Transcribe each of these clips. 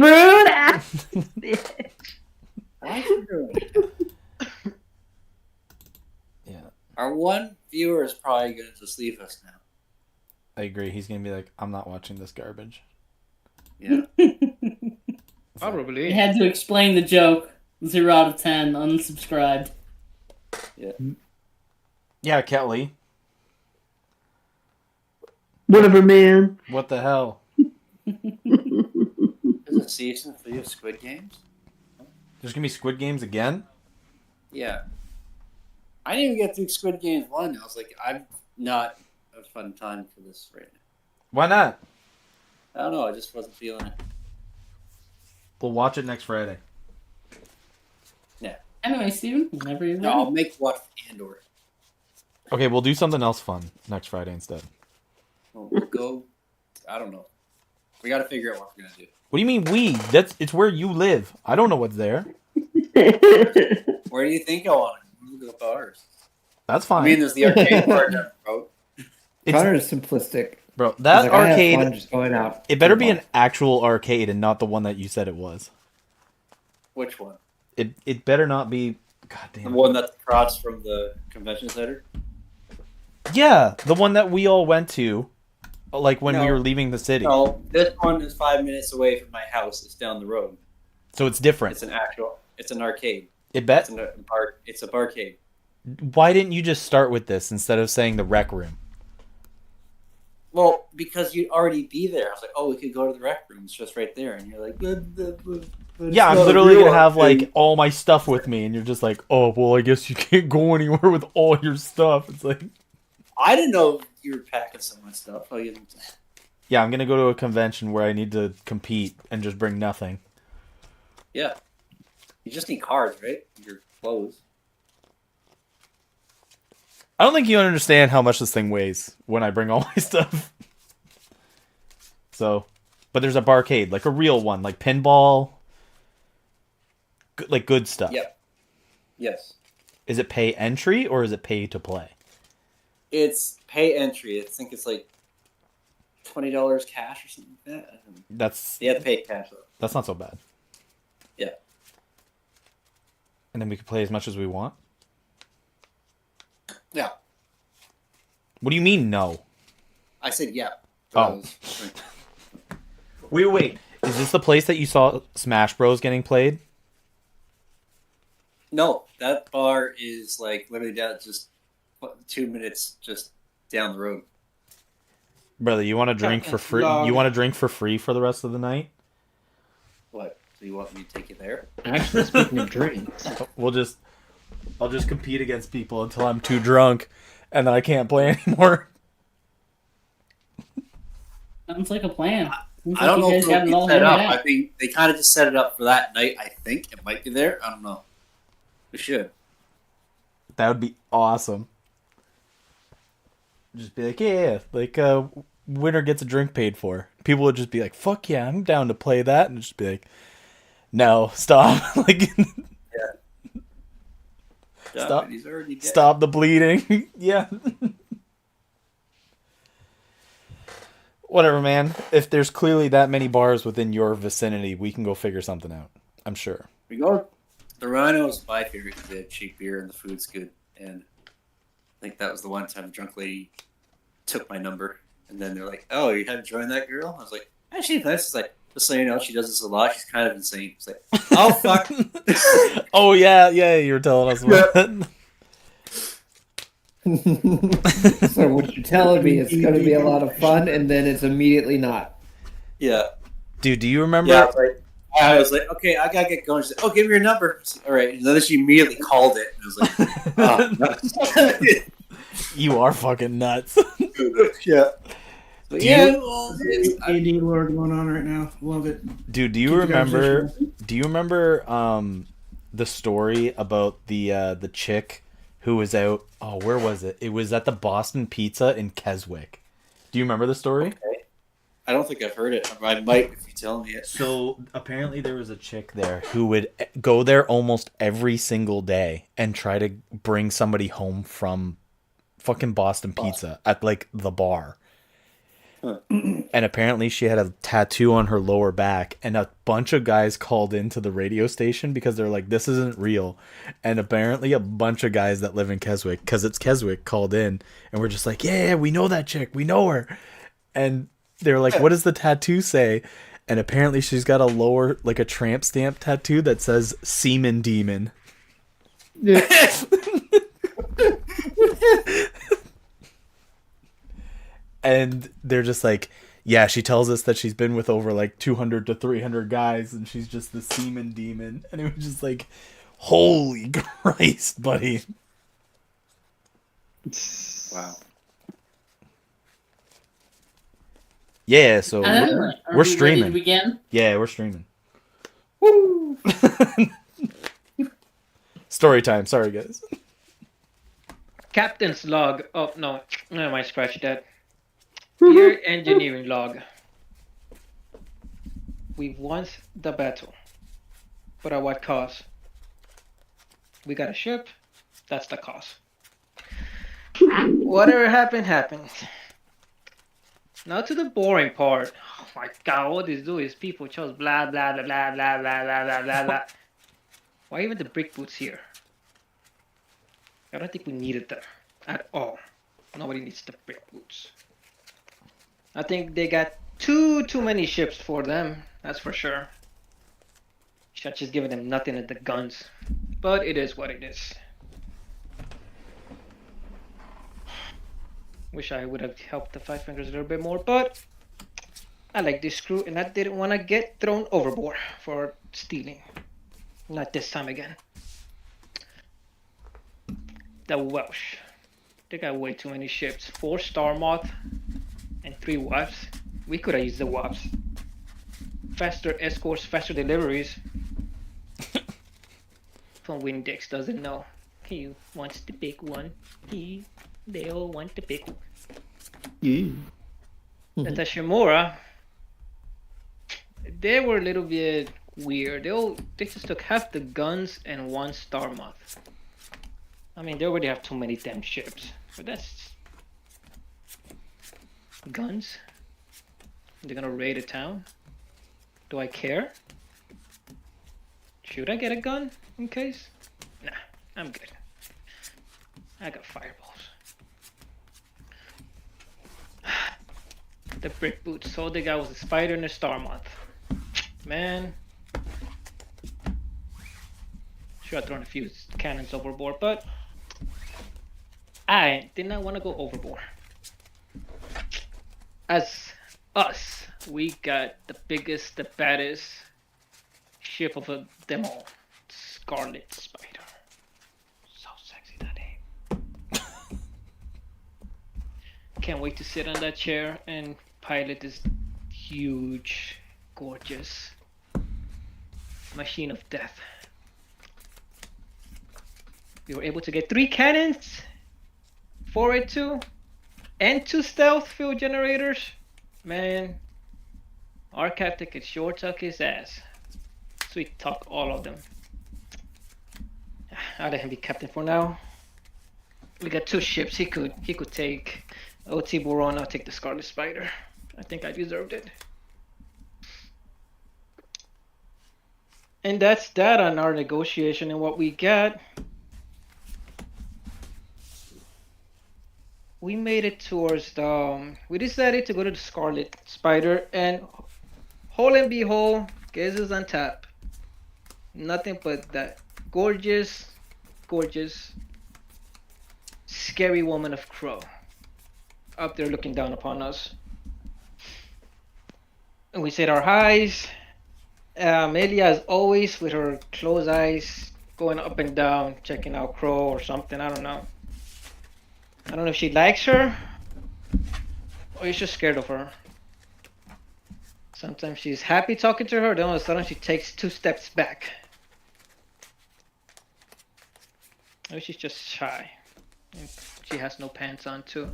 rude ass bitch. Why you doing it? Yeah, Our one viewer is probably going to just leave us now. I agree. He's gonna be like, I'm not watching this garbage. Yeah. Probably. You had to explain the joke. 0 out of 10. Unsubscribed. Yeah, Kelly. Whatever, man. What the hell? There's a season 3 of Squid Games? There's gonna be Squid Games again? Yeah. I didn't even get through Squid Games 1. I was like, I'm not a fun time for this right now. Why not? I don't know. I just wasn't feeling it. We'll watch it next Friday. Yeah. Anyway, Steven, whenever you're ready. No, I'll make watch Andor. Okay, we'll do something else fun next Friday instead. We'll go. I don't know. We got to figure out what we're gonna do. What do you mean we? It's where you live. I don't know what's there. Where do you think I want to go? Look at bars. That's I fine. mean, there's the arcade part down the road. Connor is simplistic. Bro, that He's like, I have arcade, fun just going out. it better be an actual arcade and not the one that you said it was. Which one? It better not be. God The damn. one that's across from the convention center? Yeah, the one that we all went to, like when we No. were leaving the city. No, this one is 5 minutes away from my house. It's down the road. So it's different. It's an arcade. It bet. It's a barcade. Why didn't you just start with this instead of saying the rec room? Well, because you'd already be there. I was like, oh, we could go to the rec room. It's just right there. And you're like, Yeah, I'm literally gonna have like all my stuff with me, and you're just like, oh, well, I guess you can't go anywhere with all your stuff. It's like, I didn't know you were packing so much stuff. Oh, you didn't. yeah, I'm gonna go to a convention where I need to compete and just bring nothing. Yeah. You just need cards, right? Your clothes. I don't think you understand how much this thing weighs when I bring all my stuff. So, but there's a barcade, like a real one, like pinball, like good stuff. Yep. Yes. Is it pay entry or is it pay to play? It's pay entry. I think it's like $20 cash or something like that. That's You have to pay cash though. that's not so bad. Yeah. And then we can play as much as we want. Yeah. What do you mean no? I said yeah. Oh. Wait. Is this the place that you saw Smash Bros getting played? No, that bar is like literally down just 2 minutes just down the road. Brother, you want to drink for free? Log. You want to drink for free for the rest of the night? What? So you want me to take you there? Actually, speaking of drinks, I'll just compete against people until I'm too drunk, and then I can't play anymore. Sounds like a plan. Seems I don't like know you if guys got it it'll all be set hammered up. out. I think they kind of just set it up for that night. I think it might be there. I don't know. We should. That would be awesome. Just be like, yeah, like winner gets a drink paid for. People would just be like, fuck yeah, I'm down to play that, and just be like, no, stop, like, Stop. He's already dead. stop the bleeding. Yeah. Whatever, man. If there's clearly that many bars within your vicinity, we can go figure something out. I'm sure. We go. The Rhino is my favorite because they have cheap beer and the food's good. And I think that was the one time the drunk lady took my number. And then they're like, "Oh, you haven't joined that girl?" I was like, "Actually, nice." It's like, just so you know, she does this a lot. She's kind of insane. It's like, "Oh fuck." Oh yeah, you were telling us about that. so what you're telling me is going to be a lot of fun, and then it's immediately not. Yeah. Dude, do you remember? Yeah. I was like, okay, I gotta get going. She's like, oh, give me your number. I was like, all right. And then she immediately called it. And I was like, oh, no. You are fucking nuts. Yeah. But Do yeah. you- Well, AD lore going on right now. Love it. Dude, do you Keep the remember? conversation Do you remember the story about the chick who was out? Oh, where was it? It was at the Boston Pizza in Keswick. Do you remember the story? okay. I don't think I've heard it. I might if you tell me it. So apparently there was a chick there who would go there almost every single day and try to bring somebody home from fucking Boston Pizza at like the bar. And apparently she had a tattoo on her lower back, and a bunch of guys called into the radio station because they're like, this isn't real. And apparently a bunch of guys that live in Keswick, because it's Keswick, called in, and we're just like, yeah, we know that chick, we know her. And they're like, what does the tattoo say? And apparently she's got a lower, like a tramp stamp tattoo that says Semen Demon. And they're just like, yeah, she tells us that she's been with over like 200 to 300 guys, and she's just the semen demon. And it was just like, holy Christ, buddy. Wow. Yeah, so Anyway, we're are we ready streaming. to begin? Yeah, we're streaming. Woo! Story time. Sorry, guys. Captain's log. Oh, no. No, I scratch that. Dear engineering log. We've won the battle. But at what cost? We got a ship. That's the cost. Whatever happened, happened. Now to the boring part. Oh my god, all these do is people chose blah blah blah blah blah blah blah blah blah blah. Why even the brick boots here? I don't think we needed them at all. Nobody needs the brick boots. I think they got too many ships for them. That's for sure. Should just giving them nothing at the guns, but it is what it is. Wish I would have helped the Five Fingers a little bit more, but I like this crew and I didn't want to get thrown overboard for stealing. Not this time again. The Welsh. They got way too many ships. 4 Star Moth and 3 Wasps. We could have used the Wasps. Faster escorts, faster deliveries. From Windex doesn't know. He wants the big one. They all want the big one. Yeah. The Tashimura, they were a little bit weird. They just took half the guns and 1 Star Moth. I mean, they already have too many damn ships. But that's guns. They're gonna raid a town. Do I care? Should I get a gun in case? Nah, I'm good. I got fireballs. The brick boots. All they got was a spider and a star moth. Man. Should have thrown a few cannons overboard, but I did not want to go overboard. As us, we got the biggest, the baddest ship of them all. Scarlet Spider. So sexy that name. Can't wait to sit on that chair and pilot this huge, gorgeous machine of death. We were able to get 3 cannons, 4A2, and 2 stealth fuel generators. Man, our captain could sure tuck his ass. Sweet talk all of them. I'll let him be captain for now. We got 2 ships. He could take OT Boron. I'll take the Scarlet Spider. I think I deserved it. And that's that on our negotiation and what we got. We made it towards the. We decided to go to the Scarlet Spider, and whole and behold, guess who's on top? Nothing but that gorgeous, gorgeous, scary woman of Crow up there looking down upon us. And we said our highs. Amelia, as always, with her closed eyes, going up and down, checking out Crow or something. I don't know. I don't know if she likes her or is just scared of her. Sometimes she's happy talking to her, then all of a sudden she takes 2 steps back. Or she's just shy. And she has no pants on too.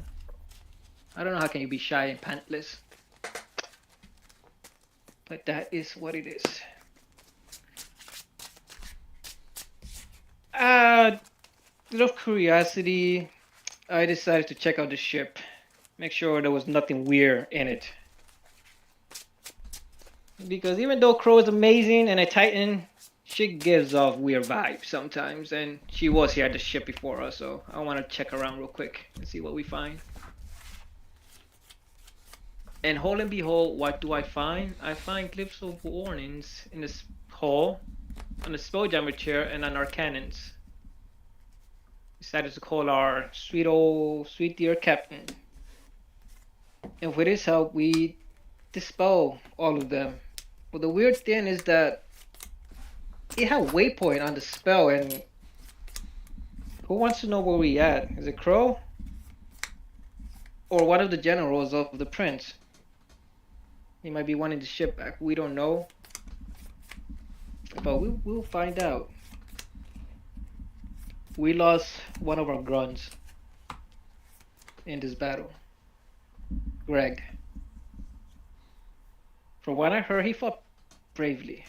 I don't know how can you be shy and pantless. But that is what it is. Out of curiosity, I decided to check out the ship. Make sure there was nothing weird in it. Because even though Crow is amazing and a Titan, she gives off weird vibes sometimes. And she was here at the ship before us, so I want to check around real quick and see what we find. And whole and behold, what do I find? I find glyphs of warnings in this hole, on the Spelljammer chair, and on our cannons. Decided to call our sweet dear captain. And with his help, we dispel all of them. But the weird thing is that it had waypoint on the spell, and who wants to know where we at? Is it Crow? Or one of the generals of the prince? He might be wanting the ship back. We don't know. But we'll find out. We lost one of our grunts in this battle. Greg. From what I heard, he fought bravely.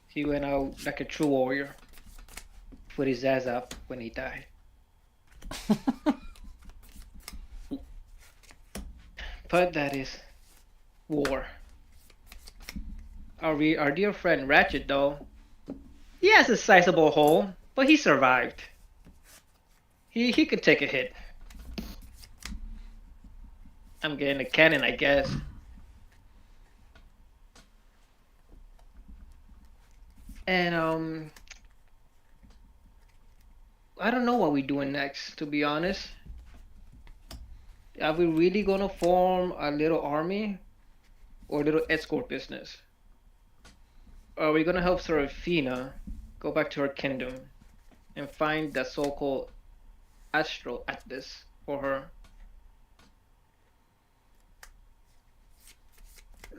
He went out like a true warrior. Put his ass up when he died. But that is war. Our dear friend Ratchet, though, he has a sizable hole, but he survived. He could take a hit. I'm getting a cannon, I guess. And I don't know what we're doing next, to be honest. Are we really gonna form a little army or a little escort business? Are we gonna help Serafina go back to her kingdom and find that so-called astral atlas for her?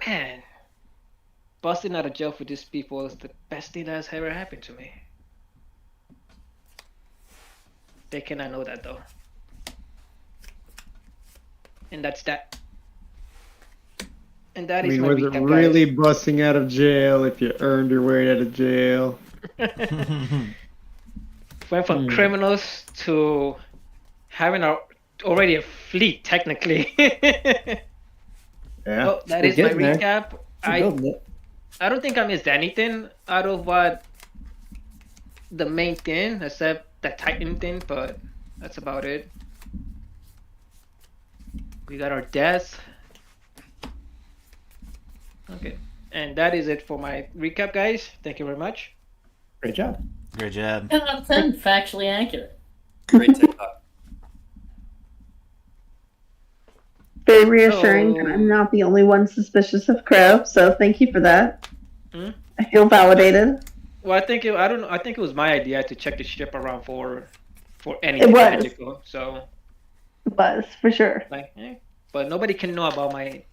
Man, busting out of jail for these people is the best thing that has ever happened to me. They cannot know that though. And that's that. And that I is mean, my was it recap, really busting out of jail if you earned your way out of jail? guys. Went from criminals to having already a fleet, technically. Yeah. Well, that We're is my getting there. recap. We're building it. I don't think I missed anything out of what the main thing, except that Titan thing, but that's about it. We got our deaths. Okay. And that is it for my recap, guys. Thank you very much. Great job. Great job. 10 out of 10, factually accurate. Great TikTok. Very reassuring that So- I'm not the only one suspicious of Crow, so thank you for that. Hmm? I feel validated. Well, I think I don't know. I think it was my idea to check the ship around for anything It was. magical. So, It was, for sure. like, but nobody can know about my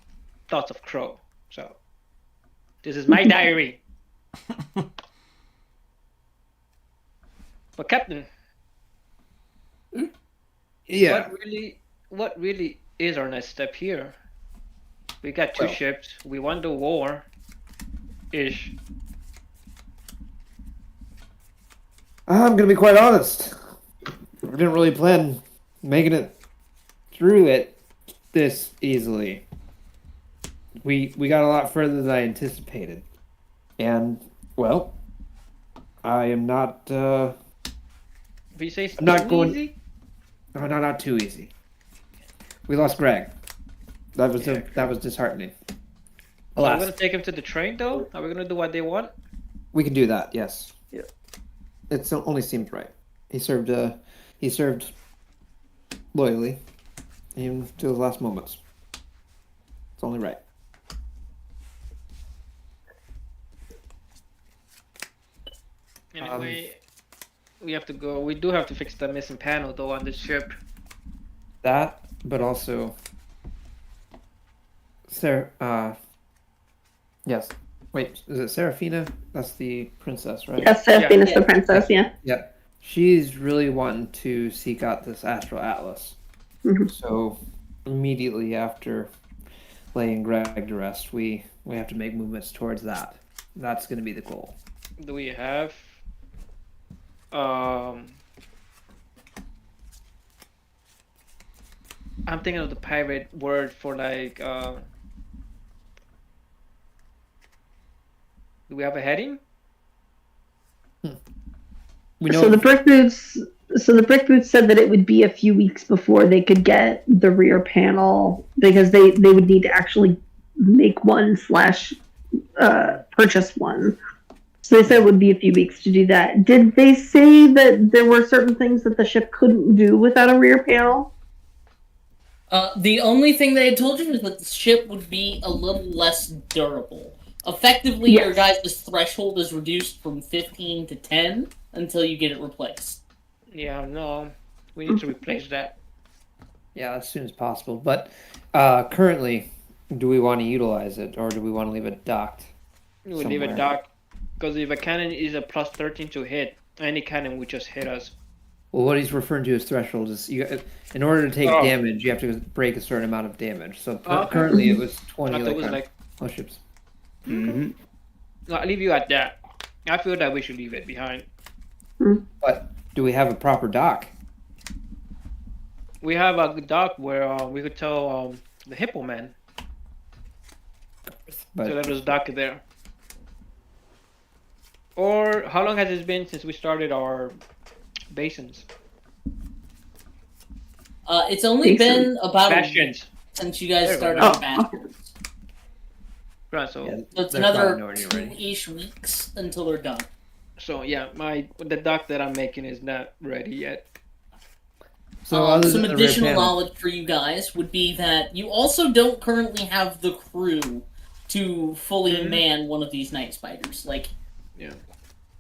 thoughts of Crow. So, this is my diary. But Captain, Yeah. what really is our next step here? We got two Well- ships. We won the war. Ish. I'm gonna be quite honest. I didn't really plan making it through it this easily. We got a lot further than I anticipated, and well, I am not. If you say it's I'm not too going- easy, No, not too easy. We lost Greg. That was Yeah, that was disheartening. are we Alas, gonna take him to the train though? Are we gonna do what they want? we can do that. Yes. Yeah. It only seems right. He served loyally, even to the last moments. It's only right. Anyway, we have to go. We do have to fix the missing panel though on the ship. That, but also, yes. Wait, is it Serafina? That's the princess, right? Yes, Seraphina's the princess, yeah. Yeah. She's really wanting to seek out this astral atlas. Mhm. So immediately after laying Greg to rest, we have to make movements towards that. That's going to be the goal. Do we have um I'm thinking of the pirate word for like. Do we have a heading? We know So the brick boots. So the brick boots said that it would be a few weeks before they could get the rear panel because they would need to actually make one slash purchase one. So they said it would be a few weeks to do that. Did they say that there were certain things that the ship couldn't do without a rear panel? The only thing they had told you is that the ship would be a little less durable. Effectively, your Yes. guys' threshold is reduced from 15 to 10 until you get it replaced. Yeah, no. We need to replace that. Yeah, as soon as possible. But currently, do we want to utilize it or do we want to leave it docked? We would leave it Somewhere. dark. Because if a cannon is a plus 13 to hit, any cannon would just hit us. Well, what he's referring to as threshold is in order to take Oh. damage, you have to break a certain amount of damage. So Okay. currently, it was I 20. thought it was on like. most ships. Mm-hmm. No, I'll leave you at that. I feel that we should leave it behind. But do we have a proper dock? We have a dock where we could tell the Hippo Man But to let us dock it there. Or how long has it been since we started our basins? It's only Decent. been about a week Bastions. since you guys There we started go. the bastards. Right, so yeah, So it's they're another probably nowhere near ready. 2-ish weeks until they're done. so yeah, the dock that I'm making is not ready yet. So other some than the rear additional panel, knowledge for you guys would be that you also don't currently have the crew to fully Mhm. man one of these night spiders. Like, Yeah.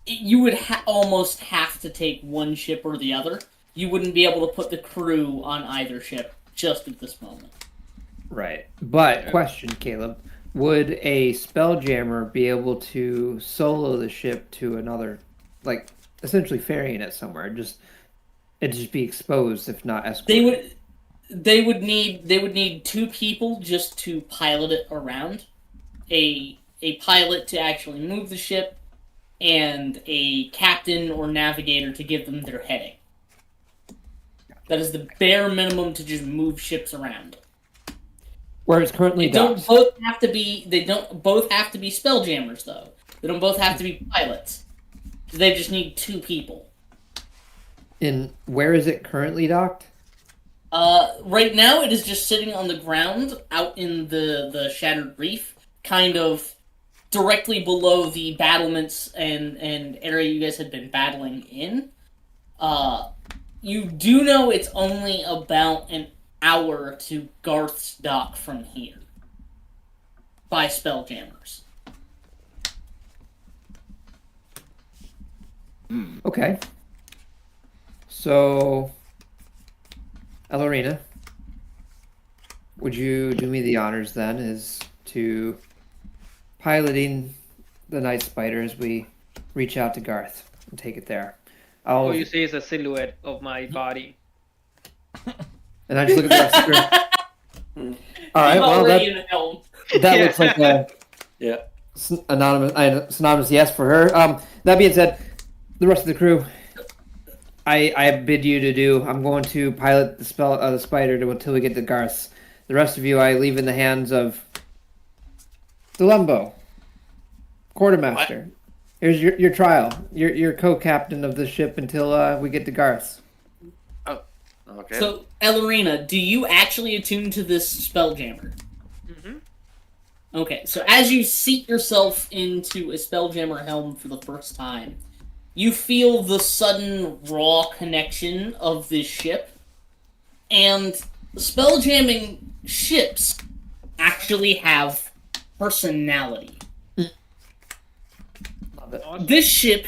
you would almost have to take one ship or the other. You wouldn't be able to put the crew on either ship just at this moment. right? But Yeah. question, Caleb, would a spelljammer be able to solo the ship to another, like essentially ferrying it somewhere? It'd just be exposed if not escorted. They would need 2 people just to pilot it around. A pilot to actually move the ship, and a captain or navigator to give them their heading. That is the bare minimum to just move ships around. Where it's currently They don't docked. both have to be. They don't both have to be spelljammers, though. They don't both have to be pilots. They just need 2 people. In where is it currently docked? Right now, it is just sitting on the ground out in the Shattered Reef, kind of directly below the battlements and area you guys had been battling in. You do know it's only about an hour to Garth's dock from here by spelljammers. Okay. So, Elorina, would you do me the honors then, is to piloting the Night Spider as we reach out to Garth and take it there. All you see is a silhouette of my body. And I just look at the rest of the crew. All right, He's well already in the helm. that Yeah. looks like a Yeah. synonymous yes for her. That being said, the rest of the crew, I bid you to do. I'm going to pilot the spider until we get to Garth. The rest of you, I leave in the hands of Delembo, quartermaster. Here's your trial. You're co-captain of the ship until we get to Garth. Okay. So, Ellerina, do you actually attune to this spelljammer? Mm-hmm. Okay, so as you seat yourself into a spelljammer helm for the first time, you feel the sudden raw connection of this ship, and spelljamming ships actually have personality. This ship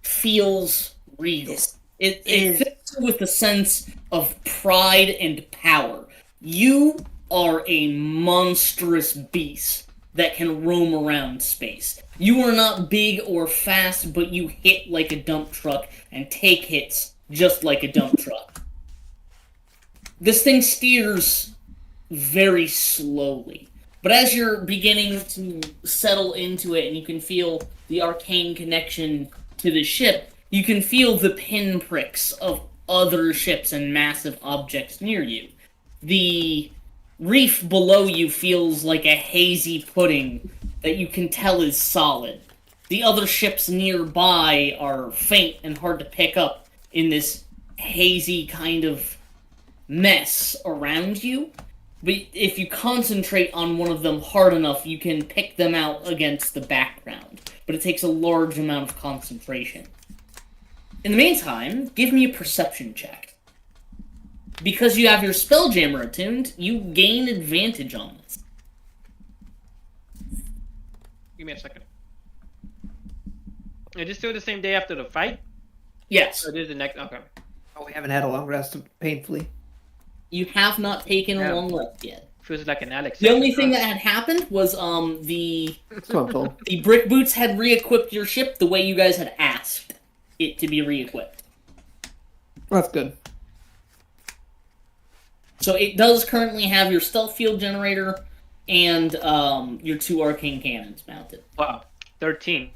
feels real. It fits with a sense of pride and power. You are a monstrous beast that can roam around space. You are not big or fast, but you hit like a dump truck and take hits just like a dump truck. This thing steers very slowly. But as you're beginning to settle into it and you can feel the arcane connection to the ship, you can feel the pinpricks of other ships and massive objects near you. The reef below you feels like a hazy pudding that you can tell is solid. The other ships nearby are faint and hard to pick up in this hazy kind of mess around you. But if you concentrate on one of them hard enough, you can pick them out against the background. But it takes a large amount of concentration. In the meantime, give me a perception check. Because you have your Spelljammer attuned, you gain advantage on this. Give me a second. Is this still the same day after the fight? Yes. Or this is the next? Okay. Oh, we haven't had a long rest, painfully. You have not taken Yeah. a long rest yet. Feels like an Alex. The only thing that had happened was the That's what I'm told. the brick boots had re-equipped your ship the way you guys had asked it to be re-equipped. That's good. So it does currently have your stealth field generator and your 2 arcane cannons mounted. Wow. 13.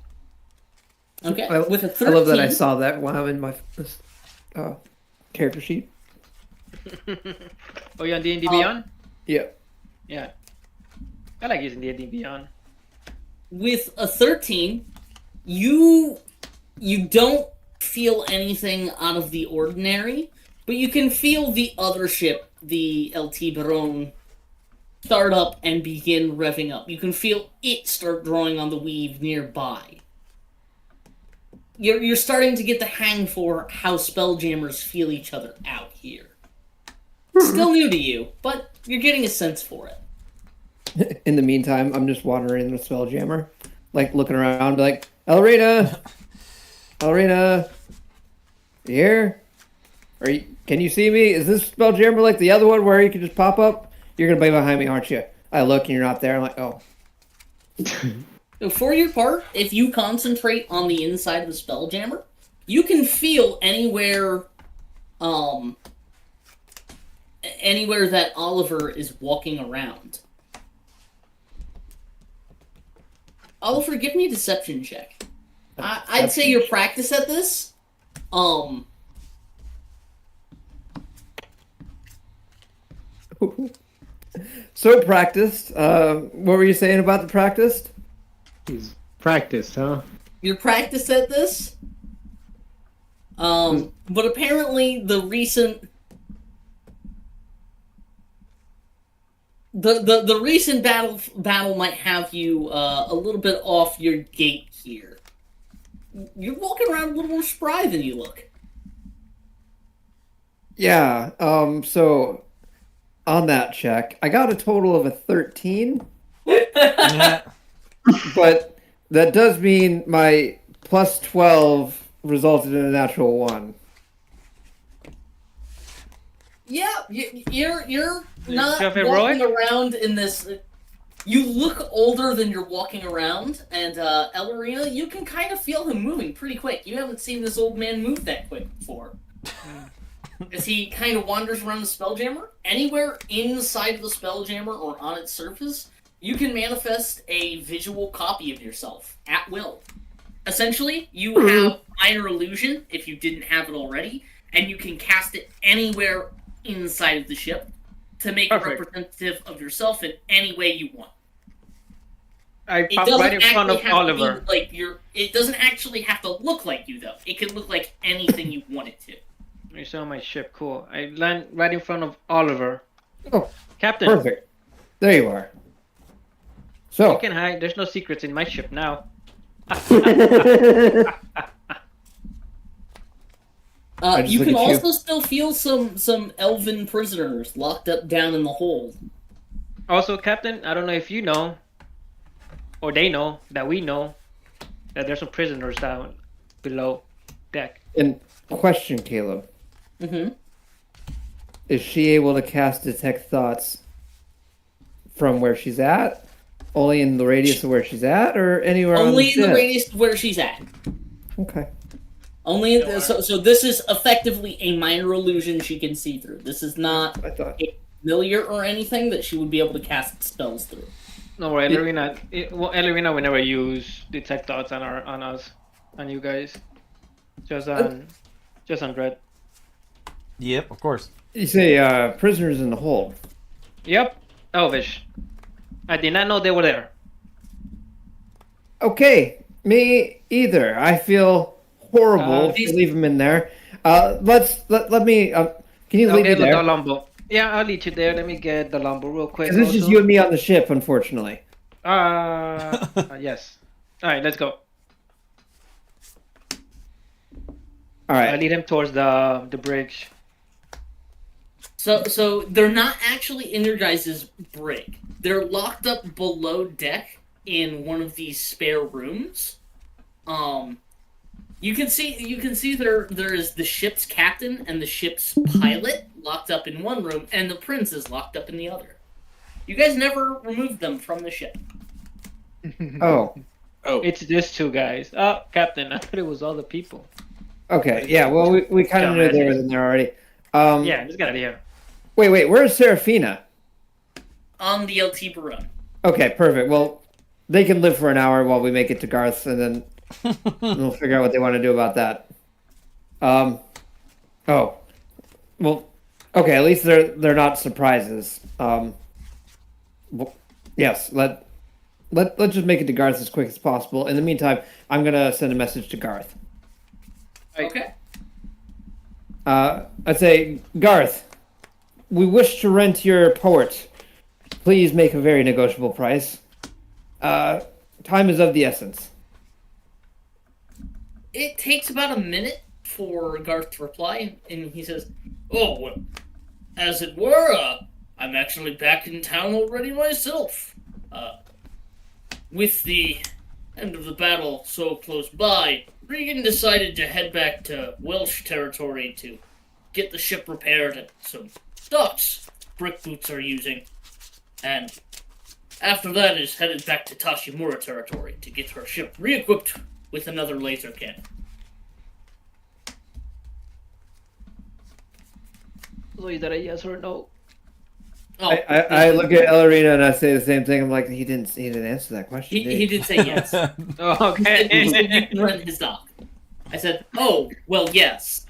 Okay, I, with a I 13, love that I saw that when I'm in my character sheet. Oh, you on D&D Beyond? Yeah. Yeah. I like using D&D Beyond. with a 13, you don't feel anything out of the ordinary, but you can feel the other ship, the LT Baron, start up and begin revving up. You can feel it start drawing on the weave nearby. You're starting to get the hang for how Spelljammers feel each other out here. Still new to you, but you're getting a sense for it. In the meantime, I'm just wandering the Spelljammer, like looking around, like, Elrina, you here? Can you see me? Is this Spelljammer like the other one where you can just pop up? You're gonna be behind me, aren't you? I look and you're not there. I'm like, oh. So for your part, if you concentrate on the inside of the Spelljammer, you can feel anywhere that Oliver is walking around. Oliver, give me a deception check. I'd say your practice at this. So practiced. What were you saying about the practiced? He's practiced, huh? Your practice at this. But apparently the recent the recent battle might have you a little bit off your gait here. You're walking around a little more spry than you look. Yeah. So on that check, I got a total of a 13. But that does mean my plus 12 resulted in a natural 1. Yeah, you're not Self heroic? walking around in this. You look older than you're walking around, and Ellerina, you can kind of feel him moving pretty quick. You haven't seen this old man move that quick before. As he kind of wanders around the Spelljammer, anywhere inside of the Spelljammer or on its surface, you can manifest a visual copy of yourself at will. Essentially, you have minor illusion if you didn't have it already, and you can cast it anywhere inside of the ship to make Perfect. it representative of yourself in any way you want. I It pop doesn't right in front of actually have to be Oliver. like it doesn't actually have to look like you though. It can look like anything you want it to. You saw my ship, cool. I land right in front of Oliver. Oh, Captain, perfect. There you are. So, you can hide. There's no secrets in my ship now. I just You look can at you. also still feel some elven prisoners locked up down in the hold. Also, Captain, I don't know if you know, or they know, that we know, that there's some prisoners down below deck. and question, Caleb. Mm-hmm. Is she able to cast detect thoughts from where she's at? Only in the radius of where she's at, or anywhere on Only the in the ship? radius of where she's at. Okay. Only in so this is effectively a minor illusion she can see through. This is not I thought. familiar or anything that she would be able to cast spells through. No worry, Ellerina. Ellerina will never use detect thoughts on us, on you guys. Just on Red. Yep, of course. You say prisoners in the hold. Yep, Elvish. I did not know they were there. Okay, me either. I feel horrible if you leave them in there. Let me. Can you leave me there? The lumber. Yeah, I'll lead you there. Let me get the lumber real quick. Because it's just you and me on the ship, unfortunately. Yes. All right, let's go. All right. I lead him towards the bridge. So they're not actually in your guys' brig. They're locked up below deck in one of these spare rooms. You can see there is the ship's captain and the ship's pilot locked up in one room, and the prince is locked up in the other. You guys never removed them from the ship. Oh. It's these two guys. Oh, Captain, I thought it was other people. Okay. Yeah. Well, we kind of knew they were in there already. Yeah, it's gotta be here. Wait. Where's Serafina? On the LT Baron. Okay. Perfect. Well, they can live for an hour while we make it to Garth, and then we'll figure out what they want to do about that. Oh. Well. Okay. At least they're not surprises. Well, yes. Let's just make it to Garth as quick as possible. In the meantime, I'm gonna send a message to Garth. Okay. I'd say, Garth, we wish to rent your port. Please make a very negotiable price. Time is of the essence. It takes about a minute for Garth to reply, and he says, "Oh, well, as it were, I'm actually back in town already myself. With the end of the battle so close by, Regan decided to head back to Welsh territory to get the ship repaired and some docks Brick Boots are using. And after that is headed back to Tashimura territory to get her ship re-equipped with another laser cannon." So is that a yes or a no? Oh, I look at Ellerina and I say the same thing. I'm like, he didn't answer that question. he did say yes. Oh, okay. He said you can rent his dock. I said, "Oh, well, yes."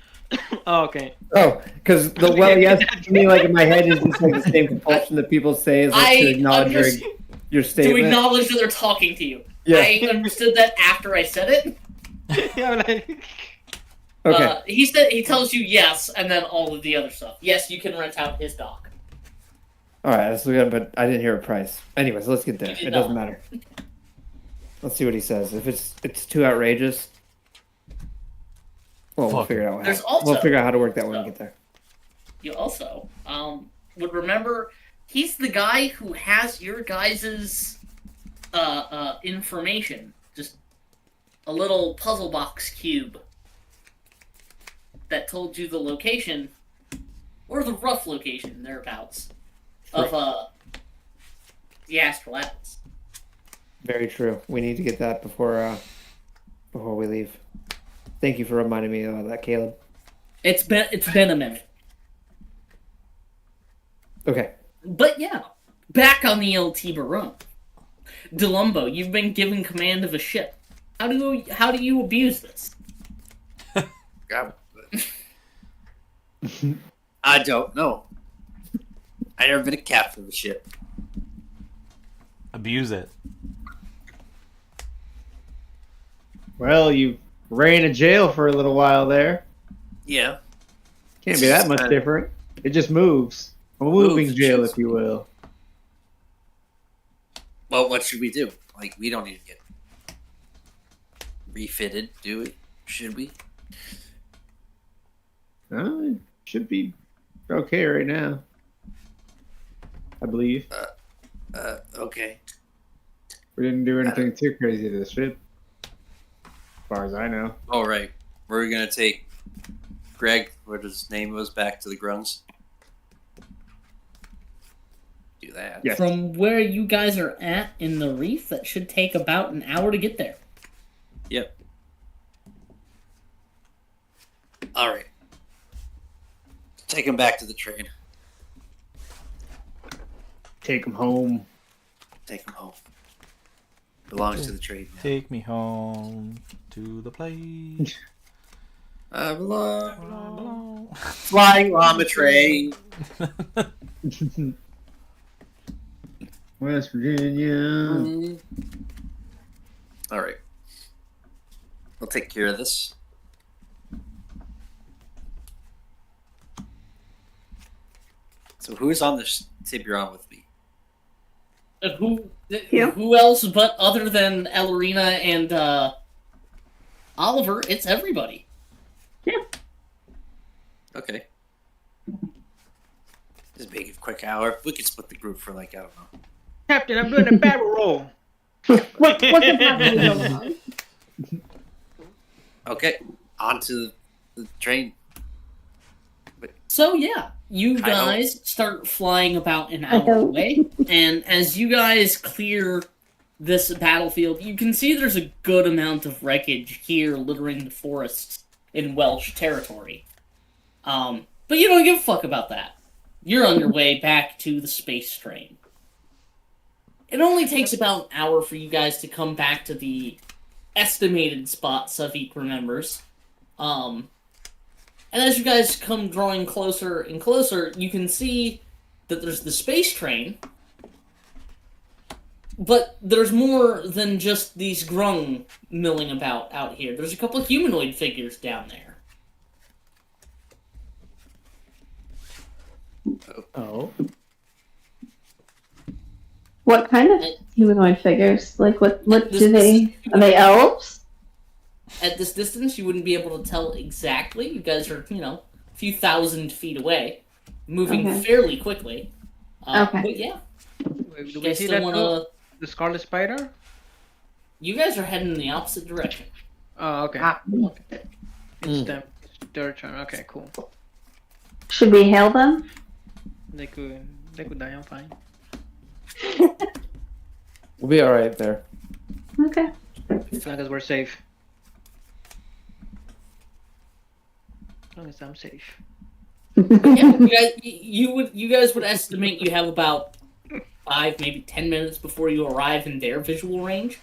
Oh, okay. Oh, because the well, yes, to me, like in my head, is just like the same compulsion that people say is like to acknowledge your statement. To acknowledge that they're talking to you. Yeah. I understood that after I said it. Yeah, like... Okay. He tells you yes, and then all of the other stuff. Yes, you can rent out his dock. All right, let's look at it, but I didn't hear a price. Anyways, let's get there. It doesn't matter. Let's see what he says. If it's too outrageous, well, we'll figure it out. We'll figure out how to work that when we get there. You also would remember he's the guy who has your guys' information. Just a little puzzle box cube that told you the location, or the rough location thereabouts, of the Astral Atlas. Very true. We need to get that before we leave. Thank you for reminding me of that, Caleb. It's been a minute. Okay. But yeah, back on the LT Baron. Delumbo, you've been given command of a ship. How do you abuse this? God. I don't know. I never been a captain of a ship. Abuse it. Well, you ran a jail for a little while there. Yeah. Can't be that much different. It just moves. A moving jail, if you will. Well, what should we do? Like, we don't need to get refitted, do we? Should we? It should be okay right now. I believe. Okay. We didn't do anything too crazy to the ship. As far as I know. All right. We're going to take Greg, what his name was, back to the Grungs. Do that. Yes. From where you guys are at in the reef, that should take about an hour to get there. Yep. All right. Take him back to the train. Take them home. Take him home. Belongs to the train now. Take me home to the place. I belong. Flying llama train. West Virginia. All right. I'll take care of this. So who's on this Tiburon with me? Who else but other than Ellerina and Oliver? It's everybody. Okay. Just make it a quick hour. We could split the group for like, I don't know. Captain, I'm doing a barrel roll. What's the problem going on? Okay. On to the train. So yeah, you I hope. guys start flying about an hour away, and as you guys clear this battlefield, you can see there's a good amount of wreckage here littering the forests in Welsh territory. But you don't give a fuck about that. You're on your way back to the space train. It only takes about an hour for you guys to come back to the estimated spot Savik remembers. And as you guys come drawing closer and closer, you can see that there's the space train, but there's more than just these grung milling about out here. There's a couple of humanoid figures down there. Oh. What kind of humanoid figures? Like, what This- do they... Are they elves? At this distance, you wouldn't be able to tell exactly. You guys are, a few thousand feet away, moving Okay. fairly quickly. Okay. But yeah, Wait, do you we guys see still that want to... the Scarlet Spider? You guys are heading in the opposite direction. Oh, okay. Ah. It's them. It's their turn. Okay, cool. Should we hail them? They could die. I'm fine. We'll be all right there. Okay. As long as we're safe. As long as I'm safe. Yeah, you guys would estimate you have about 5, maybe 10 minutes before you arrive in their visual range.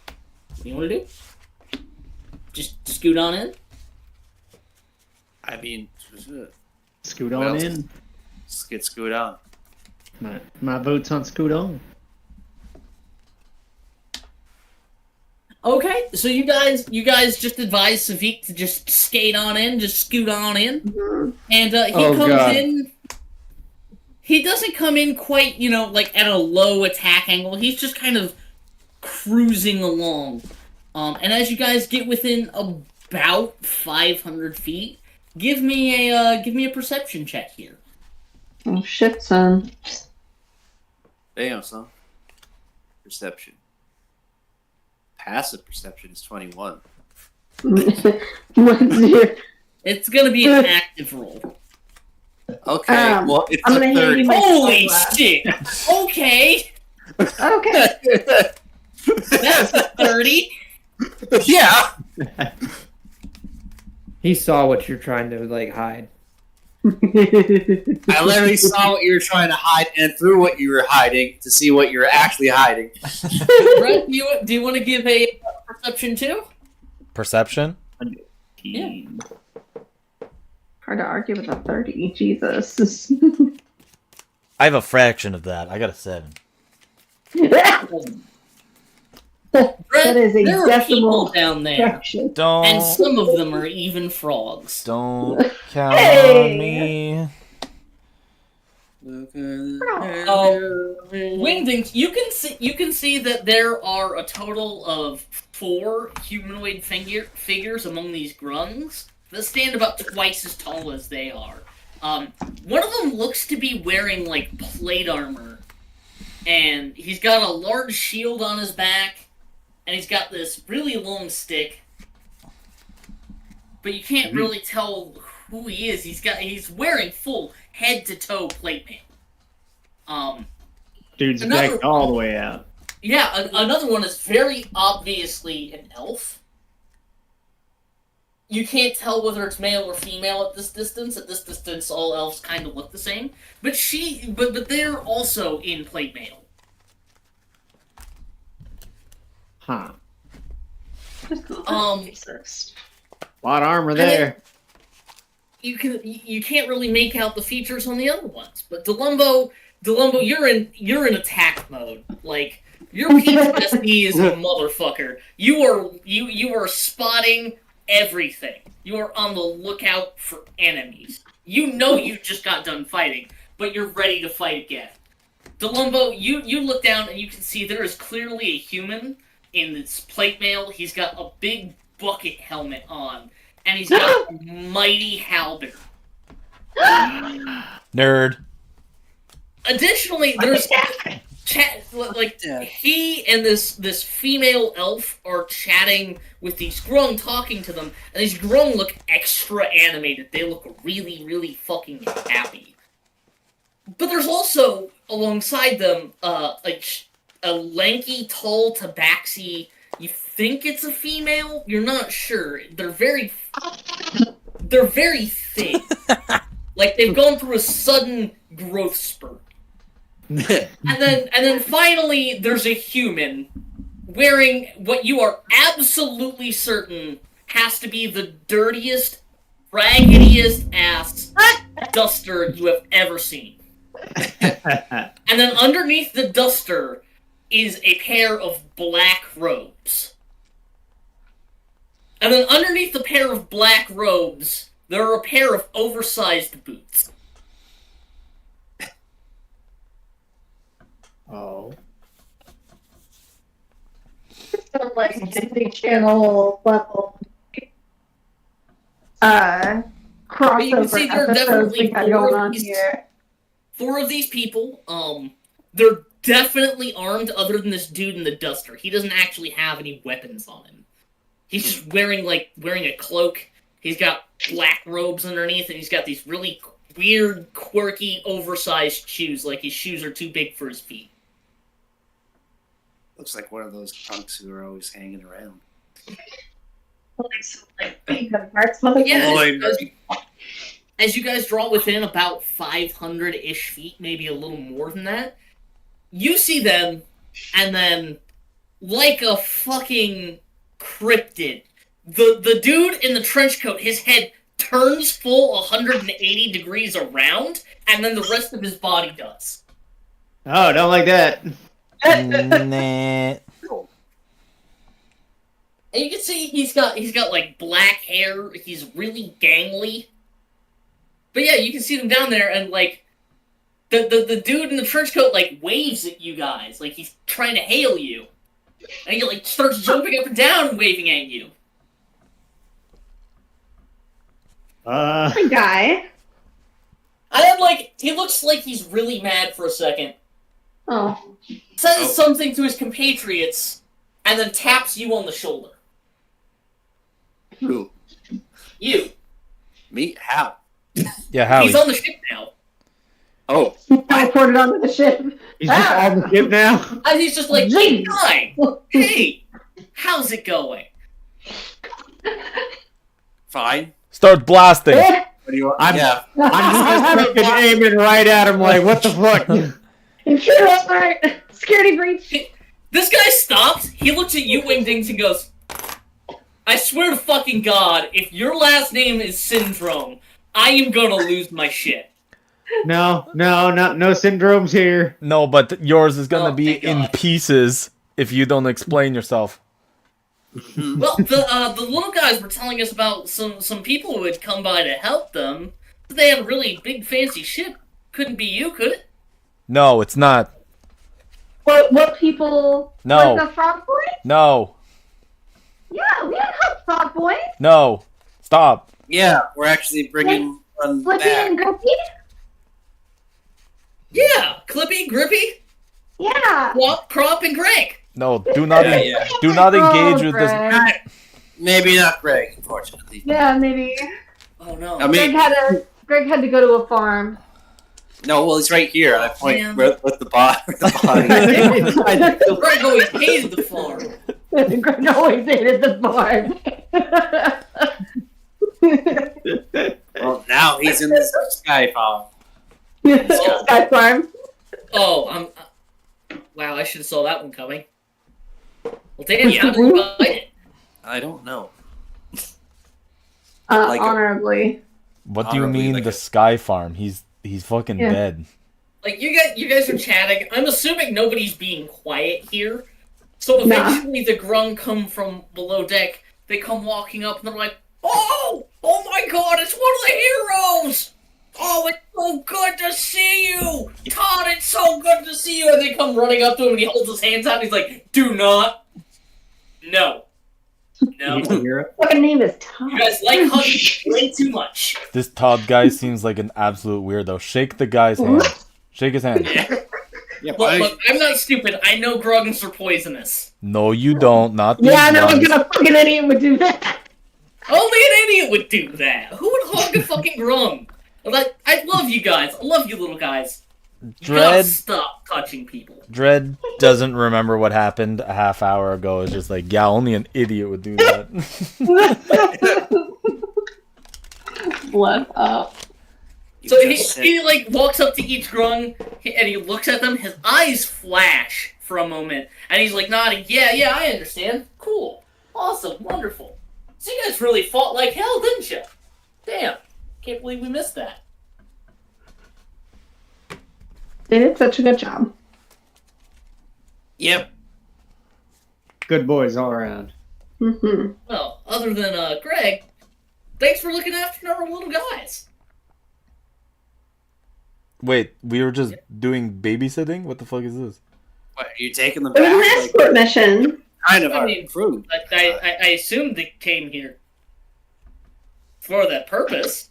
What do you want to do? Just scoot on in? I mean, Scoot What on else? in. let's get scoot on. My vote's on scoot on. Okay, so you guys just advise Savik to just skate on in, just scoot on in, and he Oh, comes God. in. He doesn't come in quite, like at a low attack angle. He's just kind of cruising along. And as you guys get within about 500 feet, give me a perception check here. Oh, shit, son. Damn, son. Perception. Passive perception is 21. What's your... It's gonna be an active roll. Okay, well, it's I'm a gonna hand 30. you my Holy spyglass. shit! Okay, Okay. that's a 30. Yeah! He saw what you're trying to hide. I literally saw what you were trying to hide and through what you were hiding to see what you were actually hiding. Brett, do you want to give a perception too? Perception? Yeah. Hard to argue with a 30. Jesus. I have a fraction of that. I got a 7. Brett, That is a there are decimal people down there, fraction. Don't and some of them are even frogs. don't count Hey! on me. Wingdings, you can see that there are a total of 4 humanoid figures among these grungs that stand about twice as tall as they are. One of them looks to be wearing plate armor, and he's got a large shield on his back, and he's got this really long stick. But you can't really tell who he is. He's wearing full head to toe plate mail. Dude's Another decked all the way out. Yeah, another one is very obviously an elf. You can't tell whether it's male or female at this distance. At this distance, all elves kind of look the same. But but they're also in plate mail. Huh. Just go Um, first. A lot of armor there. You can't really make out the features on the other ones, but Delumbo, you're in attack mode. Like your PTSD is a motherfucker. You are spotting everything. You are on the lookout for enemies. You know you just got done fighting, but you're ready to fight again. Delumbo, you look down and you can see there is clearly a human in this plate mail. He's got a big bucket helmet on, and he's got a mighty halberd. Nerd. Additionally, there's he and this female elf are chatting with these Grung, talking to them, and these Grung look extra animated. They look really, really fucking happy. But there's also alongside them a lanky, tall tabaxi. You think it's a female? You're not sure. They're very thin. Like they've gone through a sudden growth spurt. and then finally there's a human wearing what you are absolutely certain has to be the dirtiest, raggediest ass duster you have ever seen. And then underneath the duster is a pair of black robes. And then underneath the pair of black robes, there are a pair of oversized boots. Oh. So, like Disney Channel level But you can see crossover there are episodes we definitely got going on here. four of these people. They're definitely armed other than this dude in the duster. He doesn't actually have any weapons on him. He's just wearing a cloak. He's got black robes underneath, and he's got these really weird, quirky, oversized shoes. Like his shoes are too big for his feet. Looks like one of those punks who are always hanging around. Yeah, as you guys draw within about 500-ish feet, maybe a little more than that, you see them, and then, like a fucking cryptid, the dude in the trench coat, his head turns full 180 degrees around, and then the rest of his body does. Oh, don't like that. Nah. And you can see he's got like black hair. He's really gangly. But yeah, you can see them down there, and like the dude in the trench coat like waves at you guys, like he's trying to hail you, and he like starts jumping up and down and waving at you. Hi, guy. And then like he looks like he's really mad for a second. Oh. Says something to his compatriots, and then taps you on the shoulder. Who? You. Me? How? Yeah, Howie. He's on the ship now. Oh. Teleported onto the ship. He's just on the ship now. And he's just like, hey, guy! Hey! How's it going? Fine. Start blasting. What do you want? I'm Yeah. just fucking aiming right at him like, what the fuck? Intruder alert! Security breach! This guy stops, he looks at you, Wingdings, and goes, I swear to fucking God, if your last name is Syndrome, I am gonna lose my shit. No syndromes here. No, but yours is gonna Oh, be thank in God. pieces if you don't explain yourself. Well, the little guys were telling us about some people who had come by to help them. They had a really big fancy ship. Couldn't be you, could it? No, it's not. What people? No. Like the Frog Boy? No. Yeah, we had help Frog Boy. No. Stop. Yeah, we're actually bringing one Flippy back. and Grippy? Yeah, Clippy, Grippy, Yeah. Crop, and Greg. No, do not Yeah. do not engage Oh, with this. Greg. Maybe not Greg, unfortunately. Yeah, maybe. Oh no. I mean, Greg had to go to a farm. no, well, he's right here. I point Damn. with the body. Greg always hated the farm. Greg always hated the farm. Well, now he's in the sky farm. Sky farm. Oh, wow, I should have saw that one coming. Well, damn, you how did you find it? I don't know. Honorably. What do you Honorably, mean like the a- Sky Farm? He's fucking Yeah. dead. Like you guys are chatting. I'm assuming nobody's being quiet here. So Nah. eventually the grung come from below deck. They come walking up and they're like, "Oh my God! It's one of the heroes! Oh, it's so good to see you, Todd. It's so good to see you!" And they come running up to him and he holds his hands out and he's like, "Do not, no." You hear it? Fucking name is Tom. You guys like hugging way too much. This Todd guy seems like an absolute weirdo. Shake the guy's hand. Shake his hand. Yeah, Look, I'm not stupid. I know Groggans are poisonous. No, you don't. Not these Yeah, no, ones. a fucking idiot would do that. Only an idiot would do that. Who would hug a fucking grung? Like, I love you guys. I love you little guys. You gotta Dread stop touching people. Dread doesn't remember what happened a half hour ago. It's just like, yeah, only an idiot would do that. Bless up. So he like walks up to each grung and he looks at them. His eyes flash for a moment, and he's like nodding. Yeah, I understand. Cool, awesome, wonderful. So you guys really fought like hell, didn't you? Damn, can't believe we missed that. They did such a good job. Yep. Good boys all around. Mm-hmm. Well, other than Greg, thanks for looking after our little guys. Wait, we were just doing babysitting? What the fuck is this? What, are you taking them It was an back? escort mission. Kind of I our mean, crew. I assumed they came here for that purpose.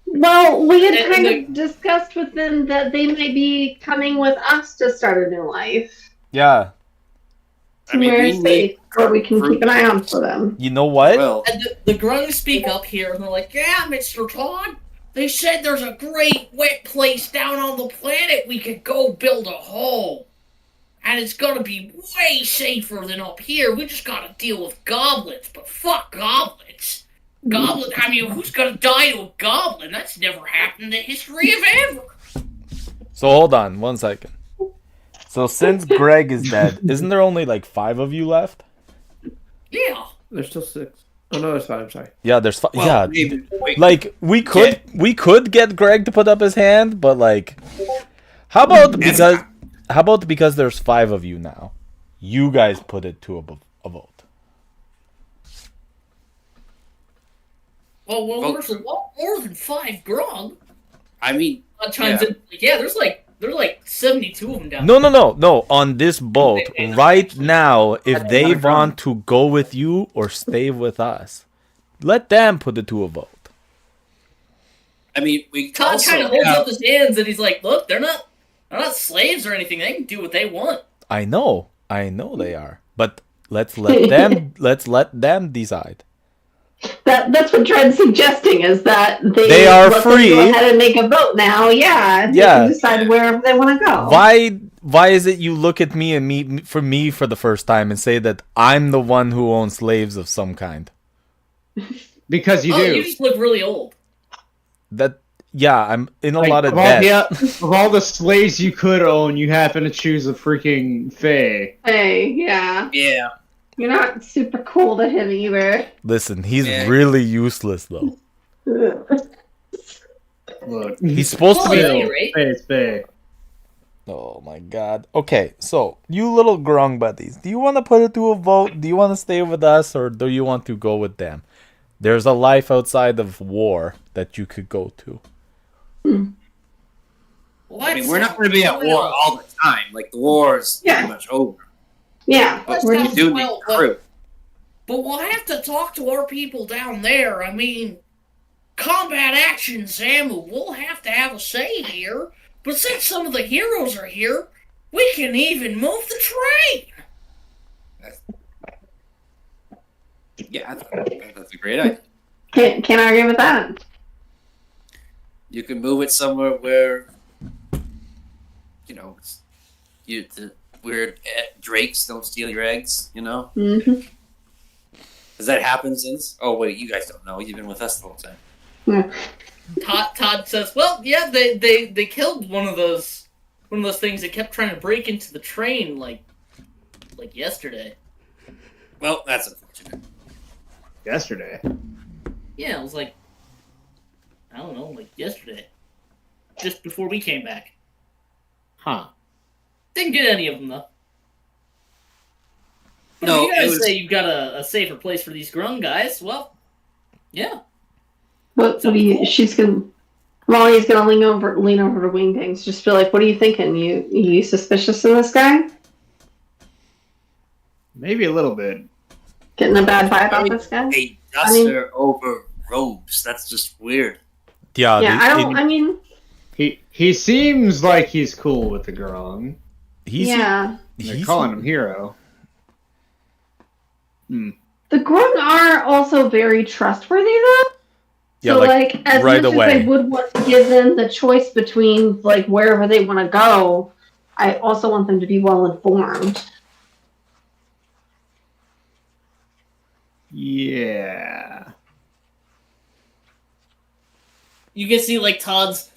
Well, we had And kind the- of discussed with them that they might be coming with us to start a new life. Yeah. I mean, Somewhere we safe, need where we can keep an eye on for them. You know what? well. And the grungs speak up here, and they're like, "Yeah, Mr. Todd, they said there's a great wet place down on the planet we could go build a home. And it's gonna be way safer than up here. We just gotta deal with goblins, but fuck goblins. Goblin, I mean, who's gonna die to a goblin? That's never happened in the history of ever." So hold on, 1 second. So since Greg is dead, isn't there only like 5 of you left? Yeah. There's still 6. Oh no, there's 5. I'm sorry. Yeah, there's 5. Well, yeah, maybe we- like we could get Greg to put up his hand, but like, how about because there's 5 of you now, you guys put it to a vote. Well, there's a lot more than 5 grog. I mean, Chimes in, yeah, there's like 72 of them down No. On this boat right now, if they not a problem. want to go with you or stay with us, let them put it to a vote. I mean, we Todd also kind of holds have- up his hands and he's like, "Look, they're not slaves or anything. They can do what they want." I know they are, but let's let them decide. That's what Dred's suggesting is that They are let them free. Go ahead and make a vote now. Yeah, they Yeah. can decide wherever they want to go. Why is it you look at me and me for the first time and say that I'm the one who owns slaves of some kind? Because you do. You just look really old. That yeah, I'm in a Like, lot of of all, debt. yeah, of all the slaves you could own, you happen to choose a freaking Fae. Hey, yeah, Yeah. you're not super cool to him either. Listen, he's Yeah. really useless though. Look, He's supposed to Well, be. at any rate, Fae is Fae. Oh my god. Okay, so you little grung buddies, do you want to put it to a vote? Do you want to stay with us or do you want to go with them? There's a life outside of war that you could go to. I mean, we're not going to be at war all the time. Like, the war is Yeah. pretty much over. Yeah, But we're we just, do need well, crew. But we'll have to talk to our people down there. I mean, combat action, Zamu, we'll have to have a say here. But since some of the heroes are here, we can even move the train. Yeah, that's a great idea. can't argue with that. You can move it somewhere where, you know, the weird drakes don't steal your eggs, you know? hmm Does that happen since? Oh, wait, you guys don't know. You've been with us the whole time. Todd says, "Well, yeah, they killed one of those things that kept trying to break into the train like yesterday." Well, that's unfortunate. Yesterday. Yeah, it was like don't know, like yesterday. Just before we came back. Huh. Didn't get any of them, though. But No, if you guys it was- say you've got a safer place for these grung guys, well, yeah. What do you? She's gonna. Molly's gonna lean over to Wingdings. Just be like, "What are you thinking? You suspicious of this guy? Maybe a little bit. Getting a bad vibe off this guy?" A duster over robes. That's just weird. Yeah, Yeah, I don't. I mean, He seems like he's cool with the girl. yeah. They're calling him hero. The Grung are also very trustworthy, though. Yeah, So, like, as right much away. as I would want to give them the choice between, like, wherever they want to go, I also want them to be well informed. Yeah. You can see like Todd's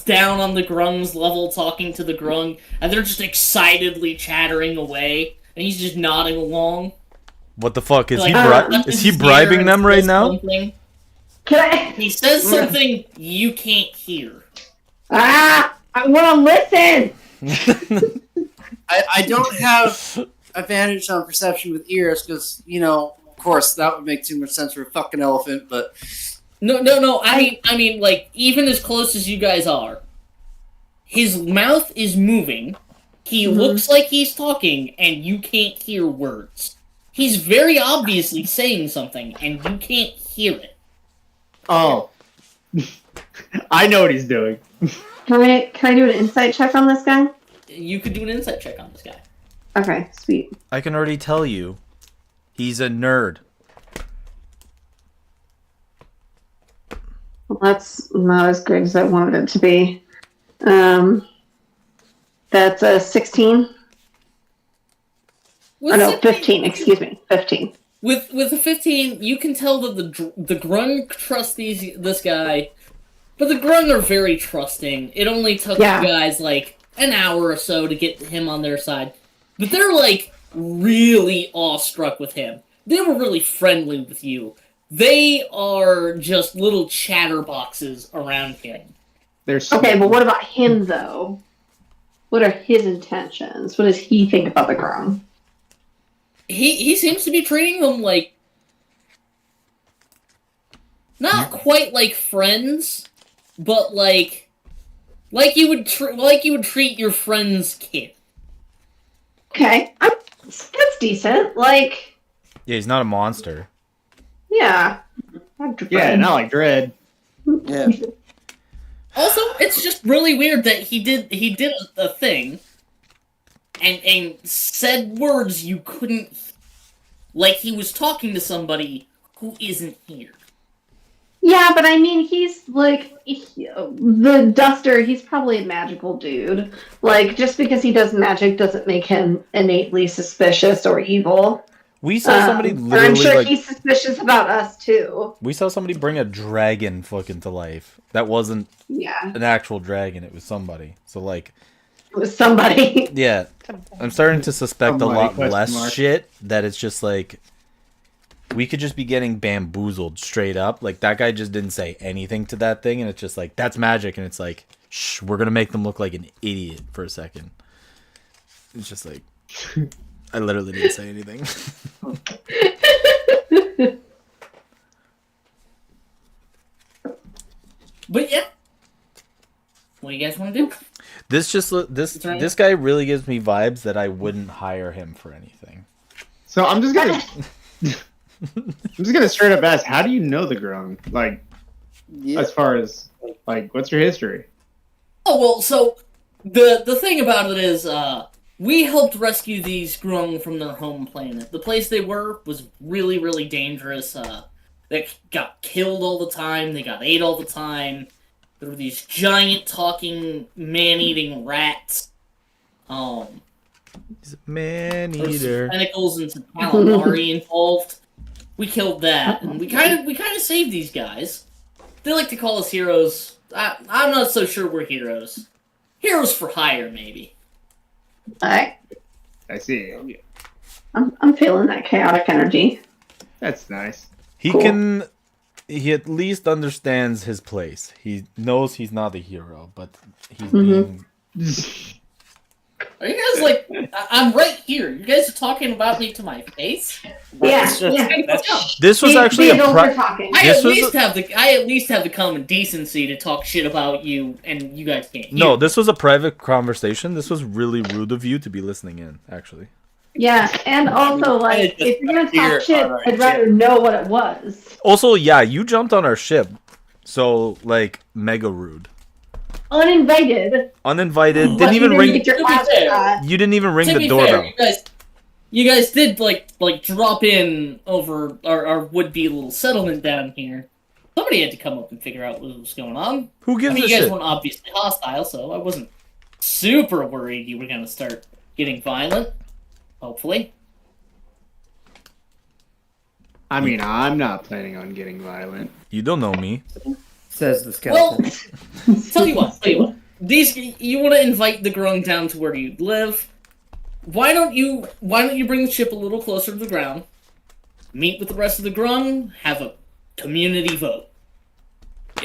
down on the grung's level talking to the grung, and they're just excitedly chattering away, and he's just nodding along. What the fuck is Like, is he bribing them right now? Something. Can I? He says something you can't hear. I want to listen! I don't have advantage on perception with ears because, of course, that would make too much sense for a fucking elephant, but... No. I mean, like, even as close as you guys are, his mouth is moving, he looks like he's talking, and you can't hear words. He's very obviously saying something, and you can't hear it. Oh. I know what he's doing. Can I do an insight check on this guy? You could do an insight check on this guy. Okay, sweet. I can already tell you, he's a nerd. Well, that's not as good as I wanted it to be. That's a 16. With Oh, no, 15, 15. Excuse me, 15. With a 15, you can tell that the grung trust this guy, but the grung are very trusting. It only took you guys like an hour or so to get him on their side, but they're like really awestruck with him. They were really friendly with you. They are just little chatterboxes around him. Okay, but what about him though? What are his intentions? What does he think about the grung? He seems to be treating them like not quite like friends, but like you would treat your friend's kid. Okay, that's decent. Like, Yeah, he's not a monster. yeah, Yeah, not like Dread. Yeah. Also, it's just really weird that he did a thing and said words you couldn't, like he was talking to somebody who isn't here. Yeah, but I mean, he's like the Duster. He's probably a magical dude. Like, just because he does magic doesn't make him innately suspicious or evil. We saw somebody And literally I'm sure like he's suspicious about us too. we saw somebody bring a dragon fucking to life. That wasn't Yeah, an actual dragon, it was somebody. So like it was somebody. yeah, I'm starting to suspect a lot Somebody, less question mark. shit that it's just like we could just be getting bamboozled straight up. Like that guy just didn't say anything to that thing and it's just like that's magic and it's like shh, we're going to make them look like an idiot for a second. It's just like I literally didn't say anything. But yeah, what do you guys want to do? This guy really gives me vibes that I wouldn't hire him for anything. So I'm just gonna straight up ask, how do you know the Grung? Like, as far as like, what's your history? Oh well, so the thing about it is, we helped rescue these grung from their home planet. The place they were was really, really dangerous. They got killed all the time. They got ate all the time. There were these giant talking man-eating rats. He's a man There was some eater. tentacles and some calamari involved. We killed that, and we kind of saved these guys. They like to call us heroes. I'm not so sure we're heroes. Heroes for hire, maybe. Alright, I see. I'm feeling that chaotic energy. That's nice. He Cool. can he at least understands his place. He knows he's not a hero, but he's Mhm. being. Are you guys like? I'm right here. You guys are talking about me to my face. Yeah, It's just- yeah. that's- This was actually a adults pri- are talking. I This at was least have the common decency to talk shit about you, and you guys can't. No, hear. this was a private conversation. This was really rude of you to be listening in, actually. Yeah, and also like if you're gonna Here talk shit, on our I'd rather know what it was. Also, yeah, you jumped on our ship. So, like, mega rude. Uninvited. Uninvited. But Didn't you even didn't ring. get your To be ass fair. caught. You didn't even ring To the be doorbell. fair, you guys did like drop in over our would-be little settlement down here. Somebody had to come up and figure out what was going on. Who I gives mean, a you guys shit? weren't obviously hostile, so I wasn't super worried you were gonna start getting violent. Hopefully. I mean, I'm not planning on getting violent. You don't know me. Says the Well, skeleton. tell you what. You want to invite the grung down to where you live. Why don't you bring the ship a little closer to the ground? Meet with the rest of the grung. Have a community vote.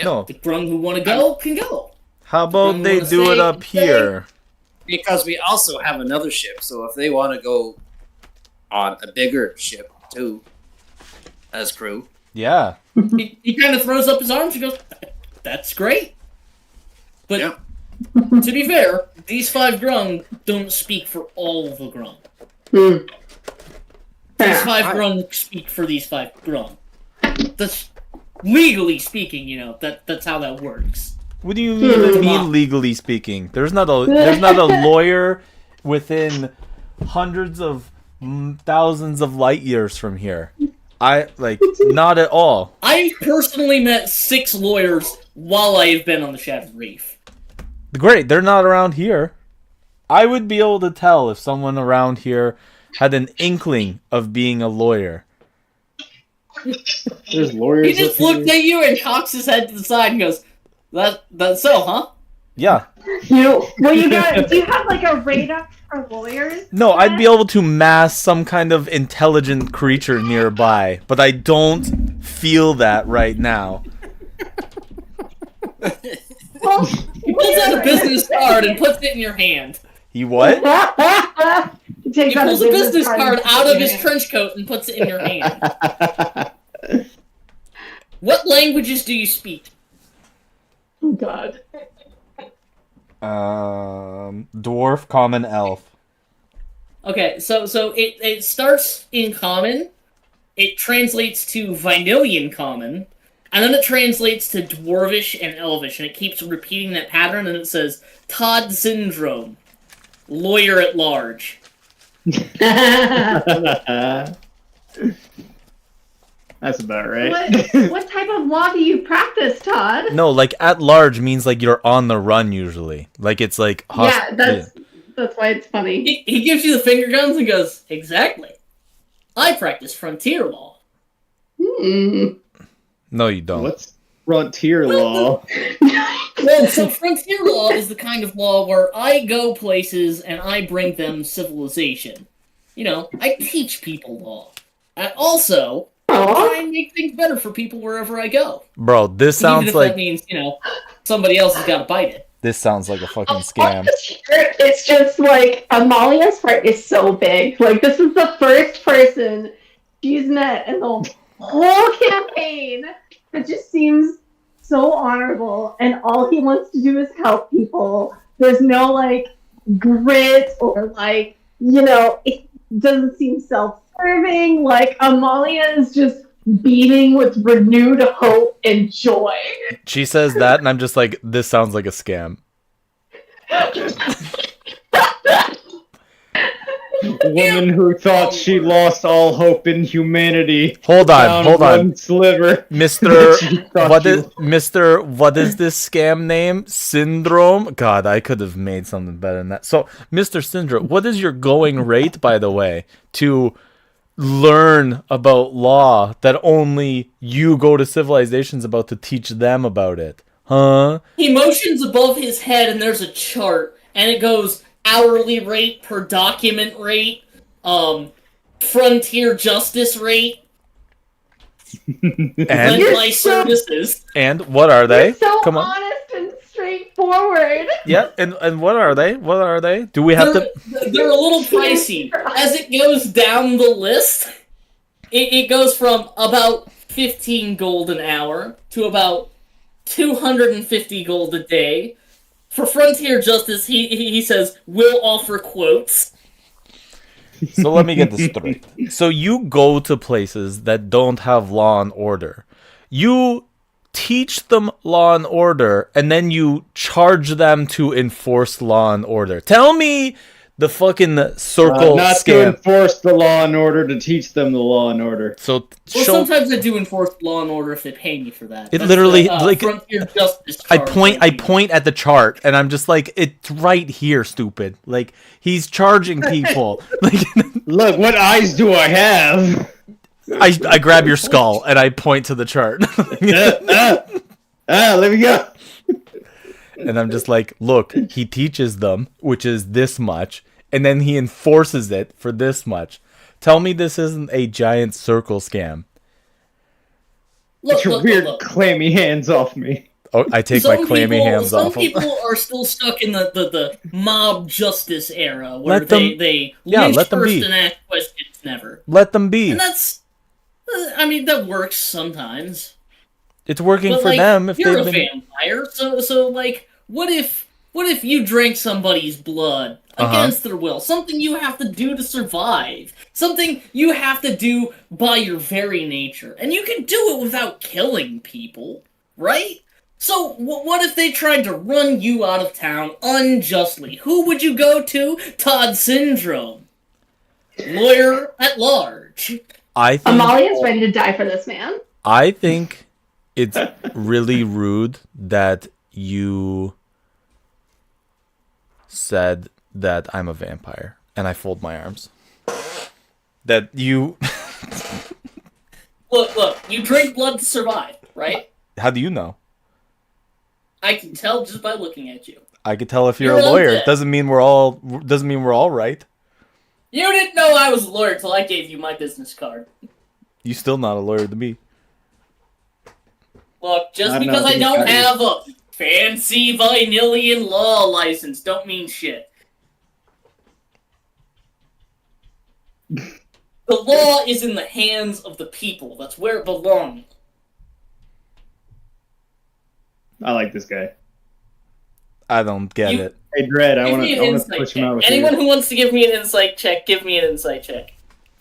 No. The grung who want to go can go. How about Don't they wanna do it say- up here? Because we also have another ship, so if they want to go on a bigger ship too, as crew, Yeah. He kind of throws up his arms and goes, "That's great." But Yeah. to be fair, these 5 grung don't speak for all the grung. Hmm. These Fair. 5 grung speak for these 5 grung. That's legally speaking, that's how that works. What do you even mean legally speaking? There's not a lawyer within hundreds of thousands of light years from here. Not at all. I've personally met 6 lawyers while I have been on the Shattered Reef. Great, they're not around here. I would be able to tell if someone around here had an inkling of being a lawyer. There's lawyers. He just up here. looked at you and cocks his head to the side and goes, "That's so, huh?" Yeah. Do you have like a radar for lawyers? No, I'd be able to mass some kind of intelligent creature nearby, but I don't feel that right now. Well, He pulls out a business card and puts it in your hand. He what? He takes He out pulls a business and card puts out it of in his it. trench coat and puts it in your hand. What languages do you speak? Oh God. Dwarf, common, elf. Okay, so it starts in common, it translates to Vinilian common, and then it translates to Dwarvish and Elvish, and it keeps repeating that pattern, and it says, Todd Syndrome, lawyer at large. That's about right. What type of law do you practice, Todd? No, like at large means like you're on the run usually. Like it's like Yeah, that's why it's funny. He gives you the finger guns and goes, exactly. I practice frontier law. Hmm. No, you don't. What's frontier law? Well, so frontier law is the kind of law where I go places and I bring them civilization. I teach people law. And also, I try and make things better for people wherever I go. Bro, this Even sounds if like that means, somebody else has got to bite it. this sounds like a fucking scam. It's just like Amalia's heart is so big. Like this is the first person she's met in the whole campaign that just seems so honorable, and all he wants to do is help people. There's no like grit or it doesn't seem self-serving. Like Amalia is just beating with renewed hope and joy. She says that, and I'm just like, this sounds like a scam. Woman who thought she lost all hope in humanity. Hold on, Found hold on. one sliver. Mr. She thought What she- is Mr. What is this scam name? Syndrome? God, I could have made something better than that. So, Mr. Syndrome, what is your going rate, by the way, to learn about law that only you go to civilizations about to teach them about it? Huh? He motions above his head and there's a chart, and it goes hourly rate per document rate, frontier justice rate. And You're my so- services. and what are they? You're so Come on. honest and straightforward. Yeah, and what are they? What are they? Do we have to? They're a little pricey. As it goes down the list, it goes from about 15 gold an hour to about 250 gold a day. For Frontier Justice, he says, we'll offer quotes. So let me get this straight. So you go to places that don't have law and order. You teach them law and order, and then you charge them to enforce law and order. Tell me the fucking circle Not to scam. enforce the law and order, to teach them the law and order. So Well, show. sometimes I do enforce law and order if they pay me for that. It That's literally, the, like, Frontier Justice I charge point that we- at the chart, and I'm just like, it's right here, stupid. Like, he's charging people. Like, Look, what eyes do I have? I grab your skull and I point to the chart. Let me go. And I'm just like, look, he teaches them, which is this much, and then he enforces it for this much. Tell me this isn't a giant circle scam. Look, Get your look, weird, look. clammy hands off me. Oh, I take my clammy hands off Some him. people are still stuck in the mob justice era where Let them- they yeah, lynch let them first be. and ask questions never. Let them be. And that's, I mean, that works sometimes. It's working But for like, them if you're they've a been. vampire, so like, what if you drank somebody's blood against their will? Something you have to do to survive. Something you have to do by your very nature, and you can do it without killing people, right? So what if they tried to run you out of town unjustly? Who would you go to? Todd Syndrome, lawyer at large. I think. Amalia's ready to die for this man. I think it's really rude that you said that I'm a vampire, and I fold my arms. That you. Look, you drink blood to survive, right? How do you know? I can tell just by looking at you. I could tell if you're You're a lawyer. undead. Doesn't mean we're all right. You didn't know I was a lawyer till I gave you my business card. You still not a lawyer to me. Look, just I'm because not I don't being have a fancy vanillion law license don't mean shit. The law is in the hands of the people. That's where it belongs. I like this guy. I don't get You- it. Hey, Dread, I Give want me an to insight push him out check. with Anyone you. who wants to give me an insight check, give me an insight check.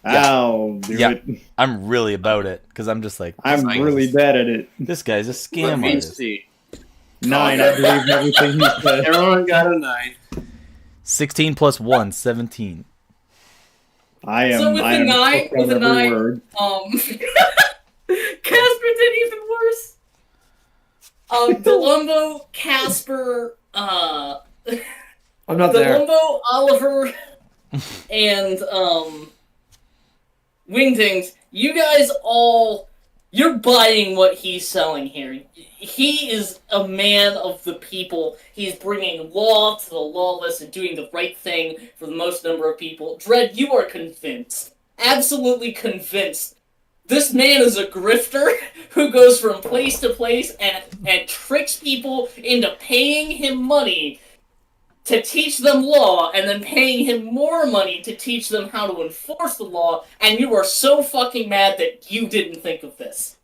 I'll do Yeah. it. I'm really about it because I'm just like, I'm really bad at it. this guy's a Let scam me artist. see. 9, I believe everything he said. Everyone got a 9. 16 plus 1, 17. I am. So with I the am nine- hooked on with the every nine- word. Casper did even worse. Delumbo, Casper, I'm not there. Delumbo, Oliver, and Wingdings, you guys all, you're buying what he's selling here. He is a man of the people. He's bringing law to the lawless and doing the right thing for the most number of people. Dredd, you are convinced. Absolutely convinced. This man is a grifter who goes from place to place and tricks people into paying him money to teach them law, and then paying him more money to teach them how to enforce the law, and you are so fucking mad that you didn't think of this.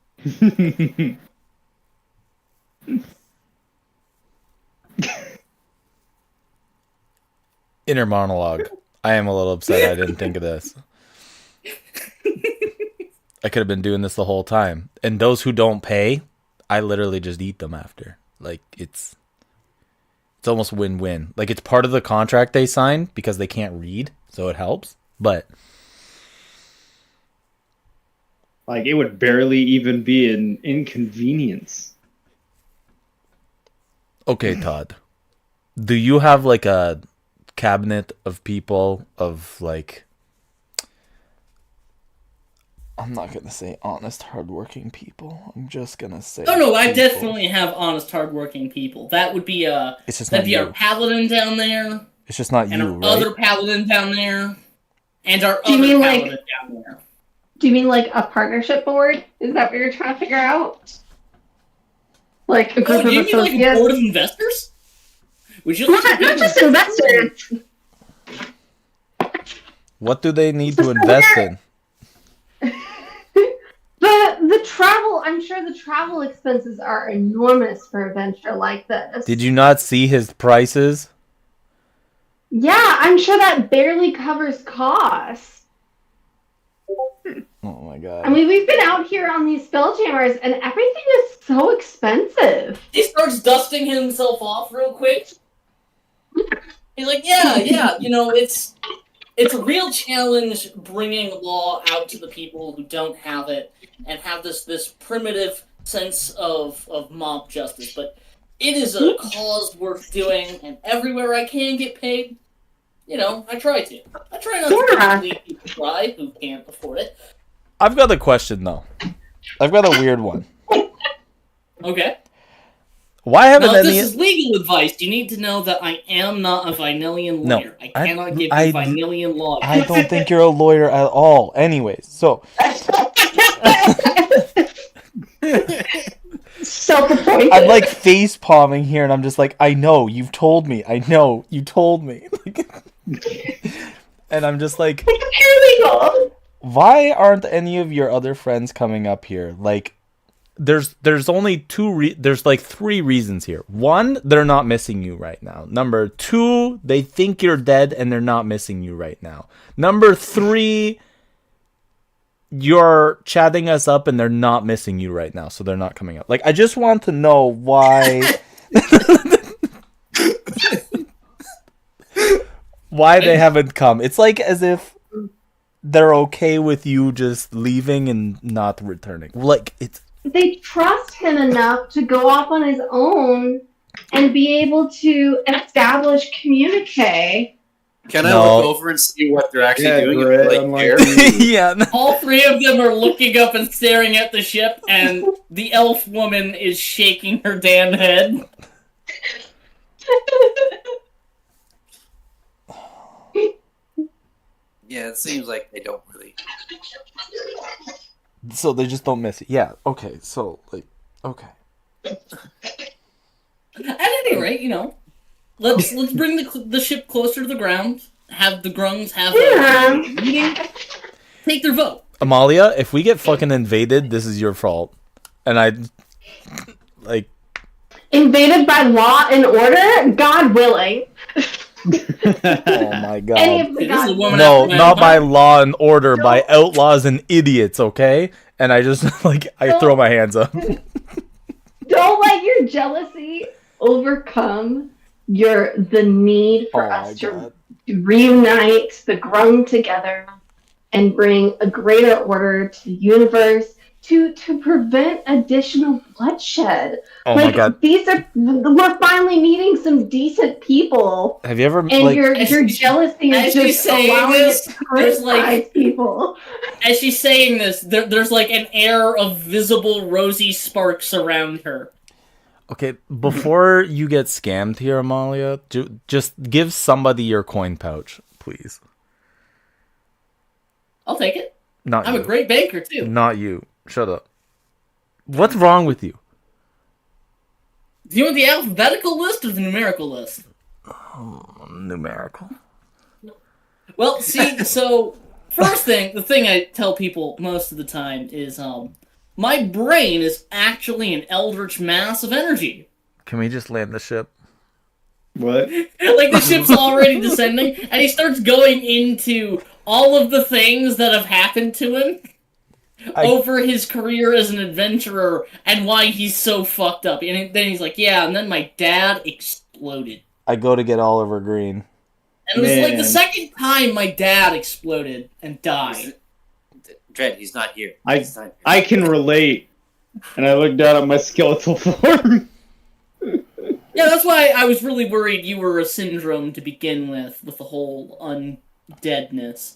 Inner monologue. I am a little upset I didn't think of this. I could have been doing this the whole time. And those who don't pay, I literally just eat them after. Like, it's almost win-win. Like, it's part of the contract they sign because they can't read, so it helps. But Like, it would barely even be an inconvenience. okay, Todd. Do you have like a cabinet of people of like, I'm not gonna say honest, hardworking people. I'm just gonna say. Oh no, I people. definitely have honest, hardworking people. That would be It's just that'd not be our you. paladin down there, It's just not and you, our right? other paladin down there, and our Do you other mean, paladin like- down there. Do you mean like a partnership board? Is that what you're trying to figure out? Like a group Oh, of do you mean like a associates? board of investors? Would you Not just investors. What do they need to invest in? The travel, I'm sure the travel expenses are enormous for a venture like this. Did you not see his prices? Yeah, I'm sure that barely covers costs. Oh my god. I mean, we've been out here on these spelljammers, and everything is so expensive. He starts dusting himself off real quick. He's like, yeah, you know, it's a real challenge bringing law out to the people who don't have it and have this primitive sense of mob justice. But it is a cause worth doing, and everywhere I can get paid, you know, I try to. I try not to leave people try who can't afford it. I've got a question though. I've got a weird one. Okay. Why haven't Now, if any? this is legal advice, you need to know that I am not a Vinyllian No, lawyer. I cannot give you Vinyllian law. I don't think you're a lawyer at all. Anyways, so Self-appointed. I'm like face palming here, and I'm just like, I know you've told me. I know you told me. And I'm just like, Paralegal. why aren't any of your other friends coming up here? Like, there's only there's like 3 reasons here. 1, they're not missing you right now. Number 2, they think you're dead and they're not missing you right now. Number 3, you're chatting us up and they're not missing you right now, so they're not coming up. Like, I just want to know why why they haven't come. It's like as if they're okay with you just leaving and not returning. Like, it's They trust him enough to go off on his own and be able to establish communique. Can I No. look over and see what they're actually Yeah, doing? Brett, Like, I'm like, air? yeah. All 3 of them are looking up and staring at the ship, and the elf woman is shaking her damn head. Yeah, it seems like they don't really. So they just don't miss it. Yeah. Okay. So like, okay. At any rate, you know, let's bring the ship closer to the ground. Have the grungs have a meeting. Take their vote. Amalia, if we get fucking invaded, this is your fault. And I, like, Invaded by law and order? God willing. oh my god. Any of the This is a gods. woman No, after my not own by heart. law and order, by outlaws and idiots, okay? And I just, like, I throw my hands up. Don't let your jealousy overcome the need for us to reunite the grung together and bring a greater order to the universe to prevent additional bloodshed. Oh like, my god. we're finally meeting some decent people, Have you ever, and like, your jealousy is as she's just saying allowing this, it to there's, criticize like- people. As she's saying this, there's like an air of visible rosy sparks around her. okay, before you get scammed here, Amalia, just give somebody your coin pouch, please. I'll take it. Not I'm you. a great banker too. Not you. Shut up. What's wrong with you? Do you want the alphabetical list or the numerical list? Numerical. Well, see, so first thing, the thing I tell people most of the time is, my brain is actually an eldritch mass of energy. Can we just land the ship? What? Like the ship's already descending, and he starts going into all of the things that have happened to him over his career as an adventurer and why he's so fucked up. And then he's like, yeah, and then my dad exploded. I go to get Oliver Green. And it was like the Man. second time my dad exploded and died. Dread, he's not here. I He's not here. I can relate. And I look down at my skeletal form. Yeah, that's why I was really worried you were a syndrome to begin with the whole undeadness.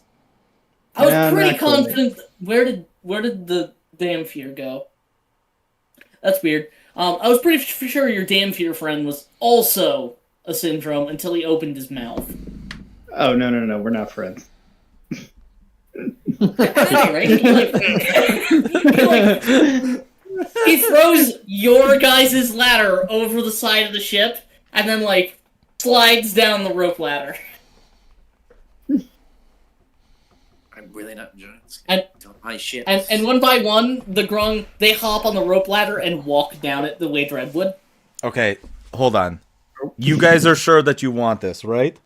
I was Yeah, pretty not quite. confident. Where did the Damphir go? That's weird. I was pretty sure your Damphir friend was also a syndrome until he opened his mouth. Oh, no, we're not friends. At any rate, he throws your guys' ladder over the side of the ship, and then like slides down the rope ladder. I'm really not enjoying this. And- Don't my shit. And one by one, the grung, they hop on the rope ladder and walk down it the way Dread would. Okay, hold on. You guys are sure that you want this, right?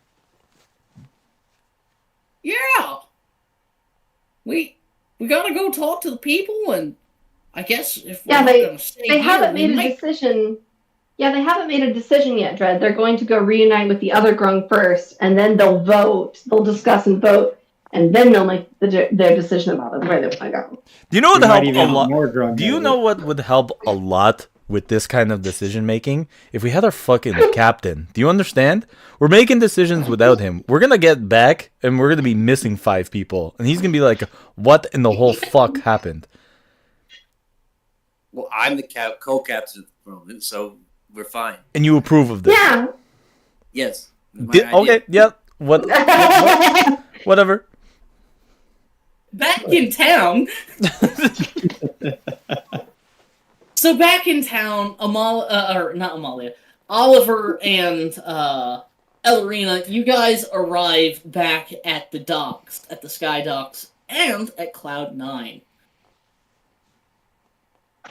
Yeah! We gotta go talk to the people, and I guess if we're Yeah, not gonna stay They here, haven't we made a might... decision. Yeah, they haven't made a decision yet, Dread. They're going to go reunite with the other grung first, and then they'll vote. They'll discuss and vote, and then they'll make their decision about where they want to go. Do you know what We would might help a even lot? more drunk Do you out of know it. what would help a lot with this kind of decision making? If we had our fucking captain. Do you understand? We're making decisions without him. We're gonna get back and we're gonna be missing 5 people. And he's gonna be like, what in the whole fuck happened? Well, I'm the co-captain at the moment, so we're fine. And you approve of this. Yeah. Yes. My idea. Okay, yeah. Whatever. Back in town... So back in town, Oliver and Ellerina, you guys arrive back at the docks, at the Sky Docks, and at Cloud 9.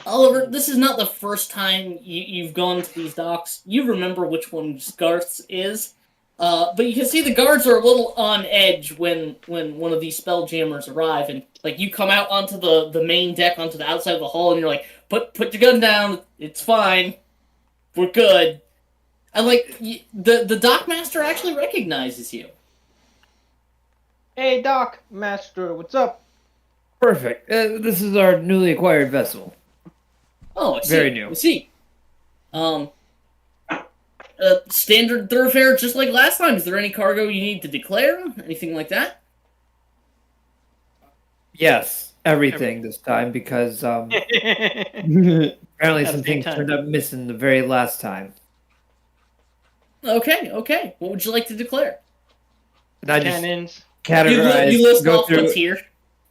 Oliver, this is not the first time you've gone to these docks. You remember which one Garth's is. But you can see the guards are a little on edge when one of these spelljammers arrive, and like you come out onto the main deck, onto the outside of the hall, and you're like, put your gun down, it's fine, we're good. And like the dock master actually recognizes you. Hey, Doc Master, what's up? Perfect. This is our newly acquired vessel. Oh, I see. Very new. I see. Standard thoroughfare, just like last time. Is there any cargo you need to declare? Anything like that? Yes, everything this time because apparently At some the same things time. turned up missing the very last time. Okay. What would you like to declare? And I just Cannons. categorize. You list go off through. what's here.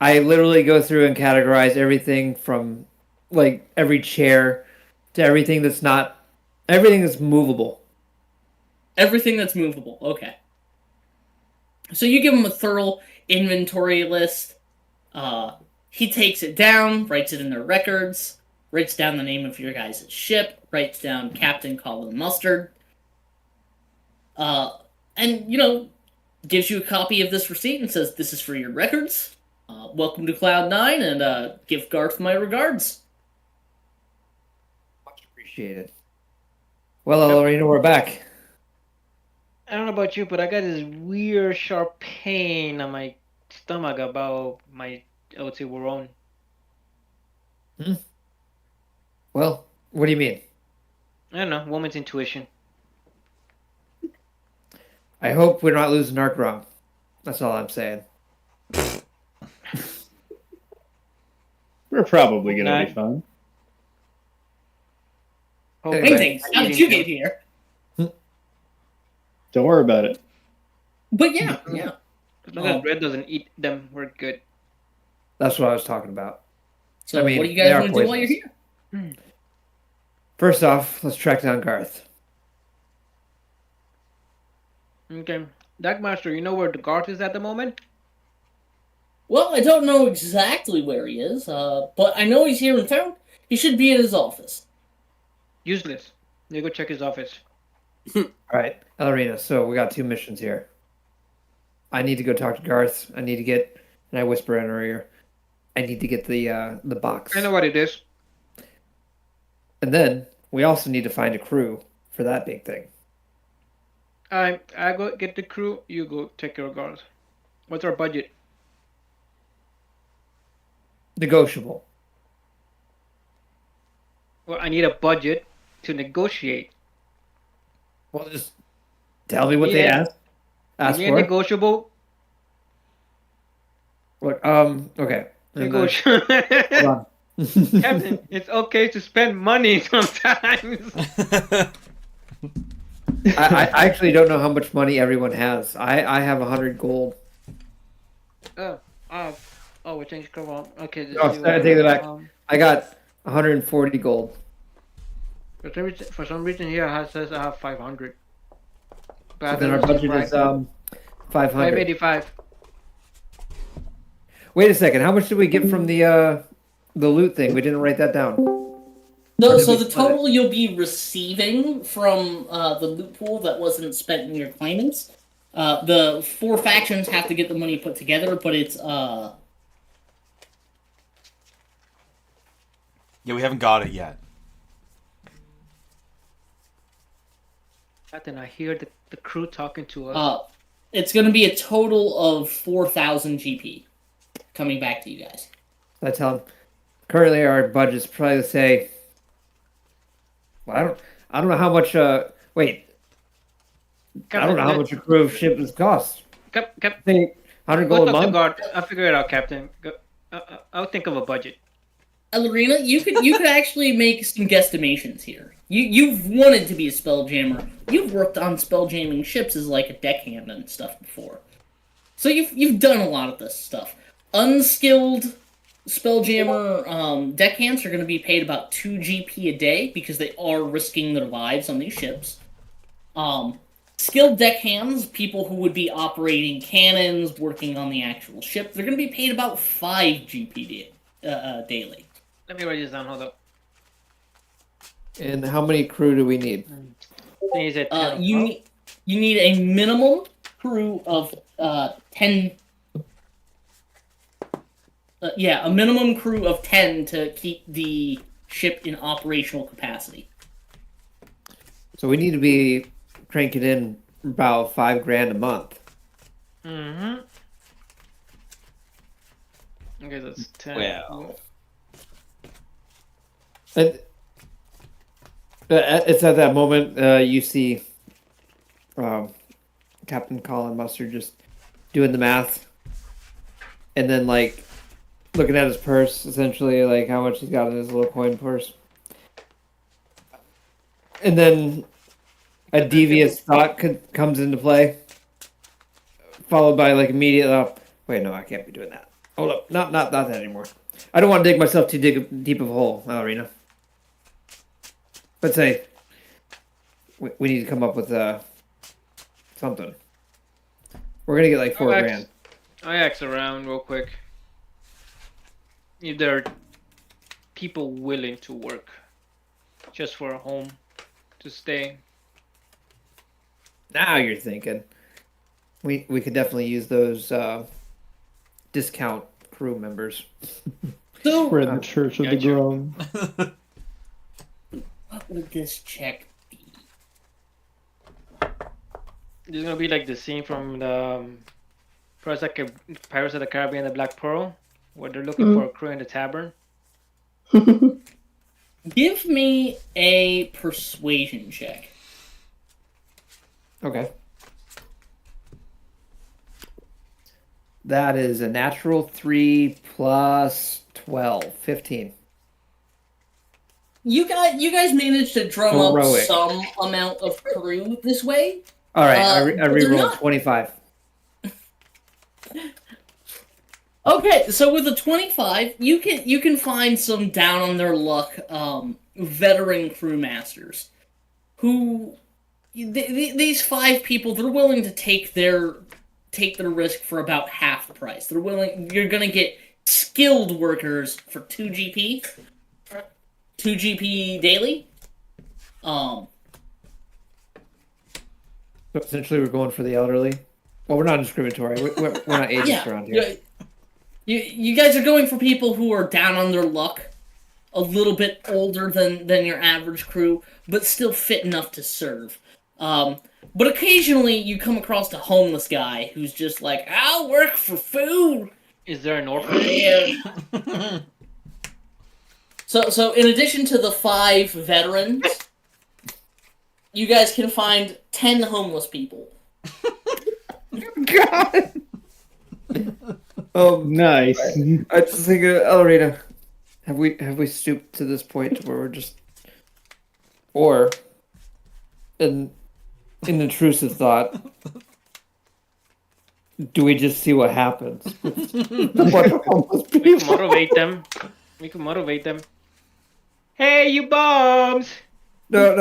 I literally go through and categorize everything from like every chair to everything that's not everything that's movable. Everything that's movable. Okay. So you give him a thorough inventory list. He takes it down, writes it in their records, writes down the name of your guys' ship, writes down Captain Colin Mustard, and, gives you a copy of this receipt and says, this is for your records. Welcome to Cloud 9, and give Garth my regards. Much appreciated. Well, Ellerina, we're back. I don't know about you, but I got this weird sharp pain on my stomach about my LT we're on. Well, what do you mean? I don't know, woman's intuition. I hope we're not losing our grung. That's all I'm saying. We're probably gonna Nah. be fine. Hope Anyway. Paintings, how did you get here? Don't worry about it. But yeah. As long as Red doesn't eat them, we're good. That's what I was talking about. So I mean, what do you they guys are want to do while you're poisonous. here? First off, let's track down Garth. Okay. Dark Master, you know where the guard is at the moment? Well, I don't know exactly where he is, but I know he's here in town. He should be at his office. Useless. You go check his office. All right, Ellerina. So we got 2 missions here. I need to go talk to Garth. I need to get, and I whisper in her ear, I need to get the box. I know what it is. And then we also need to find a crew for that big thing. I go get the crew, you go take care of guards. What's our budget? Negotiable. Well, I need a budget to negotiate. Well, just tell me what they Yeah. ask Yeah, for. negotiable. Look, okay. And then- hold Negotiable. on. Captain, it's okay to spend money sometimes. I actually don't know how much money everyone has. I have 100 gold. Oh, Oh, we changed cover. Okay, No, I take it back. I got 140 gold. For some reason here it says I have 500. But So then our budget is 500. 585. Wait a second. How much did we get from the loot thing? We didn't write that down. So the total you'll be receiving from the loot pool that wasn't spent in your claimants, the 4 factions have to get the money put together, but it's Yeah, we haven't got it yet. Then I hear the crew talking to us. it's going to be a total of 4,000 GP coming back to you guys. I tell them. Currently, our budget's probably say. Well, I don't know how much. Wait. I don't know how much a crew of ship costs. Captain, 100 gold a month. I'll figure it out, Captain. I'll think of a budget. Ellerina, you could actually make some guesstimations here. You've wanted to be a spelljammer. You've worked on spelljamming ships as like a deckhand and stuff before. So you've done a lot of this stuff. Unskilled spelljammer deckhands are going to be paid about 2 GP a day because they are risking their lives on these ships. Skilled deckhands, people who would be operating cannons, working on the actual ship, they're going to be paid about 5 GP daily. Let me write this down. Hold up. And how many crew do we need? You need a minimum crew of 10. A minimum crew of 10 to keep the ship in operational capacity. So we need to be cranking in about $5,000 a month. Mm-hmm. Okay, that's 10. Well. And it's at that moment you see Captain Colin Mustard just doing the math, and then like looking at his purse, essentially like how much he's got in his little coin purse, and then a devious thought comes into play, followed by like immediate. Wait, no, I can't be doing that. Hold up, not that anymore. I don't want to dig myself too deep of a hole, Arena. Let's say we need to come up with something. We're gonna get like $4,000. I ask around real quick. If there are people willing to work just for a home to stay. Now you're thinking. We could definitely use those discount crew members. So, We're in the Church of the Grown. what would this check be? It's gonna be like the scene from the Pirates of the Caribbean, the Black Pearl, where they're looking for a crew in the tavern. Give me a persuasion check. Okay. That is a natural 3 plus 12, 15. You guys managed to drum Heroic. up some amount of crew this way. All right, I rerolled not- 25. Okay, so with a 25, you can find some down on their luck veteran crew masters who these 5 people, they're willing to take their risk for about half the price. You're gonna get skilled workers for 2 GP. 2 GP daily. So essentially, we're going for the elderly. Well, we're not discriminatory. We're not ageist around here. You guys are going for people who are down on their luck, a little bit older than your average crew, but still fit enough to serve. But occasionally you come across a homeless guy who's just like, I'll work for food. Is there an orphanage? So in addition to the 5 veterans, you guys can find 10 homeless people. God. Nice. I just think, Elrita, have we stooped to this point where we're just, or an intrusive thought, do we just see what happens? We can motivate them. We can motivate them. Hey, you bums! No.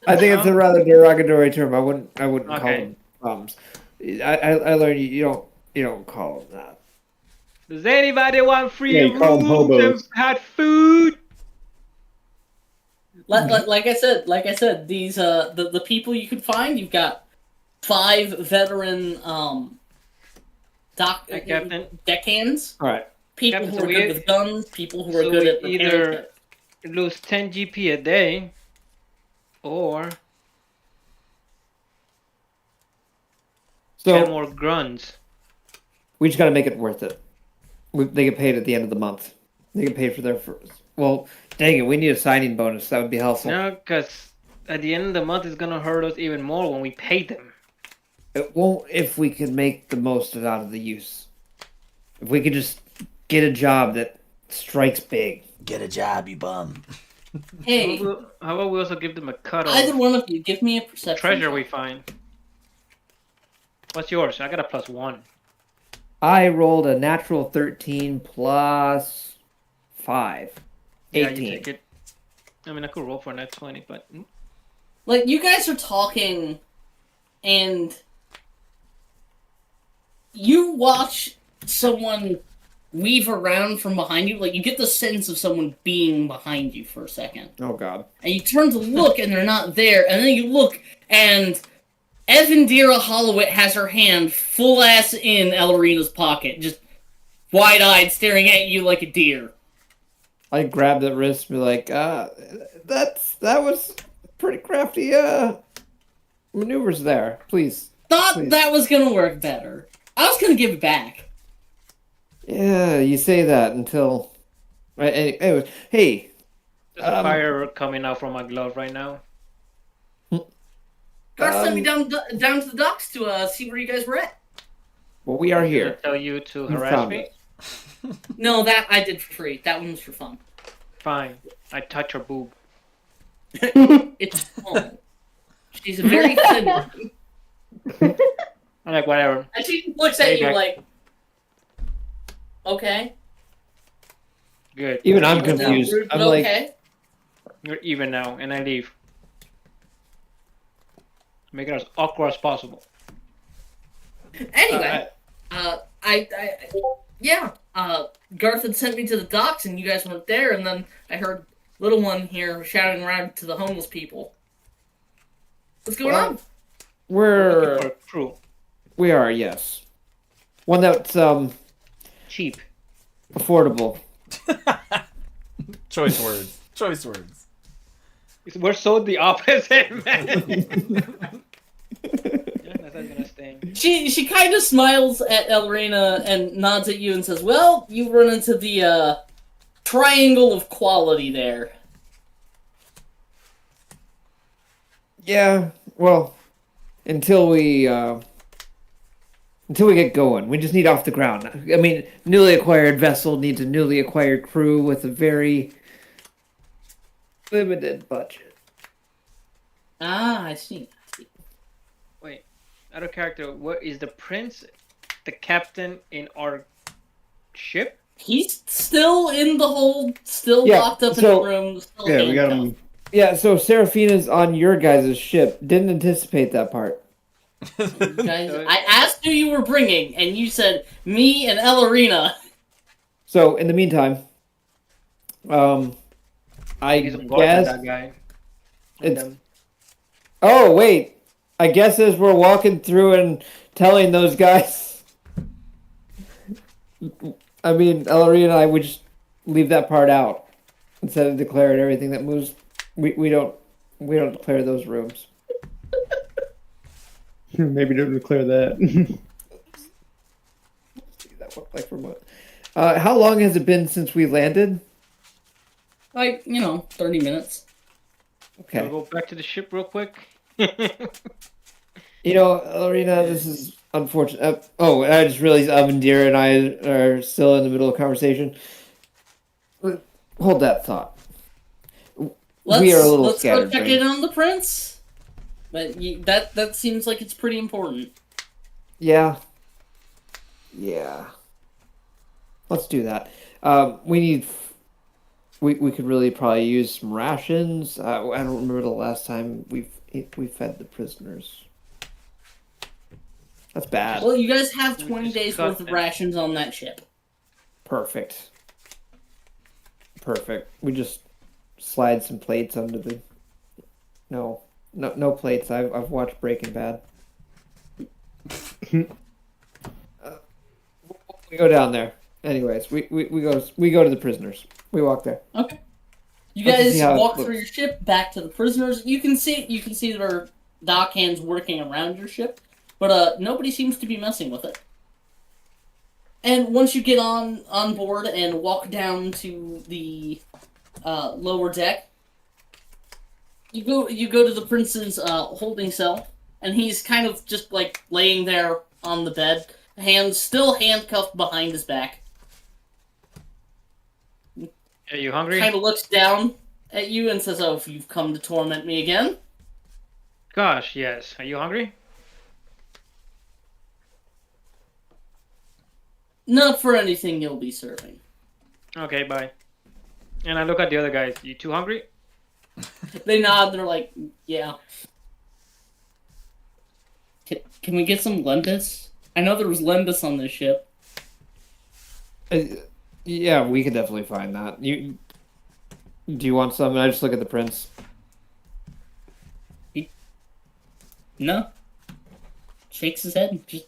I think it's a rather derogatory term. I wouldn't call Okay. them bums. I learned you don't call them that. Does anybody want free Yeah, you call 'em rooms and hobos. hot food? Like I said, these the people you could find. You've got 5 veteran Hey, Captain. deckhands, All right. people Captain, who so are we- good with guns, people who are So good we at repairing either ships. lose 10 GP a day, or 10 So more grunts. we just got to make it worth it. They get paid at the end of the month. They get paid for their first. Well, dang it, we need a signing bonus. That would be helpful. No, because at the end of the month, it's gonna hurt us even more when we pay them. It won't if we can make the most out of the use. If we could just get a job that strikes big. Get a job, you bum. Hey, How about we also give them a cut of either one of you, give me a perception. treasure check. we find? What's yours? I got a +1. I rolled a natural 13 plus 5. Yeah, 18. you take it. I mean, I could roll for a net 20, but Like, you guys are talking, and you watch someone weave around from behind you. Like, you get the sense of someone being behind you for a second. Oh, God. And you turn to look, and they're not there. And then you look, and Evandira Holloway has her hand full-ass in Ellerina's pocket, just wide-eyed, staring at you like a deer. I grab the wrist and be like, that was pretty crafty maneuvers there. Please. Thought Please. that was gonna work better. I was gonna give it back. Yeah, you say that until... Right, anyway, hey, there's a fire coming out from my glove right now. Garth sent me down to the docks to see where you guys were at. well, we are Did I here. tell you to You harass found me? it. No, that I did for free. That one was for fun. Fine. I touch her boob. It's fun. She's a very thin one. I'm like, whatever. And she looks at Hey, you Jack. like, okay. Good. Even I'm Even though confused. rude, I'm but like, okay. You're even now, and I leave. Make it as awkward as possible. Anyway, Garth had sent me to the docks, and you guys went there, and then I heard little one here shouting around to the homeless people. What's going on? we're... Looking for a crew. We are, yes. One that's, Cheap. affordable. Choice words. Choice words. We're so the opposite, man. Yeah, that's how it's gonna sting. She kind of smiles at Elrina and nods at you and says, "Well, you run into the triangle of quality there." Yeah, well, until we get going. We just need off the ground. I mean, newly acquired vessel needs a newly acquired crew with a very limited budget. Ah, I see. Wait, out of character. What is the prince, the captain in our ship? He's still in the hold, still Yeah, locked up in so- the room. Still Yeah, we got handcuffed. him. Yeah, so Seraphina's on your guys' ship. Didn't anticipate that part. You guys, I asked who you were bringing, and you said me and Ellerina. So in the meantime, I He's a guard, guess that guy. it's. Oh wait, I guess as we're walking through and telling those guys, I mean, Ellery and I would just leave that part out instead of declaring everything that moves. We don't declare those rooms. Maybe don't declare that. See that look like from what? How long has it been since we landed? Like, 30 minutes. Okay. We'll go back to the ship real quick. Lorena, this is unfortunate. I just realized Avendira and I are still in the middle of conversation. Hold that thought. We are a little let's go scattered. check in on the prince. But that seems like it's pretty important. Yeah, Yeah. Let's do that. We need. We could really probably use some rations. I don't remember the last time we fed the prisoners. That's bad. Well, you guys have We 20 just days cut worth of them. rations on that ship. Perfect. Perfect. We just slide some plates under the. No plates. I've watched Breaking Bad. We go down there. Anyways, we go to the prisoners. We walk there. Okay. You Let's guys see how it walk looks. through your ship back to the prisoners. You can see there are dock hands working around your ship, but nobody seems to be messing with it. And once you get on board and walk down to the lower deck, you go to the prince's holding cell, and he's kind of just like laying there on the bed, hands still handcuffed behind his back. Are you hungry? Kind of looks down at you and says, "Oh, if you've come to torment me again." Gosh, yes. Are you hungry? Not for anything you'll be serving. Okay, bye. And I look at the other guys. You too hungry? They nod. They're like, "Yeah." Can we get some lembas? I know there was lembas on this ship. Yeah, we could definitely find that. Do you want some? I just look at the prince. No. Shakes his head. Just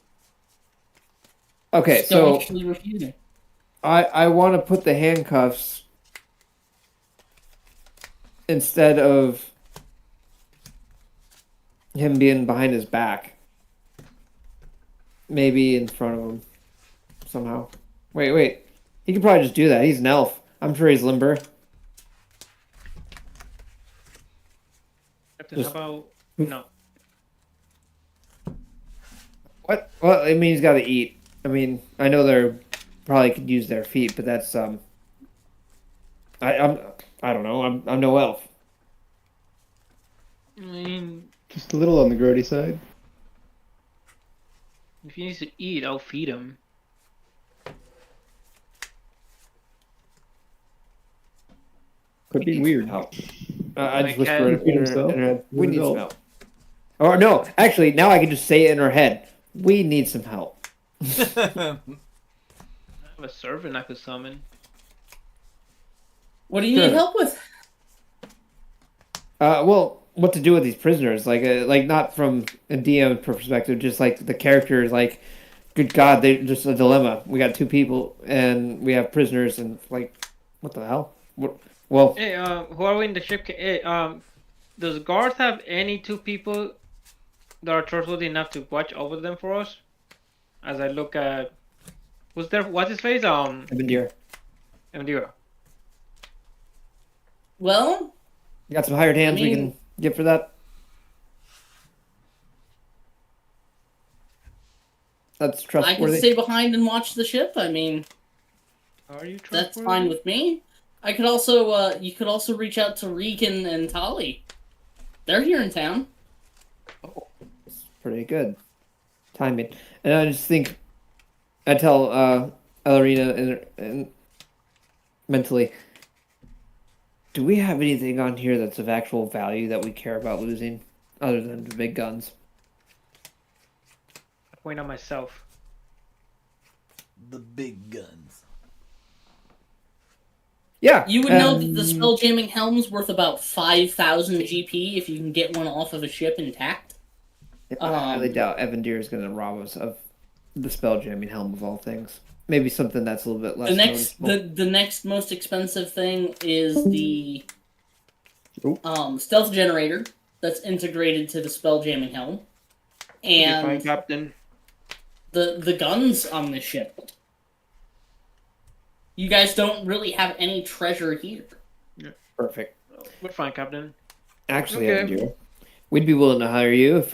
Okay, so staunchly refusing. I want to put the handcuffs instead of him being behind his back. Maybe in front of him somehow. Wait. He could probably just do that. He's an elf. I'm sure he's limber. Captain, how about... No. What? Well, I mean, he's got to eat. I mean, I know they're probably could use their feet, but that's I don't know. I'm no elf. I mean, Just a little on the grody side. if he needs to eat, I'll feed him. Could be weird. Help. I just Like, whispered feed in her himself? head. We Weird need some elf. help. Or no, actually, now I can just say it in her head. We need some help. I have a servant I could summon. What do you Sure. need help with? Well, what to do with these prisoners? Like not from a DM perspective, just like the characters. Like, good God, they're just a dilemma. We got two people, and we have prisoners, and like, what the hell? Well, Hey, who are we in the ship? Hey, does Garth have any two people that are trustworthy enough to watch over them for us? As I look at... What's his face? Evan Deer. Emdira. Well, You got some hired hands we mean- can get for that? That's I can trustworthy. stay behind and watch the ship. I mean, Are you that's trustworthy? fine with me. I could also, you could also reach out to Regan and Tali. They're here in town. It's pretty good timing. And I just think I tell Ellerina and mentally, do we have anything on here that's of actual value that we care about losing other than the big guns? I point at myself. The big guns. Yeah. You would know that the spell jamming helm's worth about 5,000 GP if you can get one off of a ship intact. I highly doubt Evan Deer is going to rob us of the spell jamming helm of all things. Maybe something that's a little bit less noticeable. The next most expensive thing is the Oh. stealth generator that's integrated to the spell jamming helm, You're fine, and Captain. the guns on this ship. You guys don't really have any treasure here. Perfect. We're fine, Captain. Actually, Okay. Evan Deer, we'd be willing to hire you if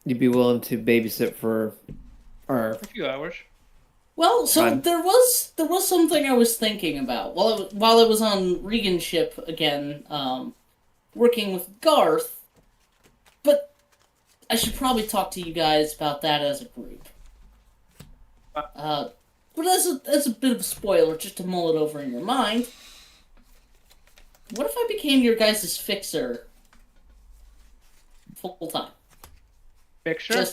you'd be willing to babysit for our. A few hours. Well, so Fine. there was something I was thinking about while I was on Regan's ship again, working with Garth, but I should probably talk to you guys about that as a group. But as a bit of a spoiler, just to mull it over in your mind, what if I became your guys' fixer full time? Picture?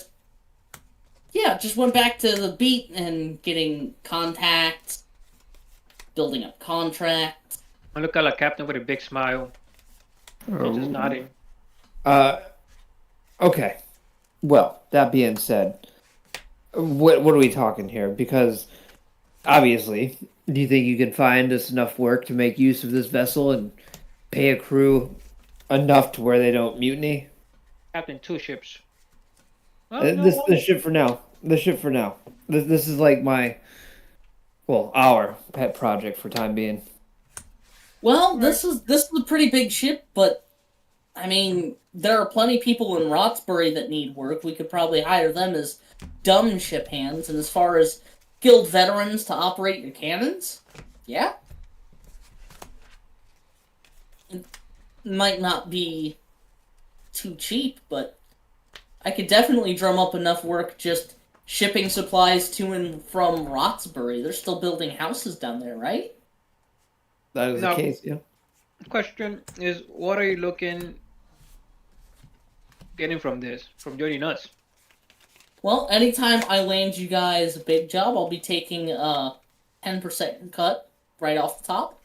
Just went back to the beat and getting contacts, building up contracts. I look at a captain with a big smile. Just nodding. Okay. Well, that being said, what are we talking here? Because obviously, do you think you can find us enough work to make use of this vessel and pay a crew enough to where they don't mutiny? Captain, 2 ships. The ship for now. The ship for now. This is like our pet project for time being. Well, this is a pretty big ship, but I mean, there are plenty of people in Roxbury that need work. We could probably hire them as dumb ship hands, and as far as skilled veterans to operate your cannons, yeah. It might not be too cheap, but I could definitely drum up enough work just shipping supplies to and from Roxbury. They're still building houses down there, right? That is the case, yeah. Question is, what are you getting from this, from joining us? Well, anytime I land you guys a big job, I'll be taking a 10% cut right off the top.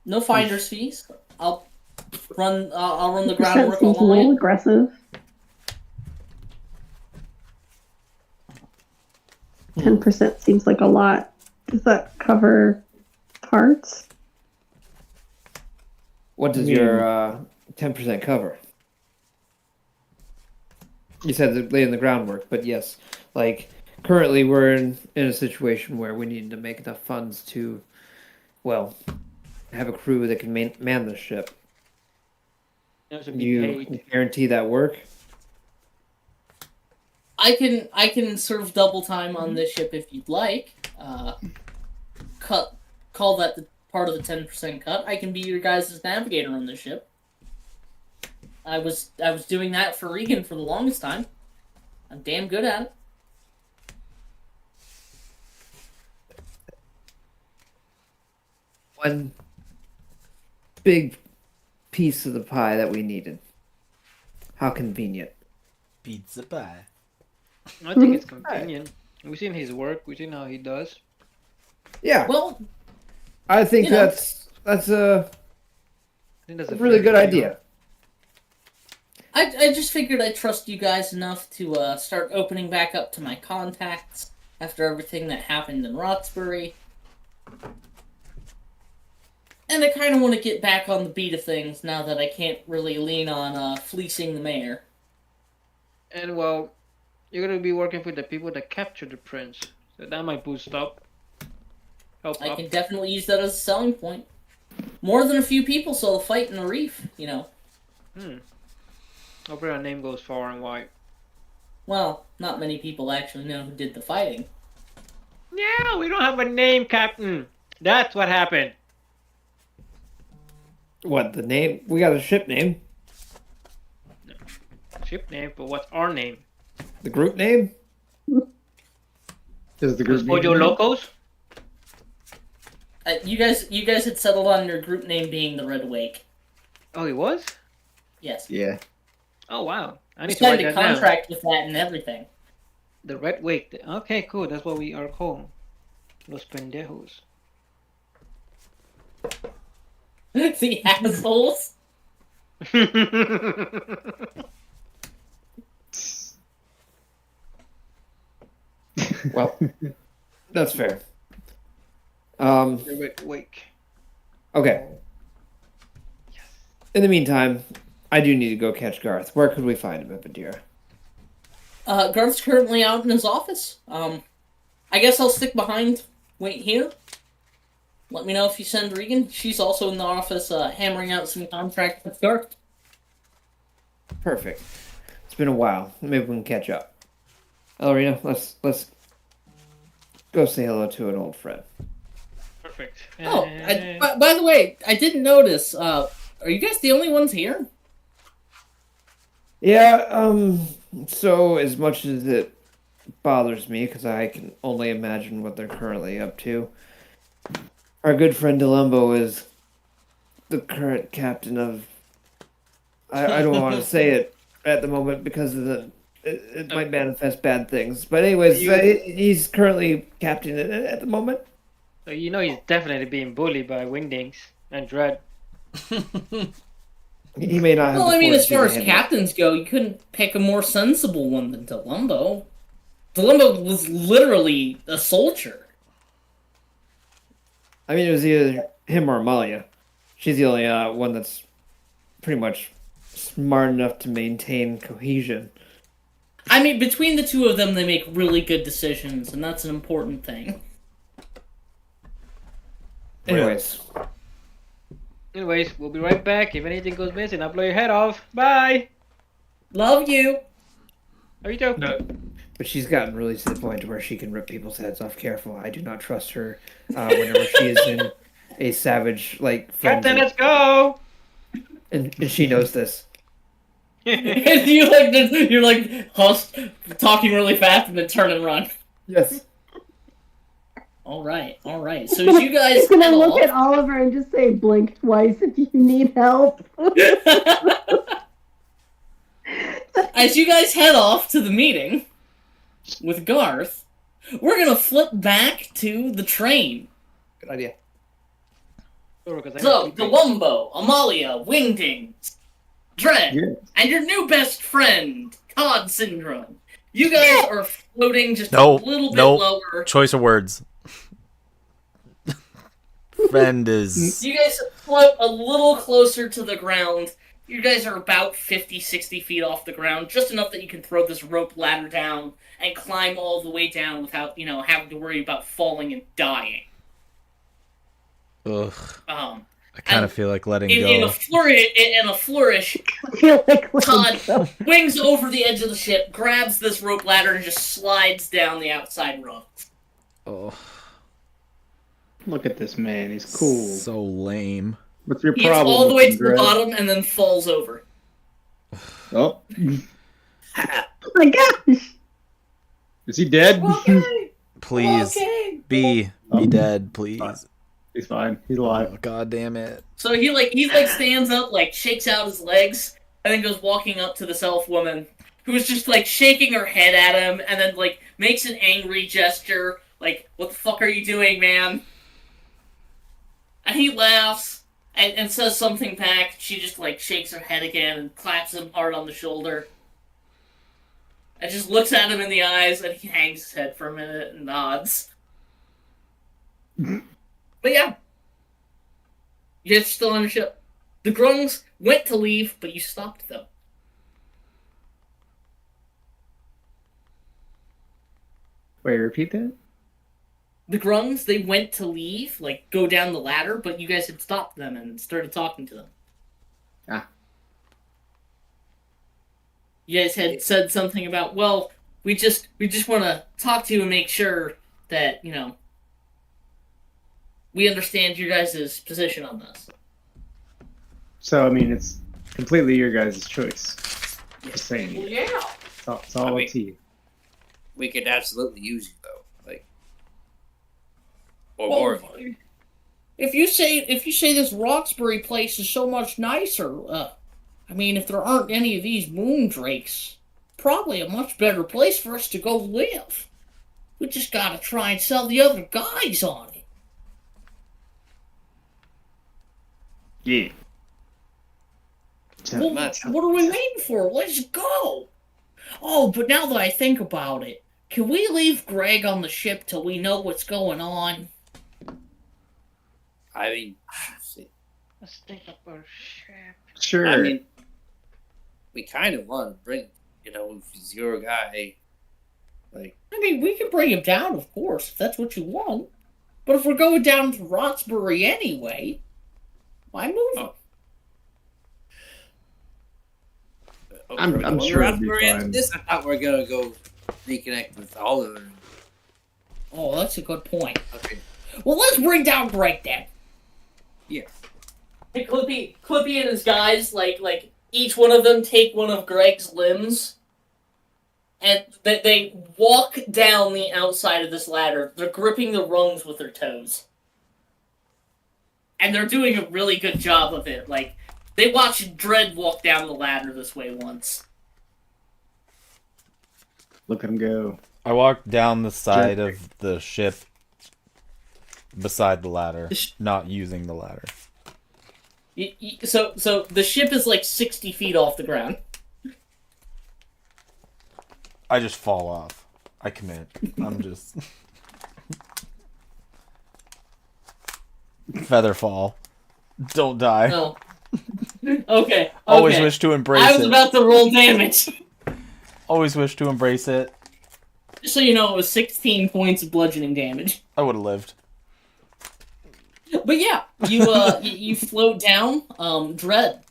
No finder's fees. I'll run the groundwork Seems a all little night. aggressive. 10% seems like a lot. Does that cover parts? What does your 10% cover? You said laying the groundwork, but yes, like currently we're in a situation where we need to make enough funds to, have a crew that can man the ship. You guarantee that work? I can serve double time on this ship if you'd like. Call that the part of the 10% cut. I can be your guys' navigator on this ship. I was doing that for Regan for the longest time. I'm damn good at it. One big piece of the pie that we needed. How convenient. Pizza pie. I think it's convenient. We've seen his work. We've seen how he does. Yeah. Well, I think that's a really good idea. I just figured I'd trust you guys enough to start opening back up to my contacts after everything that happened in Roxbury. And I kind of want to get back on the beat of things now that I can't really lean on fleecing the mayor. And well, you're gonna be working with the people that captured the prince, so that might boost up. I can definitely use that as a selling point. More than a few people saw the fight in the Reef, you know. Hopefully our name goes far and wide. Well, not many people actually know who did the fighting. Yeah, we don't have a name, Captain. That's what happened. What, the name? We got a ship name. Ship name, but what's our name? The group name? Does the group Los Pollo Locos? You guys had settled on your group name being the Red Wake. Oh, it was? Yes. Yeah. Oh, wow. I We need to write signed a that down. contract with that and everything. The Red Wake. Okay, cool. That's what we are called. Los Pendejos. The assholes. Well, that's fair. The Red Wake. Okay. In the meantime, I do need to go catch Garth. Where could we find him, Evadira? Garth's currently out in his office. I guess I'll stick behind, wait here. Let me know if you send Regan. She's also in the office hammering out some contracts with Garth. Perfect. It's been a while. Maybe we can catch up. Elrina, let's go say hello to an old friend. Perfect. Oh, by the way, I didn't notice. Are you guys the only ones here? Yeah, so as much as it bothers me because I can only imagine what they're currently up to. Our good friend Delumbo is the current captain of. I don't want to say it at the moment because of it might manifest bad things. But anyways, he's currently captain at the moment. So you know he's definitely being bullied by Wingdings and Dread. He may not have. Well, the I mean, as fortitude far to as handle it. captains go, you couldn't pick a more sensible one than Delumbo. Delumbo was literally a soldier. I mean, it was either him or Amalia. She's the only one that's pretty much smart enough to maintain cohesion. I mean, between the two of them, they make really good decisions, and that's an important thing. Anyways, We'll be right back. If anything goes missing, I'll blow your head off. Bye. Love you. Are you too? no. But she's gotten really to the point where she can rip people's heads off. Careful, I do not trust her whenever she is in a savage like Captain, frenzy. let's go. And she knows this. And you're like talking really fast and then turn and run. Yes. All right. So as you guys He's gonna head look at off, Oliver and just say, "Blink twice if you need help." as you guys head off to the meeting with Garth, we're gonna flip back to the train. Good idea. So, Delumbo, Amalia, Wingdings, Dread, Yeah. and your new best friend, Cod Syndrome. You guys are floating just a Nope, little bit nope. lower. Choice of words. Friend is. You guys float a little closer to the ground. You guys are about 50, 60 feet off the ground, just enough that you can throw this rope ladder down and climb all the way down without, having to worry about falling and dying. Ugh. Um, I kind of feel like letting in go. a flourish, I feel like Todd wings over the edge of the ship, grabs this rope ladder, and just slides down the outside rung. Oh, Look at this man. He's cool. so lame. What's your He gets problem? all the way to the Dread? bottom and then falls over. Oh, oh my gosh. is he dead? Okay. Please Okay. be Oh. dead, please. He's fine. He's alive. Oh, God damn it. So he stands up, shakes out his legs, and then goes walking up to this elf woman, who's just shaking her head at him, and then makes an angry gesture, "What the fuck are you doing, man?" And he laughs and says something back. She just shakes her head again and claps him hard on the shoulder. And just looks at him in the eyes, and he hangs his head for a minute and nods. But yeah. You guys are still on the ship. The Grungs went to leave, but you stopped them. Wait, repeat that? The Grungs, they went to leave, go down the ladder, but you guys had stopped them and started talking to them. Ah. You guys had said something about, well, we just want to talk to you and make sure that, we understand your guys' position on this. So, I mean, it's completely your guys' choice. Just saying. Yeah. It's all up to you. We could absolutely use you though, or Well, more of you. If you say this Roxbury place is so much nicer, if there aren't any of these moondrakes, probably a much better place for us to go live. We just gotta try and sell the other guys on it. Yeah. Well, what are we waiting for? Let's go! Oh, but now that I think about it, can we leave Greg on the ship till we know what's going on? I mean, Let's think about ship. Sure. I mean, we kind of want to bring, if he's your guy, We can bring him down, of course, if that's what you want. But if we're going down to Roxbury anyway, why move him? I'm sure it'll be fine. This, I thought we are gonna go reconnect with Oliver. Oh, that's a good point. Okay. Well, let's bring down Greg then. Yeah. Hey, Clippy and his guys, each one of them take one of Greg's limbs and they walk down the outside of this ladder. They're gripping the rungs with their toes. And they're doing a really good job of it. Like, they watched Dredd walk down the ladder this way once. Look at him go. I walked down the side of the ship beside the ladder, not using the ladder. So the ship is like 60 feet off the ground. I just fall off. I commit. I'm just... Feather fall. Don't die. Oh. Okay. Always wish to embrace it. I was about to roll damage. Always wish to embrace it. Just so you know, it was 16 points of bludgeoning damage. I would have lived. But yeah, you float down. Dredd.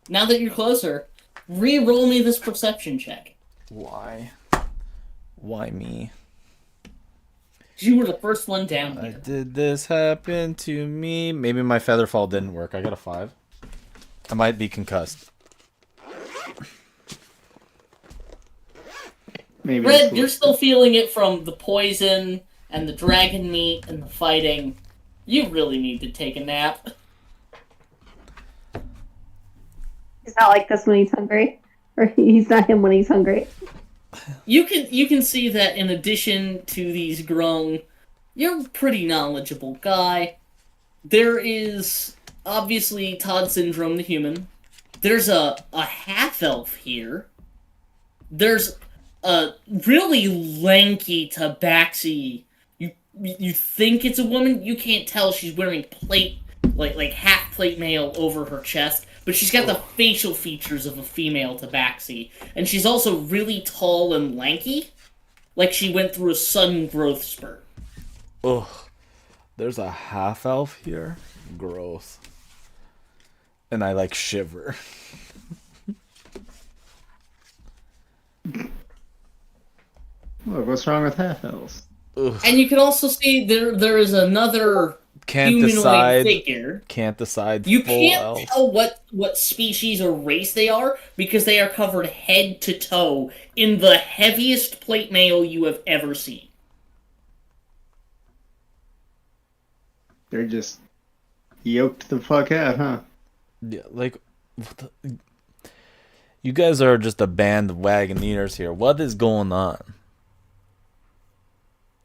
Now that you're closer, re-roll me this perception check. Why? Why me? You were the first one down here. Did this happen to me? Maybe my feather fall didn't work. I got a 5. I might be concussed. Maybe Red, you're still feeling it from the poison and the dragon meat and the fighting. You really need to take a nap. He's not like this when he's hungry, or he's not him when he's hungry. You can see that in addition to these grung, you're a pretty knowledgeable guy. There is obviously Todd Syndrome the human. There's a half-elf here. There's a really lanky tabaxi. You think it's a woman, you can't tell. She's wearing plate, like half plate mail over her chest, but she's got the facial features of a female tabaxi. And she's also really tall and lanky, like she went through a sudden growth spurt. Ugh. There's a half-elf here? Gross. And I, like, shiver. Look, what's wrong with half elves? And you can also see there is another humanoid figure. Can't decide. You full can't elf. tell what species or race they are because they are covered head to toe in the heaviest plate mail you have ever seen. They're just yoked the fuck out, huh? Yeah, like, what the... You guys are just a band of wagoneers here. What is going on?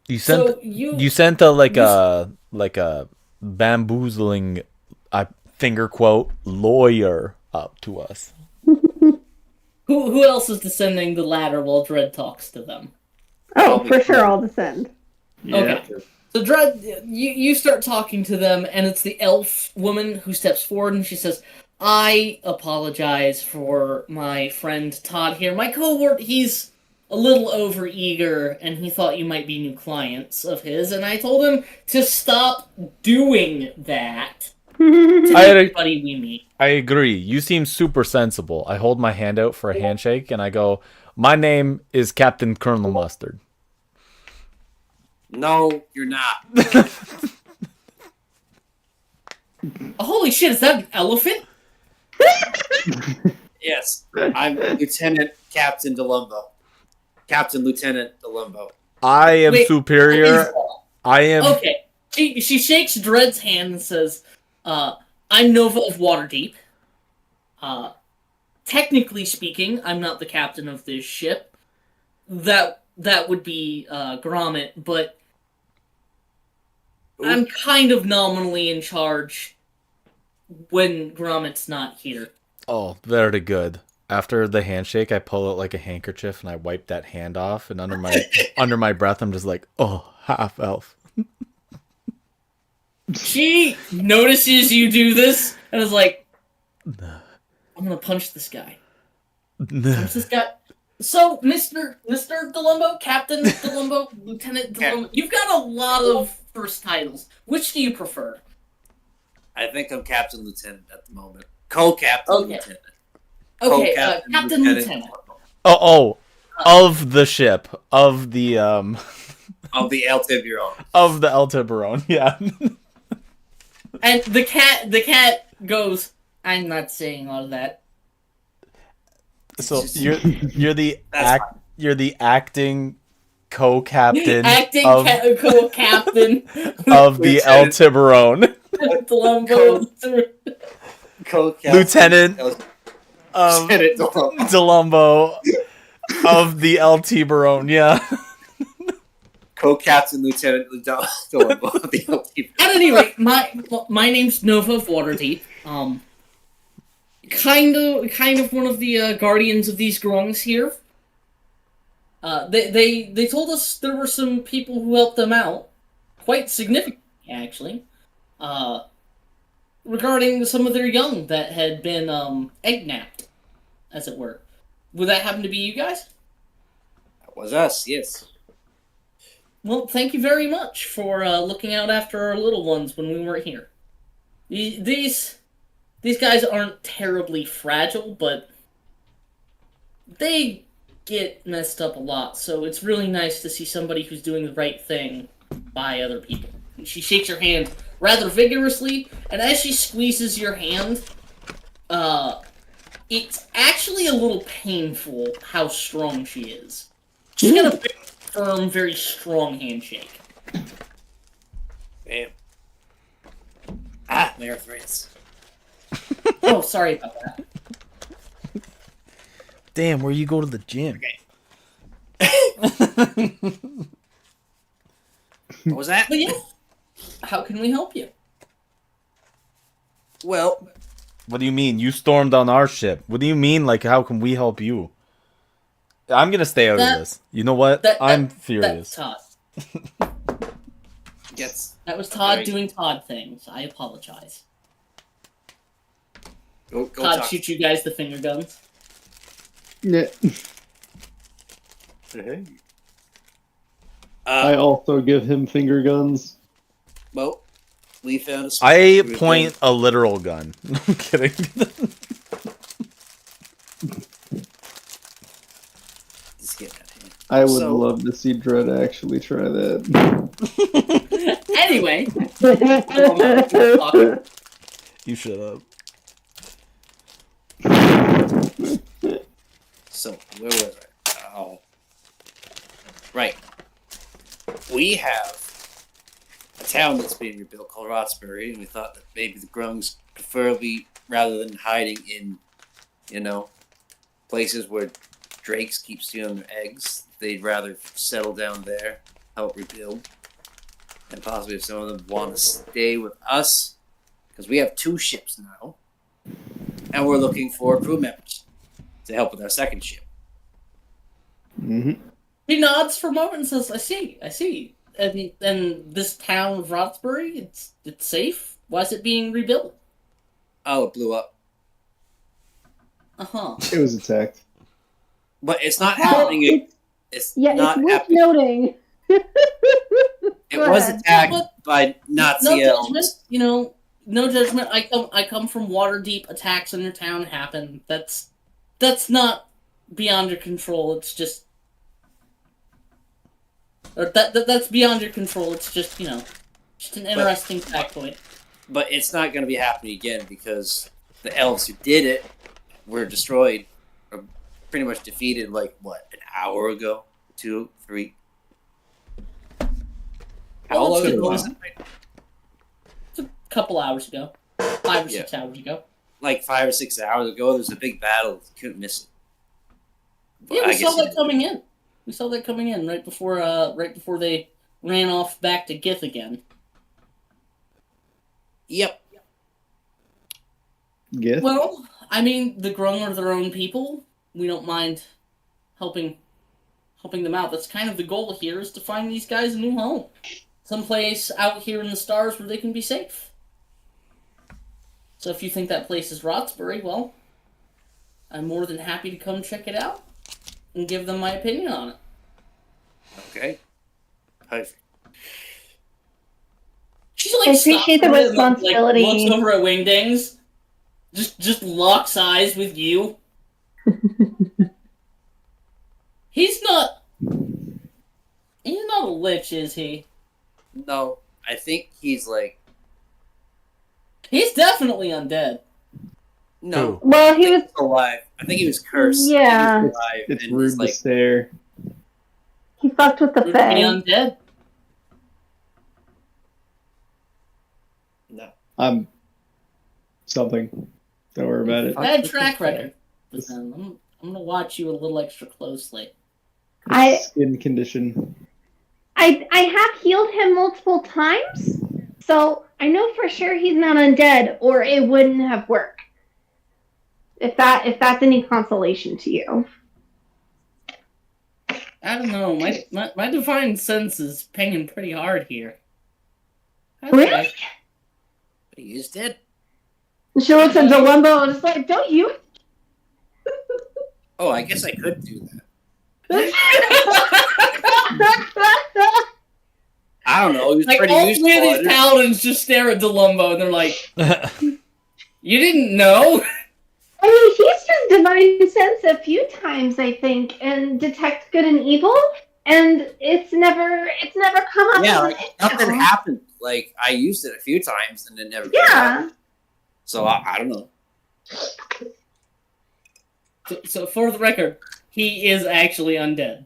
You sent a bamboozling, I finger quote, lawyer up to us. Who else is descending the ladder while Dredd talks to them? Oh, for sure, I'll descend. Yeah. Okay. So Dredd, you start talking to them, and it's the elf woman who steps forward, and she says, I apologize for my friend Todd here. My cohort, he's a little overeager, and he thought you might be new clients of his, and I told him to stop doing that to everybody we meet. I agree. You seem super sensible. I hold my hand out for a handshake, and I go, my name is Captain Colonel Mustard. No, you're not. Holy shit, is that an elephant? Yes, I'm Lieutenant Captain DeLumbo. Captain Lieutenant DeLumbo. I am superior. I am... Okay. She shakes Dredd's hand and says, I'm Nova of Waterdeep. Technically speaking, I'm not the captain of this ship. That would be Gromit, but I'm kind of nominally in charge when Gromit's not here. Oh, very good. After the handshake, I pull out like a handkerchief and I wipe that hand off. And under my breath, I'm just like, oh, half elf. She notices you do this and is like, I'm gonna punch this guy. Punch this guy. So, Mr. DeLumbo, Captain DeLumbo, Lieutenant DeLumbo, you've got a lot of first titles. Which do you prefer? I think I'm Captain Lieutenant at the moment. Co-Captain Lieutenant. Okay, Captain Lieutenant. Of the ship. Of the, Of the El Tiburon. Of the El Tiburon, yeah. And the cat goes, I'm not saying all that. So you're the You're the acting co-captain Acting of, captain of the El Tiburon. Columbo. Lieutenant of Lieutenant Delumbo. Delumbo of the El Tiburon, yeah. Co-captain Lieutenant Delumbo of the LT. At any rate, my name's Nova of Waterdeep. Kind of one of the guardians of these grungs here. They told us there were some people who helped them out, quite significantly actually, regarding some of their young that had been egg-napped, as it were. Would that happen to be you guys? That was us, yes. Well, thank you very much for looking out after our little ones when we weren't here. These guys aren't terribly fragile, but they get messed up a lot, so it's really nice to see somebody who's doing the right thing by other people. And she shakes your hand rather vigorously, and as she squeezes your hand, it's actually a little painful how strong she is. She's got a very firm, very strong handshake. Damn. My arthritis. Oh, sorry about that. Damn, where you go to the gym? Okay. What was that? But yeah, how can we help you? Well, What do you mean? You stormed on our ship. What do you mean, like, how can we help you? I'm gonna stay out of this. You know what? I'm furious. That's Todd. gets. That was Todd Okay. doing Todd things. I apologize. Go Todd talk. shoot you guys the finger guns. Yeah. Hey. I also give him finger guns. Well, we found a spot. I We point a literal gun. I'm kidding. Just get that hand. I would So- love to see Dread actually try that. Anyway, You shut up. So, where was I? Oh. Right. We have a town that's being rebuilt called Rotsbury, and we thought that maybe the Grungs, preferably, rather than hiding in, places where drakes keep stealing their eggs, they'd rather settle down there, help rebuild. And possibly if some of them want to stay with us, because we have 2 ships now, and we're looking for crew members to help with our second ship. Mm-hmm. he nods for a moment and says, I see. And this town of Rotsbury, it's safe? Why is it being rebuilt? Oh, it blew up. Uh-huh. It was attacked. But it's not Well, happening. It's Yeah, not it's worth happening. noting. It Go was ahead. attacked But- by Nazi No judgment, elves. no judgment. I come from Waterdeep. Attacks in your town happen. That's not beyond your control. It's just that's beyond your control. It's just just an interesting factoid. But it's not going to be happening again because the elves who did it were destroyed, or pretty much defeated. Like what, an hour ago, 2, 3. How Well, long that's ago good. was it? It's a couple hours ago, 5 or 6 hours ago. Like 5 or 6 hours ago. There was a big battle. Couldn't miss it. But Yeah, I we saw guess that coming in. We saw that coming in right before they ran off back to Gith again. Yep. Gith? Well, I mean, the Grung are their own people. We don't mind helping them out. That's kind of the goal here, is to find these guys a new home. Someplace out here in the stars where they can be safe. So if you think that place is Rotsbury, well, I'm more than happy to come check it out and give them my opinion on it. Okay. Perfect. She's like, I appreciate stops the and, like, responsibility. looks over at Wingdings, just locks eyes with you. He's not a lich, is he? No, I think he's like He's definitely undead. no. Well, he was. Alive. I think he was cursed. Yeah. I think he was alive, It's and rude he's to like stare. He fucked with the Be Fae. undead. No. I'm something. Don't worry about it. Bad track record. But then I'm gonna watch you a little extra closely. Skin condition. I have healed him multiple times, so I know for sure he's not undead, or it wouldn't have worked. If that's any consolation to you. I don't know. My divine sense is pinging pretty hard here. That's Really? right. But he is dead. And she looks at Delimbo and is like, "Don't you?" Oh, I guess I could do that. I don't know. He was Like, pretty all useful. three of these paladins just stare at Delumbo and they're like, you didn't know? I mean, he's just divine sense a few times, I think, and detect good and evil, and it's never come up. Yeah, as like, an nothing issue. happened. Like, I used it a few times and it never came Yeah. up. So, I don't know. So, for the record, he is actually undead.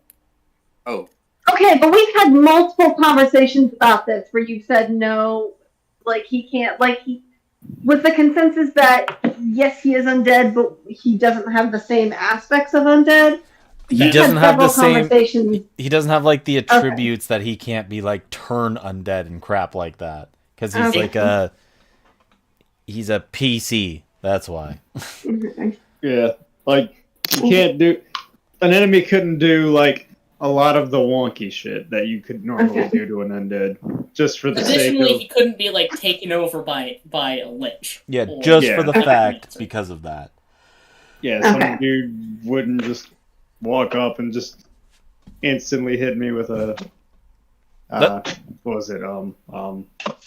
Oh. Okay, but we've had multiple conversations about this where you've said no, like he can't, like he was the consensus that yes, he is undead, but he doesn't have the same aspects of undead. He doesn't have the same. Conversations. He doesn't have like the attributes that he can't be like turn undead and crap like that because he's like he's a PC. That's why. Yeah, like you can't do. An enemy couldn't do like a lot of the wonky shit that you could normally do to an undead, just for the sake Additionally, of. he couldn't be like taken over by a lich. Yeah, Or- just Yeah. for the fact because of that. Yeah, some Okay. dude wouldn't just walk up and just instantly hit me with a. What was it?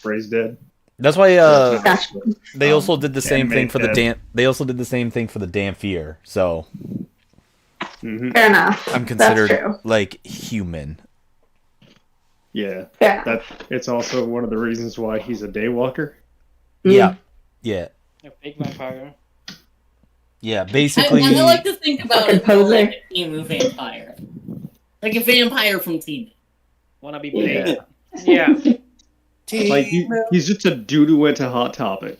Braised dead. That's why Gotcha. they also did the same thing make for the that- They also did the same thing for the Dampier. So Mm-hmm. Fair enough. I'm That's considered true. like human. Yeah, Fair enough. that it's also one of the reasons why he's a daywalker. Yeah, yeah, A big vampire. yeah. Basically, I like to think about Fucking it more poser. like a Timu vampire. Like a vampire from Timu. Wanna be Yeah. Blade? Yeah. Like he's just a dude who went to Hot Topic.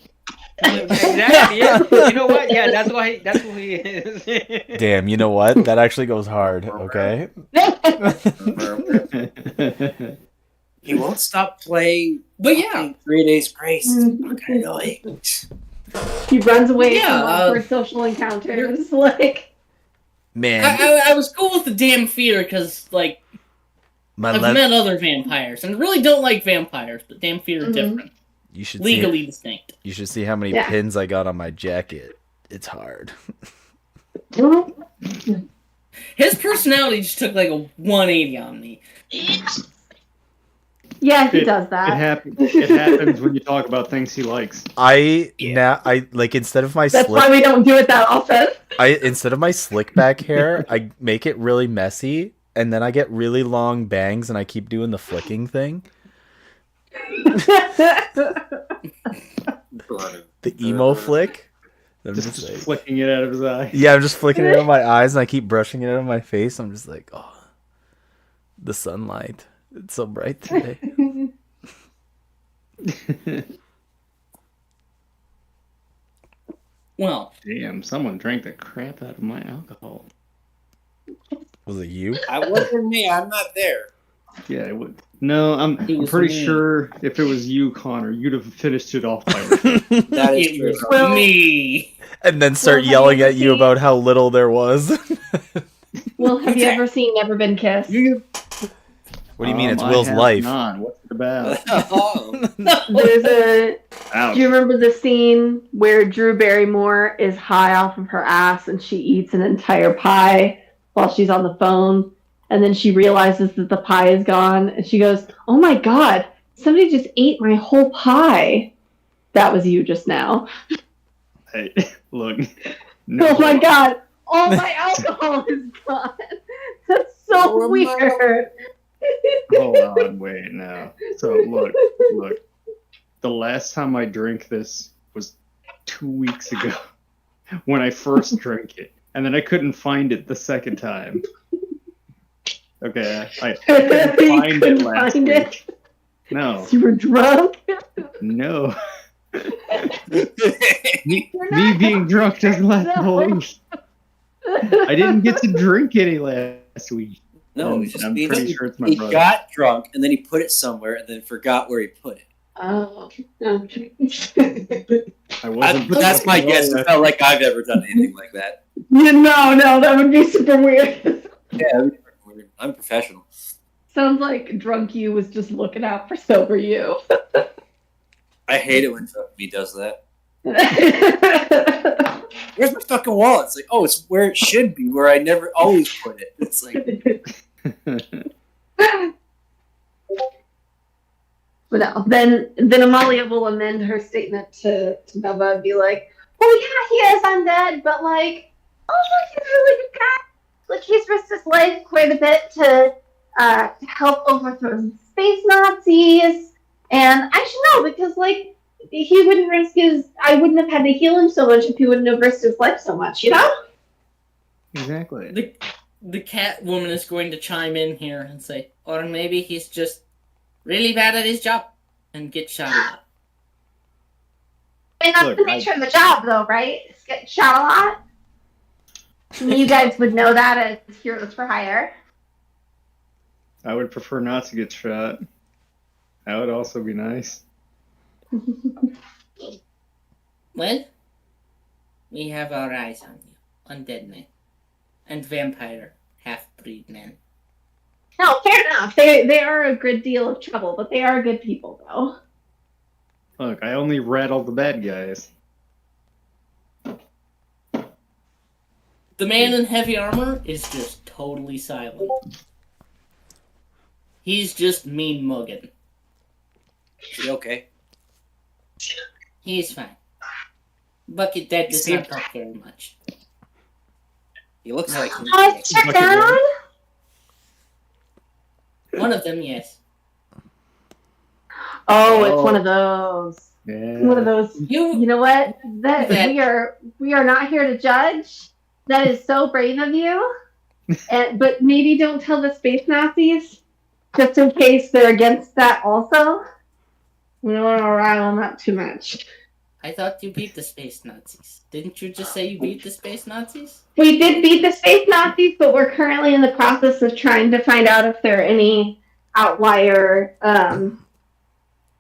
Exactly. Yeah. You know what? Yeah, that's who he is. damn. You know what? That actually goes hard. Okay. He won't stop playing. But yeah, 3 Days Grace. It's fucking annoying. He runs away Yeah, from awkward social encounters. Like, Man, I was cool with the damn fear because like my I've met other vampires and really don't like vampires, but damn fear is different, you should legally see. distinct. You should see how many Yeah. pins I got on my jacket. It's hard. His personality just took like a 180 on me. yeah, he does It that. happens. It happens when you talk about things he likes. I like instead of my That's why we don't do it that often. instead of my slick back hair, I make it really messy, and then I get really long bangs, and I keep doing the flicking thing, the emo flick. I'm Just just like, flicking it out of his eye. yeah, I'm just flicking it out of my eyes, and I keep brushing it out of my face. I'm just like, oh, the sunlight. It's so bright today. Well, Damn, someone drank the crap out of my alcohol. Was it you? I wasn't me. I'm not there. Yeah, it would. No, I'm was pretty me. sure if it was you, Connor, you'd have finished it off by now. That is it true. was Well- me. And then start Well, have yelling you at you seen- about how little there was. Well, have you ever seen Never Been Kissed? What do you mean? It's I Will's have life. not. What's it about? Oh, There's a. Ouch. Do you remember the scene where Drew Barrymore is high off of her ass and she eats an entire pie while she's on the phone, and then she realizes that the pie is gone, and she goes, "Oh my god, somebody just ate my whole pie." That was you just now. Hey, look. No. Oh my god, all my alcohol is gone. That's so Oh, weird. Hold on, wait now. So look. The last time I drank this was 2 weeks ago when I first drank it, and then I couldn't find it the second time. Okay, I couldn't You find it couldn't last find week. it? No, You were drunk? no. Me You're not being drunk doesn't last the whole No. week. I didn't get to drink any last week. No, And it just I'm means pretty he, sure it's my he brother. got drunk and then he put it somewhere and then forgot where he put it. Oh. I wasn't. That's my guess. It's not like I've ever done anything like that. No, that would be super weird. Yeah, I'm professional. Sounds like drunk you was just looking out for sober you. I hate it when me does that. Where's my fucking wallet? It's like, oh, it's where it should be, where I never always put it. It's like, But no, then Amalia will amend her statement to Bella and be like, "Oh yeah, he is undead, but like, also he's a really good guy. Like he's risked his life quite a bit to help overthrow some space Nazis. And I should know because like he wouldn't risk his. I wouldn't have had to heal him so much if he wouldn't have risked his life so much, you know." Exactly. The cat woman is going to chime in here and say, or maybe he's just really bad at his job and get shot a lot. And that's Look, the nature of the job, though, right? It's getting shot a lot. You guys would know that as heroes for hire. I would prefer not to get shot. That would also be nice. Well, we have our eyes on you. Undead man. And vampire half-breed man. No, fair enough. They are a good deal of trouble, but they are good people, though. Look, I only rattled the bad guys. The man in heavy armor is just totally silent. He's just mean mugging. is he okay? He's fine. Bucket Dad does not talk very much. He looks like Check down. One of them, yes. Oh, it's one of those. Yeah. One of those. You You know what? That That- we are not here to judge. That is so brave of you. But maybe don't tell the space Nazis, just in case they're against that also. We don't want to rile them up too much. I thought you beat the space Nazis. Didn't you just say you beat the space Nazis? We did beat the space Nazis, but we're currently in the process of trying to find out if there are any outlier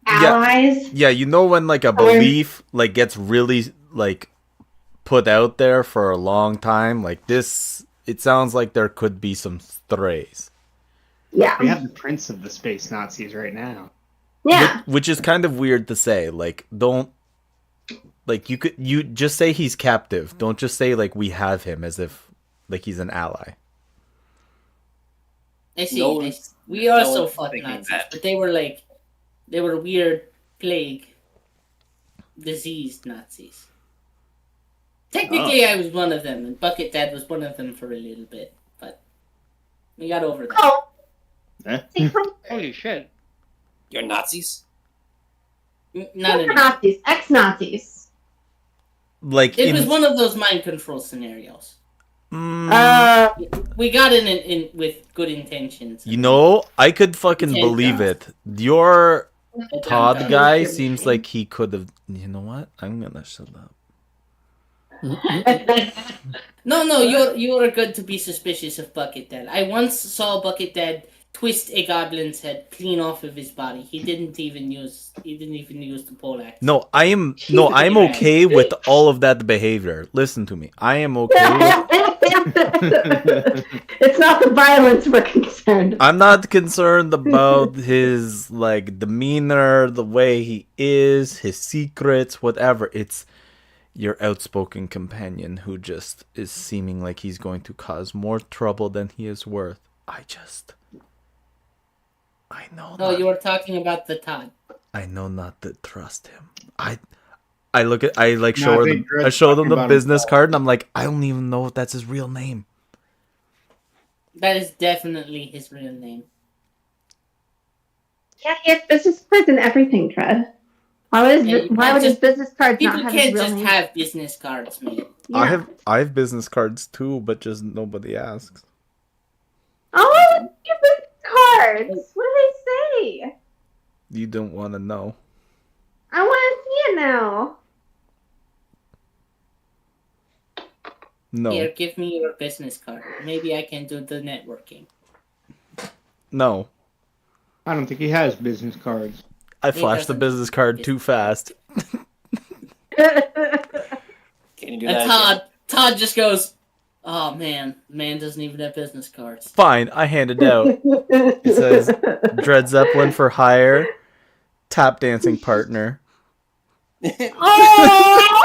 allies. Yeah, you know when like a belief like gets really like put out there for a long time, like this, it sounds like there could be some strays. Yeah. We have the prince of the space Nazis right now. Yeah. Which is kind of weird to say. Like, don't like you just say he's captive. Don't just say like we have him as if like he's an ally. I see. No I one's- see. We also one's fought thinking Nazis, that. but they were weird plague, diseased Nazis. Technically, I was one of them, and Bucket Dad was one of them for a little bit, but we got over that. Oh. Eh? Holy shit. You're Nazis? Not anymore. Nazis. Ex-Nazis. Like It was one of those mind control scenarios. Mm, We got in with good intentions. you know, I could fucking Thank believe God. it. Your But Todd I'm guy done. seems like he could have. You know what? I'm gonna shut up. No, you're good to be suspicious of Bucket Dad. I once saw Bucket Dad twist a goblin's head clean off of his body. He didn't even use the poleaxe. No, I'm okay with all of that behavior. Listen to me. I am okay with It's not the violence we're concerned. I'm not concerned about his like demeanor, the way he is, his secrets, whatever. It's your outspoken companion who just is seeming like he's going to cause more trouble than he is worth. I know. No, you were talking about the Todd. I know not to trust him. I like No, show I her think the, I Greg's show them talking the about business himself. card and I'm like, I don't even know if that's his real name. That is definitely his real name. Yeah, he has business cards and everything, Tread. Why would his business cards People not have his can't real just name? have business cards, man. Yeah. I have business cards too, but just nobody asks. Oh, give cards? What do they say? You don't want to know. I want to see it now. No. Here, give me your business card. Maybe I can do the networking. No. I don't think he has business cards. I flashed the business card too fast. Can you do And that? Todd just goes, "Oh man, man doesn't even have business cards." Fine, I hand it out. It says Dred Zeppelin for hire, tap dancing partner. Oh!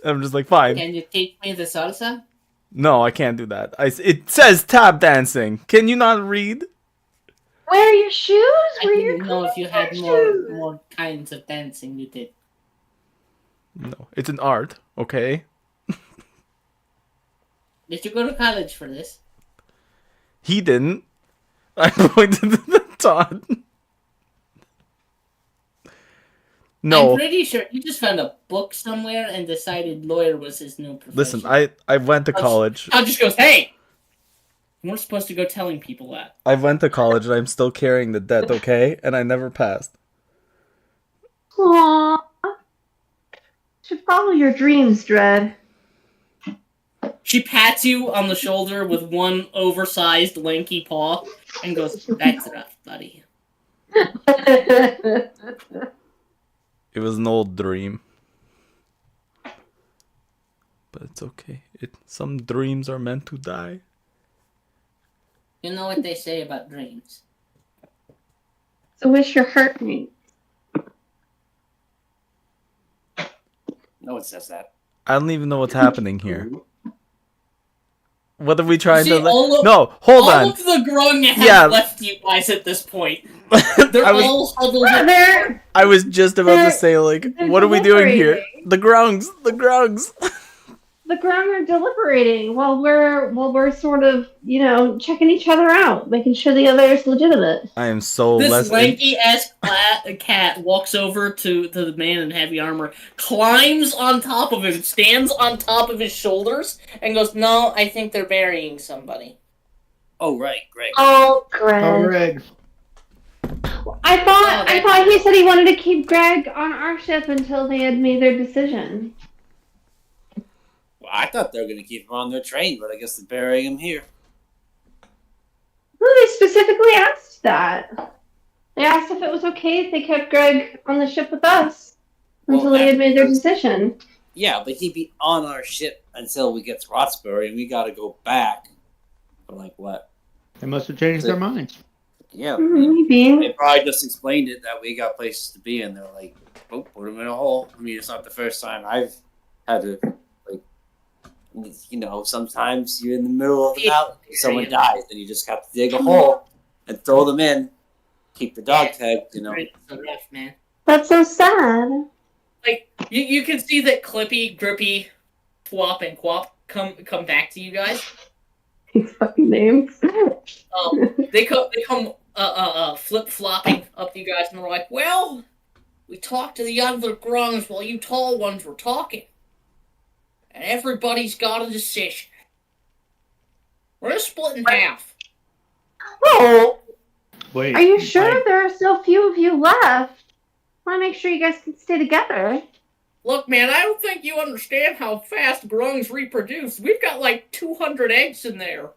I'm just like, fine. Can you teach me the salsa? No, I can't do that. It says tap dancing. Can you not read? Wear your shoes. I Wear your didn't know if you had shoes. more kinds of dancing you did. No, it's an art, okay? Did you go to college for this? He didn't. I pointed to Todd. No. I'm pretty sure you just found a book somewhere and decided lawyer was his new profession. Listen, I went to college. Todd just goes, "Hey! You weren't supposed to go telling people that." I went to college and I'm still carrying the debt, okay? And I never passed. Aww. Should follow your dreams, Dred. She pats you on the shoulder with one oversized, lanky paw and goes, "That's rough, buddy." It was an old dream. But it's okay. Some dreams are meant to die. You know what they say about dreams. So wish your heart me. No one says that. I don't even know what's happening here. What are we trying See, to... all of- No, hold All on. of the grung have Yeah. left you guys at this point. They're I was- all huddled up. They're I was just about to say, like, they're what are we doing here? deliberating. The grungs! The grungs! the ground are deliberating while we're sort of, checking each other out, making sure the other is legitimate. I am so This less... lanky ass cat walks over to the man in heavy armor, climbs on top of him, stands on top of his shoulders, and goes, "No, I think they're burying somebody." Oh, right, Greg. Oh, Greg. Oh, Greg. I thought he said he wanted to keep Greg on our ship until they had made their decision. Well, I thought they were going to keep him on their train, but I guess they're burying him here. No, they specifically asked that. They asked if it was okay if they kept Greg on the ship with us until they had made their decision. Yeah, but he'd be on our ship until we get to Roxbury, and we got to go back. For like what? They must have changed their minds. Yeah, Maybe. they probably just explained it that we got places to be, and they're like, "Oh, put him in a hole." I mean, it's not the first time I've had to, sometimes you're in the middle of the mountain, someone dies, and you just have to dig a hole and throw them in, keep the dog tagged, It's so rough, man. That's so sad. Like you can see that Clippy, Grippy, Twop, and Quap come back to you guys. These fucking names. They come flip flopping up to you guys, and they're like, "Well, we talked to the other grungs while you tall ones were talking, and everybody's got a decision. We're gonna split in half." Oh, Wait. are you sure there are still a few of you left? I want to make sure you guys can stay together. Look, man, I don't think you understand how fast grungs reproduce. We've got like 200 eggs in there.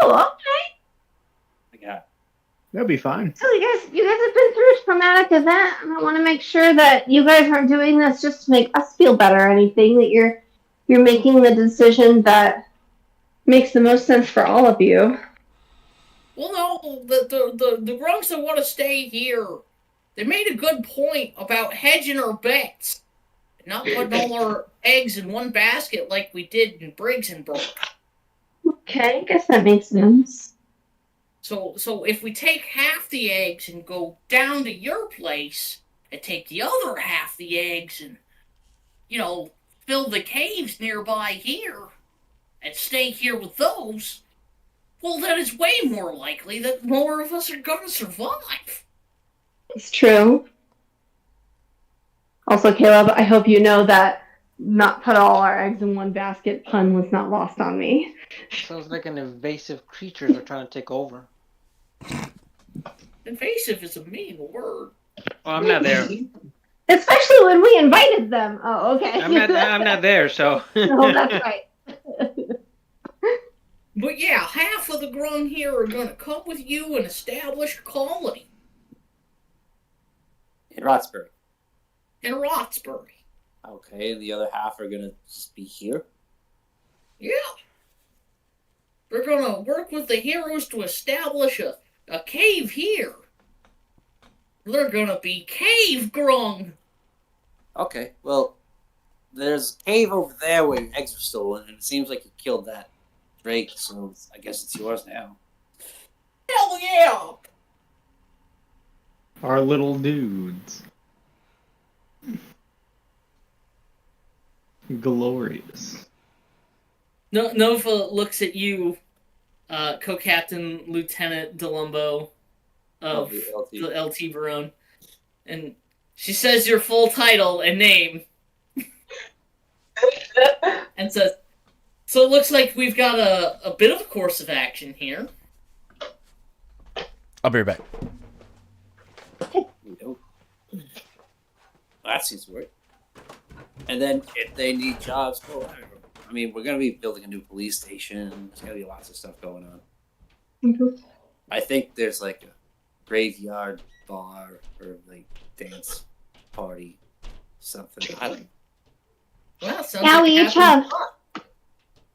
Oh, okay. Yeah. They'll be fine. So you guys have been through a traumatic event, and I want to make sure that you guys aren't doing this just to make us feel better or anything. That you're making the decision that makes the most sense for all of you. Well, no, the grungs that want to stay here, they made a good point about hedging our bets, not putting all our eggs in one basket like we did in Briggs and Burke. Okay, I guess that makes sense. So if we take half the eggs and go down to your place and take the other half the eggs and, fill the caves nearby here and stay here with those, well, then it's way more likely that more of us are going to survive. It's true. Also, Caleb, I hope you know that not put all our eggs in one basket pun was not lost on me. Sounds like an invasive creatures are trying to take over. Invasive is a mean word. Oh, I'm not there. Especially when we invited them. Oh, okay. I'm not there, so. No, that's right. But yeah, half of the Grung here are gonna come with you and establish a colony In Roxbury. in Roxbury. Okay, and the other half are gonna just be here. Yeah. They're gonna work with the heroes to establish a cave here. They're gonna be cave Grung. Okay, well, there's a cave over there where your eggs were stolen, and it seems like you killed that Drake, so I guess it's yours now. Hell yeah! Our little dudes. Glorious. Nova looks at you, co-captain Lieutenant Delumbo of the the LT Barone, and she says your full title and name, and says, "So it looks like we've got a bit of a course of action here." I'll be right back. That seems to work. And then if they need jobs, I mean, we're gonna be building a new police station. There's gonna be lots of stuff going on. Mhm. I think there's like a graveyard bar or like dance party, something. I don't know. Well, sounds Yeah, like we a each happening. have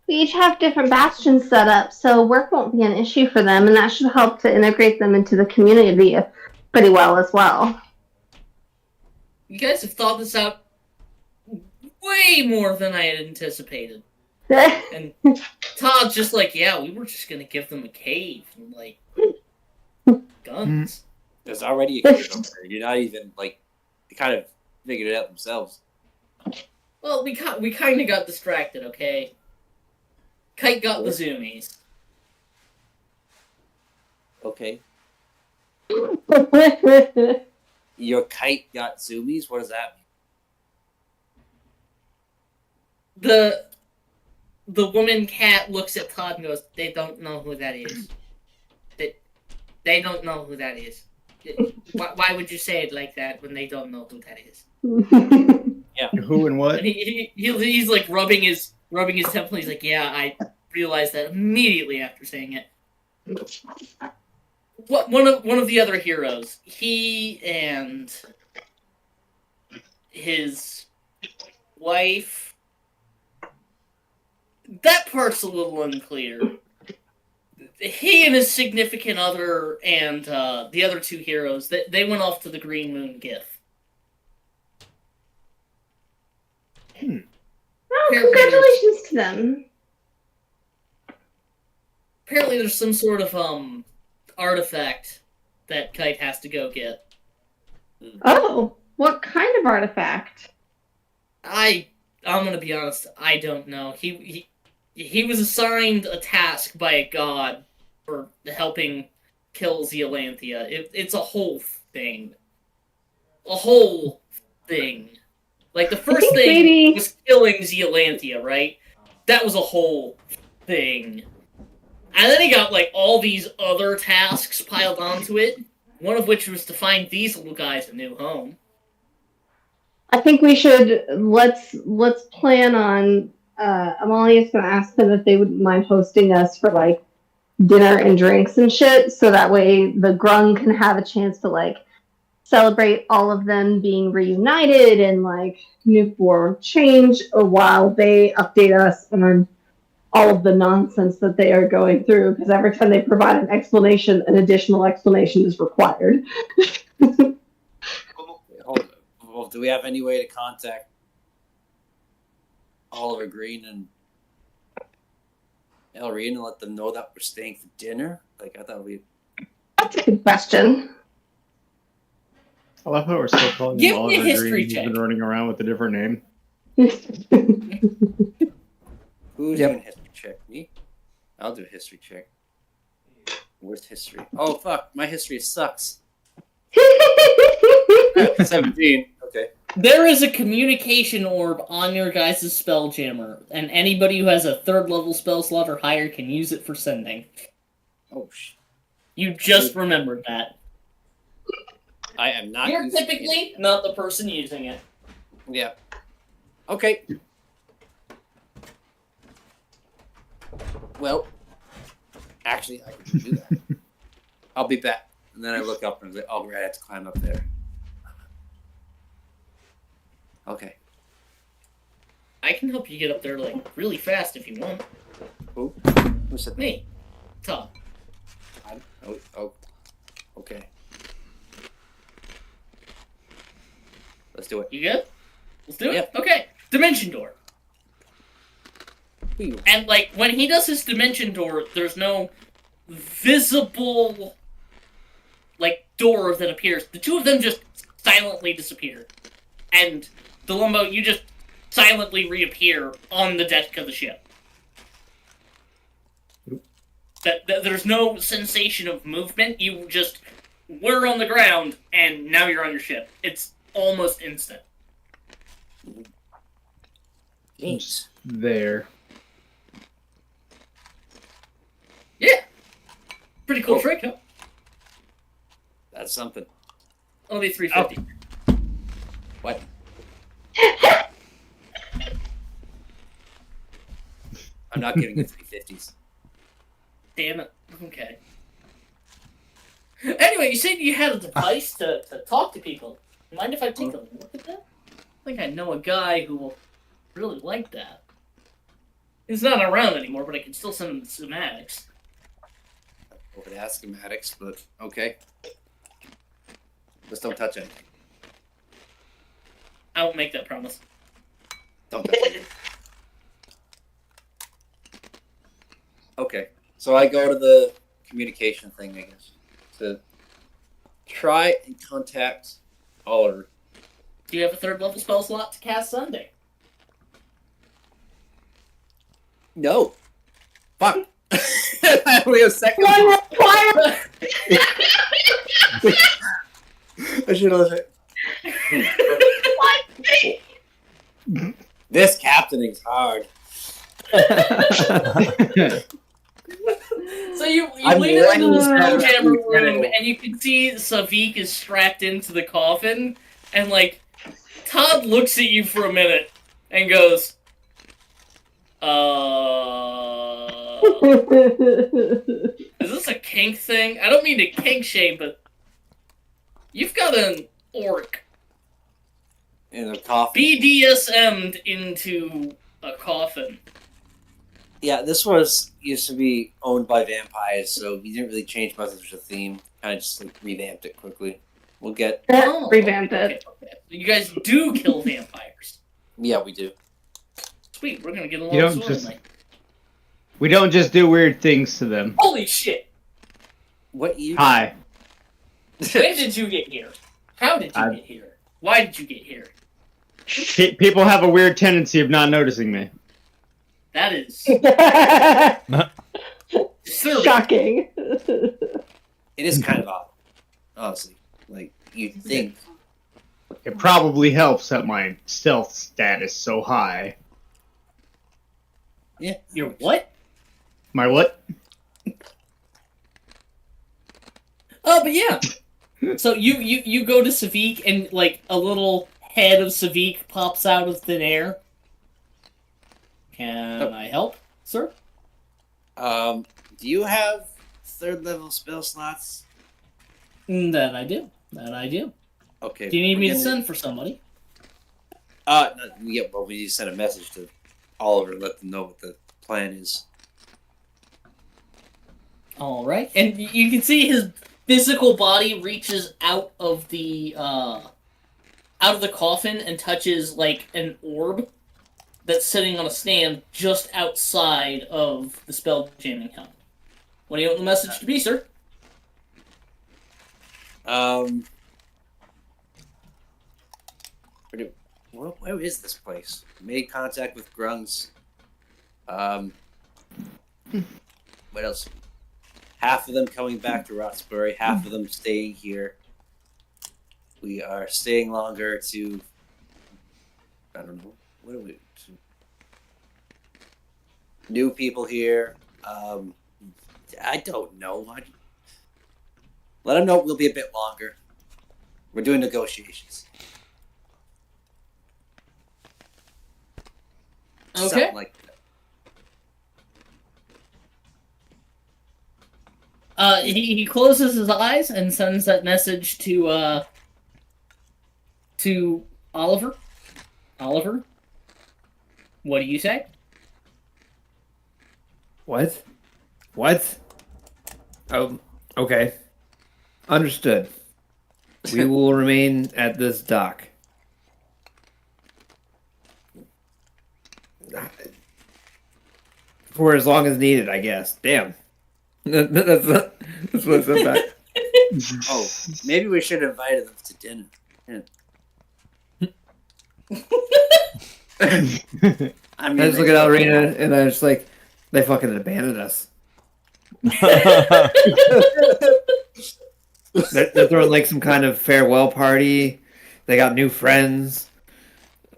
we each have different bastions set up, so work won't be an issue for them, and that should help to integrate them into the community pretty well as well. You guys have thought this out way more than I had anticipated. And Todd's just like, yeah, we were just gonna give them a cave and like guns. There's already a kid over there. You're not even like they kind of figured it out themselves. Well, we kind of got distracted, okay? Kite got the zoomies. Okay. Your kite got zoomies? What does that mean? The woman cat looks at Todd and goes, "They don't know who that is. They don't know who that is. Why would you say it like that when they don't know who that is?" Who and what? And he's like rubbing his temple. He's like, "Yeah, I realized that immediately after saying it." One of the other heroes, he and his wife. That part's a little unclear. He and his significant other and the other two heroes, they went off to the Green Moon GIF. Well, congratulations to them. Apparently there's some sort of artifact that Kite has to go get. Oh, what kind of artifact? I'm gonna be honest, I don't know. He was assigned a task by a god for helping kill Zealanthia. It's a whole thing. A whole thing. Like, the first thing was killing Zealanthia, right? That was a whole thing. And then he got, like, all these other tasks piled onto it, one of which was to find these little guys a new home. I think we should let's plan on. Amalia's gonna ask them if they wouldn't mind hosting us for like dinner and drinks and shit, so that way the Grung can have a chance to like celebrate all of them being reunited and like nuke war change, while they update us on all of the nonsense that they are going through. Because every time they provide an explanation, an additional explanation is required. Hold on. Well, do we have any way to contact Oliver Green and Elrene and let them know that we're staying for dinner? Like, I thought we. That's a good question. I love how we're still calling Give him me a Oliver history Green. He's check. been running around with a different name. Who's doing a history check? Me? I'll do a history check. Where's history? Oh, fuck. My history sucks. 17. Okay. There is a communication orb on your guys' spelljammer, and anybody who has a 3rd level spell slot or higher can use it for sending. Oh, shit. You just remembered that. I am not. You're using typically not the person using it. it. Yeah. Okay. Well, actually, I can do that. I'll be back. And then I look up and say, "Oh, right, I have to climb up there." Okay. I can help you get up there like really fast if you want. Who? Who said that? Me, Tom. Oh, okay. Let's do it. You good? Let's do it. Yep. Okay. Dimension door. Whew. And like when he does his dimension door, there's no visible like door that appears. The two of them just silently disappear, and Delumbo, you just silently reappear on the deck of the ship. That there's no sensation of movement. You just were on the ground, and now you're on your ship. It's almost instant. Jeez. There. Yeah. Pretty cool trick, huh? That's something. Only 350. What? I'm not getting the 350s. Damn it. Okay. Anyway, you said you had a device to talk to people. Mind if I take a look at that? I think I know a guy who will really like that. He's not around anymore, but I can still send him the schematics. Over to ask schematics, but okay. Just don't touch anything. I won't make that promise. Don't touch anything. Okay. So I go to the communication thing, I guess, to try and contact Oliver. Do you have a 3rd level spell slot to cast Sunday? No. Fuck. I only have second. One requirement. I should have said. This captaining's hard. So you I'm lead into the running spelljammer room, incredible. and you can see Savik is strapped into the coffin, and like Todd looks at you for a minute and goes, is this a kink thing? I don't mean to kink shame, but you've got an orc In a coffin. BDSM'd into a coffin. Yeah, this was used to be owned by vampires, so we didn't really change much of the theme. Kind of just like revamped it quickly. We'll get. Revamped it. Okay. You guys do kill vampires. Yeah, we do. Sweet, we're gonna get along You don't swimmingly. We don't just do weird things to them. Holy shit! What you? Hi. When did you get here? How did you get here? Why did you get here? People have a weird tendency of not noticing me. That is Shocking. It is kind of odd, honestly. Like you'd think. It probably helps that my stealth stat is so high. Yeah. You're what? My what? Oh, but yeah. So you go to Savik, and like a little head of Savik pops out of thin air. Can I help, sir? Do you have 3rd level spell slots? That I do. That I do. Okay. Do you need we're me to gonna- send for somebody? No, yeah, well, we need to send a message to Oliver and let them know what the plan is. All right, and you can see his physical body reaches out of the coffin and touches like an orb that's sitting on a stand just outside of the spell jamming helm. What do you want the message to be, sir? Where is this place? Made contact with grunts. What else? Half of them coming back to Roxbury, half of them staying here. We are staying longer to I don't know. What are we? New people here. I don't know. Let them know we'll be a bit longer. We're doing negotiations. Okay. Something like that. He closes his eyes and sends that message to Oliver. Oliver, what do you say? What? What? Oh, okay. Understood. We will remain at this dock. For as long as needed, I guess. Damn. That's what it said back. Oh, maybe we should have invited them to dinner. Yeah. I I just look at Alrina and I just like, they fucking abandoned us. They're throwing like some kind of farewell party. They got new friends.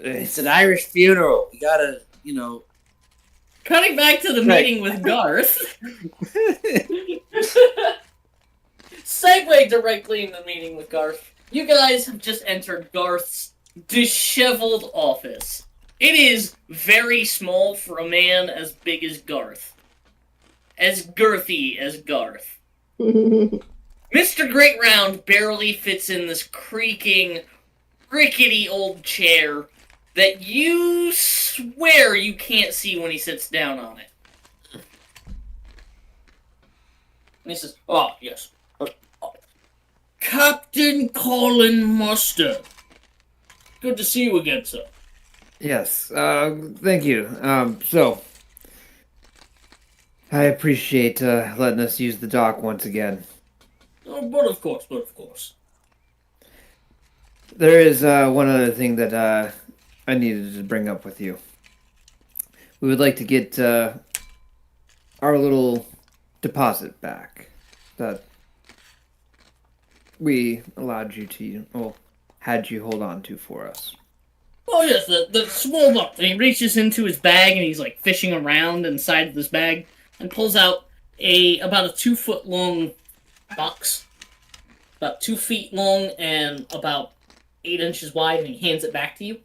It's an Irish funeral. We gotta, Cutting back to the meeting with Garth. Segue directly in the meeting with Garth. You guys have just entered Garth's disheveled office. It is very small for a man as big as Garth. As girthy as Garth. Mr. Great Round barely fits in this creaking, rickety old chair that you swear you can't see when he sits down on it. And he says, "Oh, yes. Captain Colin Mustard. Good to see you again, sir." Yes, thank you. So, I appreciate letting us use the dock once again. Oh, but of course. There is one other thing that I needed to bring up with you. We would like to get our little deposit back that we allowed you to, had you hold on to for us. Oh, yes, the small box. And he reaches into his bag and he's like fishing around inside of this bag and pulls out about a 2-foot long box. About 2 feet long and about 8 inches wide, and he hands it back to you.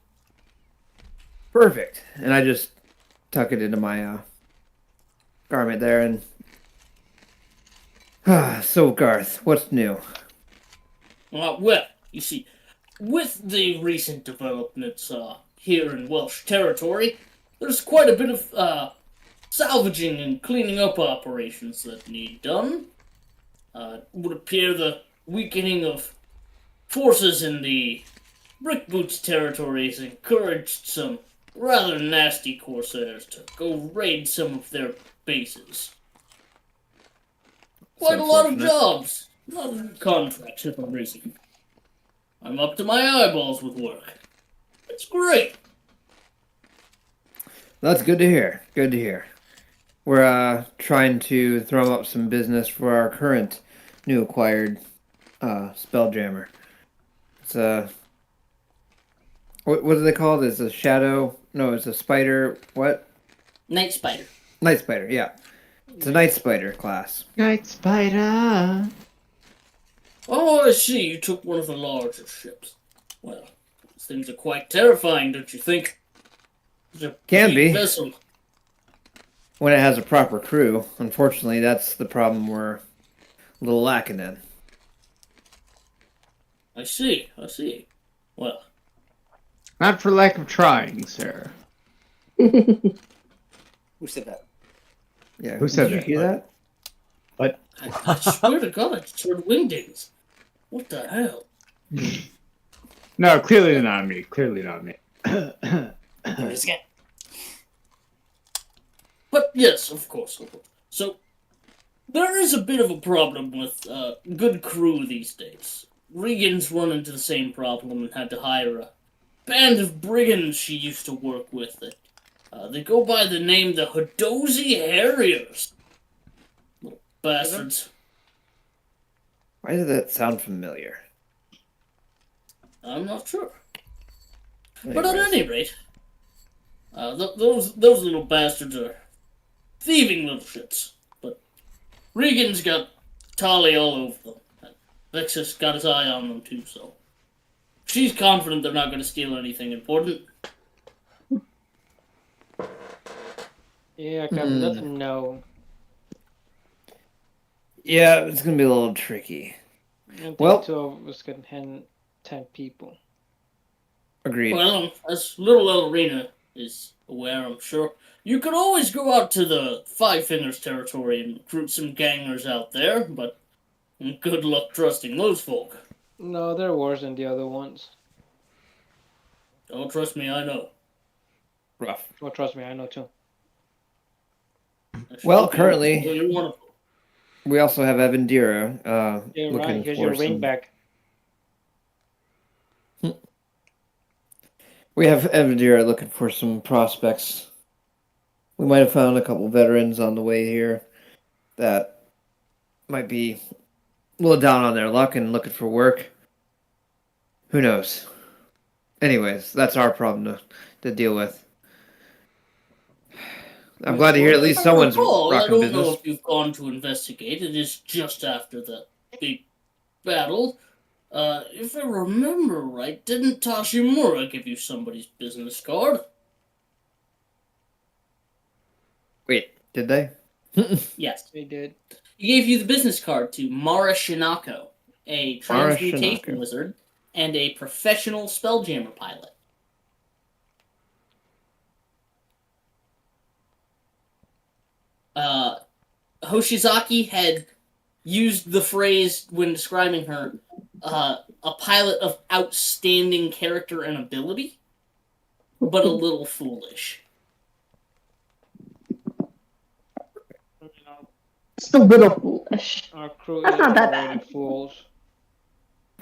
Perfect. And I just tuck it into my garment there and... So, Garth, what's new? Well, you see, with the recent developments here in Welsh territory, there's quite a bit of salvaging and cleaning up operations that need done. It would appear the weakening of forces in the Brick Boots territory has encouraged some rather nasty corsairs to go raid some of their bases. Quite a lot of jobs, a lot of contracts if I'm racing. I'm up to my eyeballs with work. It's great. That's good to hear. Good to hear. We're trying to throw up some business for our current new acquired Spelljammer. It's what do they call it? It's a shadow. No, it's a spider. What? Night Spider. Night Spider. Yeah, it's a Night Spider class. Night Spider. Oh, I see. You took one of the larger ships. Well, those things are quite terrifying, don't you think? Can be. Vessel. When it has a proper crew. Unfortunately, that's the problem we're a little lacking in. I see. Well, Not for lack of trying, sir. Who said that? Yeah. Who said did that? you hear that? What? I swear to God, I just heard wingdings. What the hell? No, clearly not me. Clearly not me. But yes, of course. So, there is a bit of a problem with good crew these days. Regan's run into the same problem and had to hire a band of brigands she used to work with. They go by the name the Hadozi Harriers. Little bastards. Why does that sound familiar? I'm not sure. But at Anyways. any rate, those little bastards are thieving little shits. But Regan's got Tali all over them. And Vexus got his eye on them too, so she's confident they're not going to steal anything important. Yeah, Captain, that's a no. Yeah, it's gonna be a little tricky. I think Well- 2 of us can handle 10 people. Agreed. Well, as little Elrina is aware, I'm sure, you could always go out to the Five Fingers territory and recruit some gangers out there, but good luck trusting those folk. No, they're worse than the other ones. Don't trust me, I know. Rough. Well, trust me, I know too. Well, currently- You're one of them. We also have Evandira Yeah, looking right. Here's for your ring some. back. We have Evandira looking for some prospects. We might have found a couple veterans on the way here that might be a little down on their luck and looking for work. Who knows? Anyways, that's our problem to deal with. I'm glad to hear at least If I someone's recall, I rocking don't business. know if you've gone to investigate. It is just after the big battle. If I remember right, didn't Tashimura give you somebody's business card? Wait, did they? Yes. They did. He gave you the business card to Mara Shinako, a Mara transmutation Shinako. wizard and a professional spelljammer pilot. Hoshizaki had used the phrase when describing her, a pilot of outstanding character and ability, but a little foolish. Just a little foolish. Our crew That's is not that already bad. fools.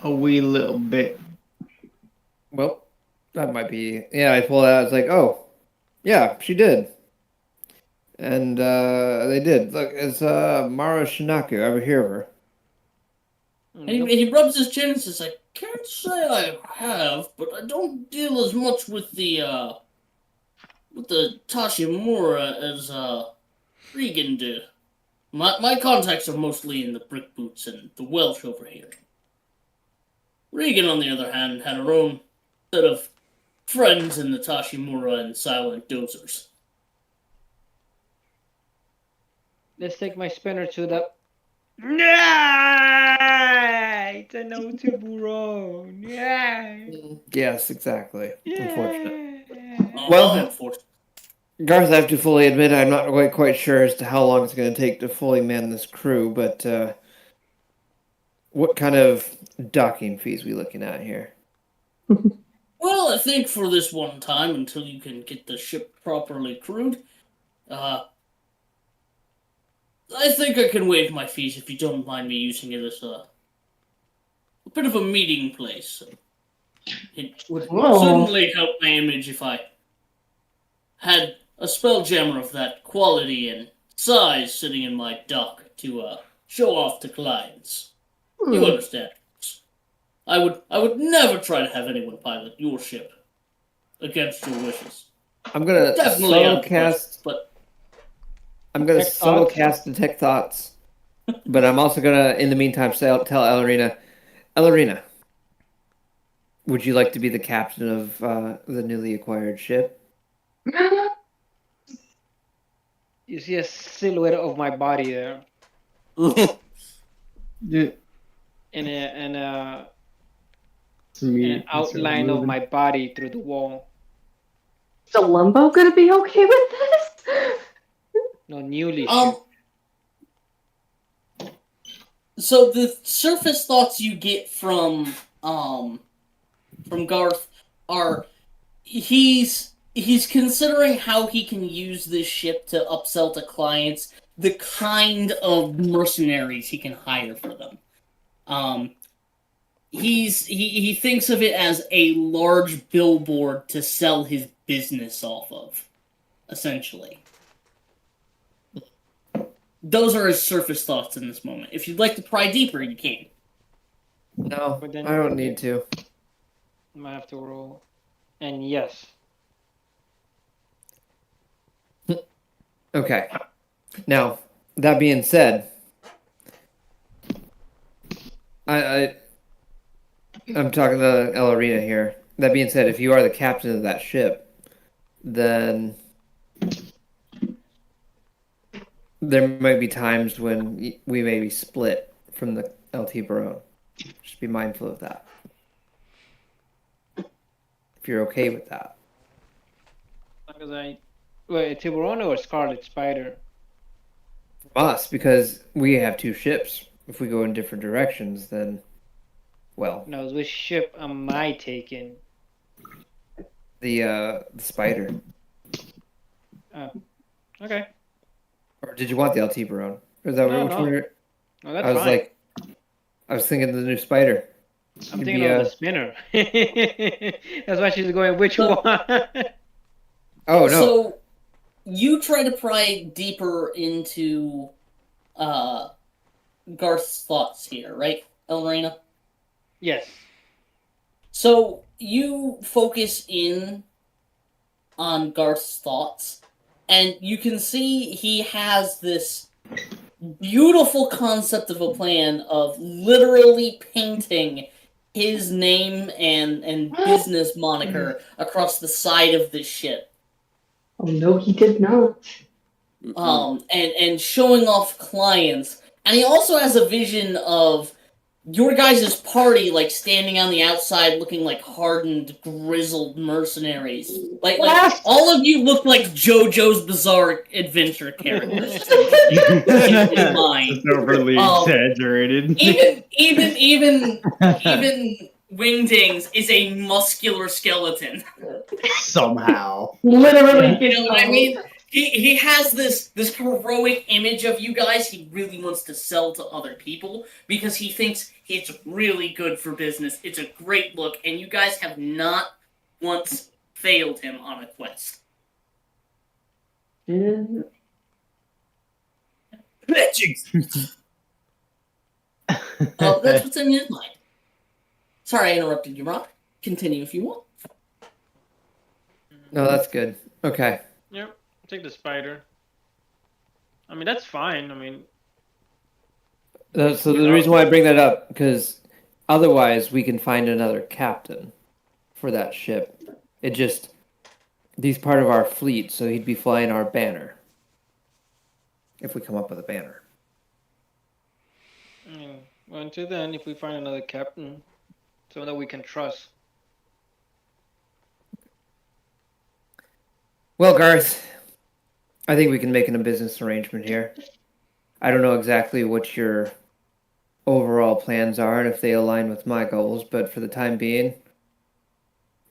A wee little bit. Well, that might be. Yeah, I pulled out. I was like, oh, yeah, she did. And they did. Look, it's Mara Shinako. Ever hear of her? And he rubs his chin and says, I can't say I have, but I don't deal as much with the Tashimura as Regan did. My contacts are mostly in the Brick Boots and the Welsh over here. Regan, on the other hand, had her own set of friends in the Tashimura and Silent Dozers. Let's take my spinner to the. Yeah, it's an O2 Bureau. Yeah. Yes, exactly. Unfortunate. Well, Well- Garth, I have to fully admit I'm not quite sure as to how long it's going to take to fully man this crew, but what kind of docking fees we looking at here? Well, I think for this one time, until you can get the ship properly crewed, I think I can waive my fees if you don't mind me using it as a bit of a meeting place. It would Whoa. certainly help my image if I had a spelljammer of that quality and size sitting in my dock to show off to clients. You understand? I would never try to have anyone pilot your ship against your wishes. I'm gonna Definitely subtle out of cast. but I'm gonna Detect subtle thoughts? cast detect thoughts, but I'm also gonna, in the meantime, tell Ellerina, would you like to be the captain of the newly acquired ship? You see a silhouette of my body there, Yeah. and an Some outline of my body through the wall. Is Lumbo gonna be okay with this? No, newly. So the surface thoughts you get from Garth are he's considering how he can use this ship to upsell to clients the kind of mercenaries he can hire for them. He thinks of it as a large billboard to sell his business off of, essentially. Those are his surface thoughts in this moment. If you'd like to pry deeper, you can. No, But then- I don't need to. I might have to roll. And yes. Okay. Now, that being said, I'm talking to El Arena here. That being said, if you are the captain of that ship, then there might be times when we may be split from the LT Barone. Just be mindful of that. If you're okay with that. Because wait, Tiburon or Scarlet Spider? From us, because we have two ships. If we go in different directions, then, well, No, which ship am I taking? the Spider. Oh, okay. Or did you want the LT Barone? Or is that No, which no. one? You're... No, that's I was fine. like, I was thinking the new Spider. I'm You'd thinking be, of the spinner. That's why she's going, which one? Oh no. So you try to pry deeper into Garth's thoughts here, right, Elrena? Yes. So you focus in on Garth's thoughts, and you can see he has this beautiful concept of a plan of literally painting his name and business moniker across the side of the ship. Oh no, he did not. And showing off clients. And he also has a vision of your guys' party, like, standing on the outside looking like hardened, grizzled mercenaries. Like all of you look like JoJo's Bizarre Adventure characters. in mind. It's overly exaggerated. Even Wingdings is a muscular skeleton. Somehow. Literally. You know what I mean? He has this heroic image of you guys he really wants to sell to other people because he thinks it's really good for business. It's a great look, and you guys have not once failed him on a quest. Oh, that's what's in his mind. Sorry I interrupted you, Rob. Continue if you want. No, that's good. Okay. Yep. Take the spider. I mean, that's fine. I mean, So the reason why I bring that up, because otherwise we can find another captain for that ship. He's part of our fleet, so he'd be flying our banner. If we come up with a banner. well, until then, if we find another captain, someone that we can trust. Well, Garth, I think we can make a business arrangement here. I don't know exactly what your overall plans are and if they align with my goals, but for the time being,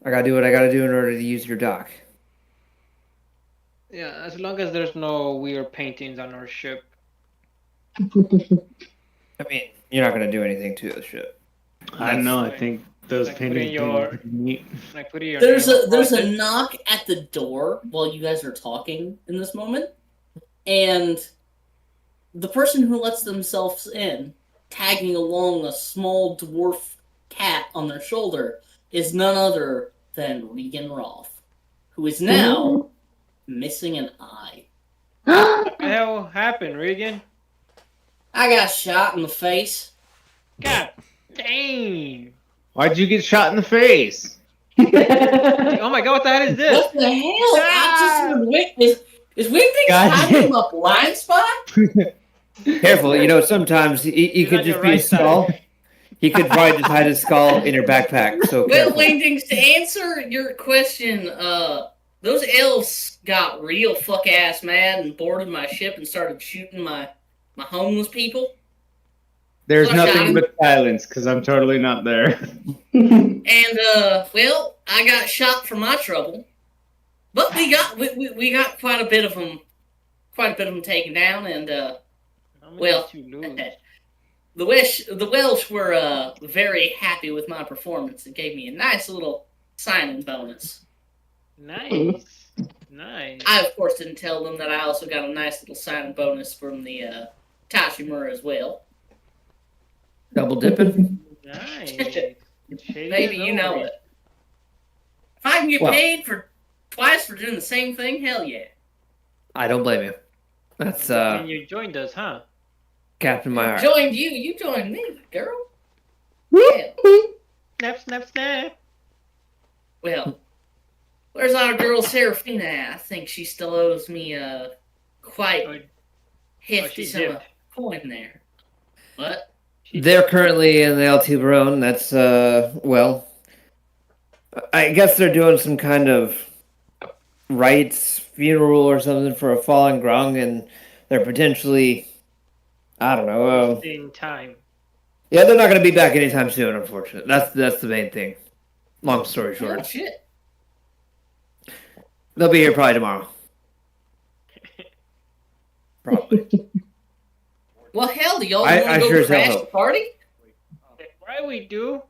I gotta do what I gotta do in order to use your dock. Yeah, as long as there's no weird paintings on our ship. I mean, you're not gonna do anything to the ship. I don't know. I think those Like paintings putting your- are pretty neat. Like, put your There's name a across it. knock at the door while you guys are talking in this moment, and the person who lets themselves in, tagging along a small dwarf cat on their shoulder, is none other than Regan Roth, who is now missing an eye. What the hell happened, Regan? I got shot in the face. God dang! Why'd you get shot in the face? Oh my god, what the hell is this? What the hell? I just is Wingdings God hiding a blind spot? Careful, sometimes he You're could on just your be a right side. skull. He could probably just hide his skull in your backpack, so Well, careful. Wingdings, to answer your question, those elves got real fuck-ass mad and boarded my ship and started shooting my homeless people. There's So I shot nothing him. but silence because I'm totally not there. And, well, I got shot for my trouble. But we got quite a bit of them taken down, and, How many well, did you lose? the Welsh were very happy with my performance and gave me a nice little signing bonus. Nice. Nice. I, of course, didn't tell them that I also got a nice little signing bonus from the Tashimura as well. Double dipping? Nice. Maybe you know it. If I can get Well- paid for twice for doing the same thing, hell yeah. I don't blame you. That's And you joined us, huh? Captain My Heart. Joined you, you joined me, girl. Snap, snap, snap. Well, where's our girl Serafina at? I think she still owes me quite Oh, hefty she sum of dipped. coin there. What? They're currently in the El Tiburon. That's well, I guess they're doing some kind of rites, funeral or something for a fallen grung, and they're potentially, I don't know. Just in time. Yeah, they're not going to be back anytime soon. Unfortunately, that's the main thing. Long story Oh short, shit. they'll be here probably tomorrow. Probably. Well, hell, do y'all I want to go sure as hell crash the hope. party? Right, we do.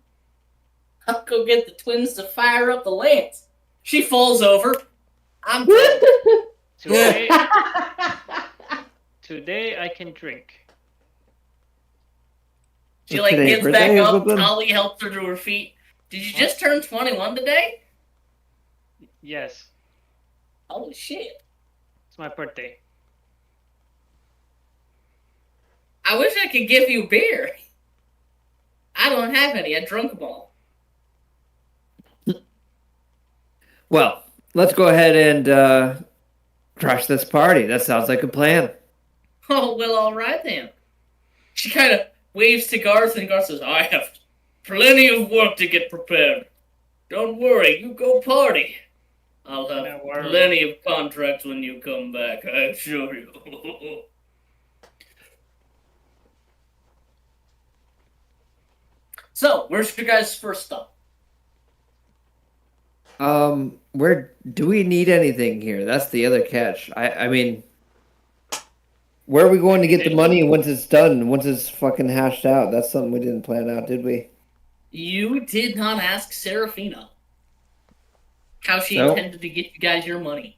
I'll go get the twins to fire up the lance. She falls over. I'm dead. Today, today I can drink. She like Today's gets back birthday or up. something? Holly helps her to her feet. Did you just turn 21 today? Yes, Holy shit. it's my birthday. I wish I could give you beer. I don't have any. I drunk them all. Well, let's go ahead and crash this party. That sounds like a plan. Oh, well, all right then. She kind of waves to Garth, and Garth says, I have plenty of work to get prepared. Don't worry, you go party. I'll have No worries. plenty of contracts when you come back, I assure you. So, where's your guys' first stop? Where do we need anything here? That's the other catch. I mean, where are we going to get the money once it's done? Once it's fucking hashed out? That's something we didn't plan out, did we? You did not ask Serafina how she No. intended to get you guys your money.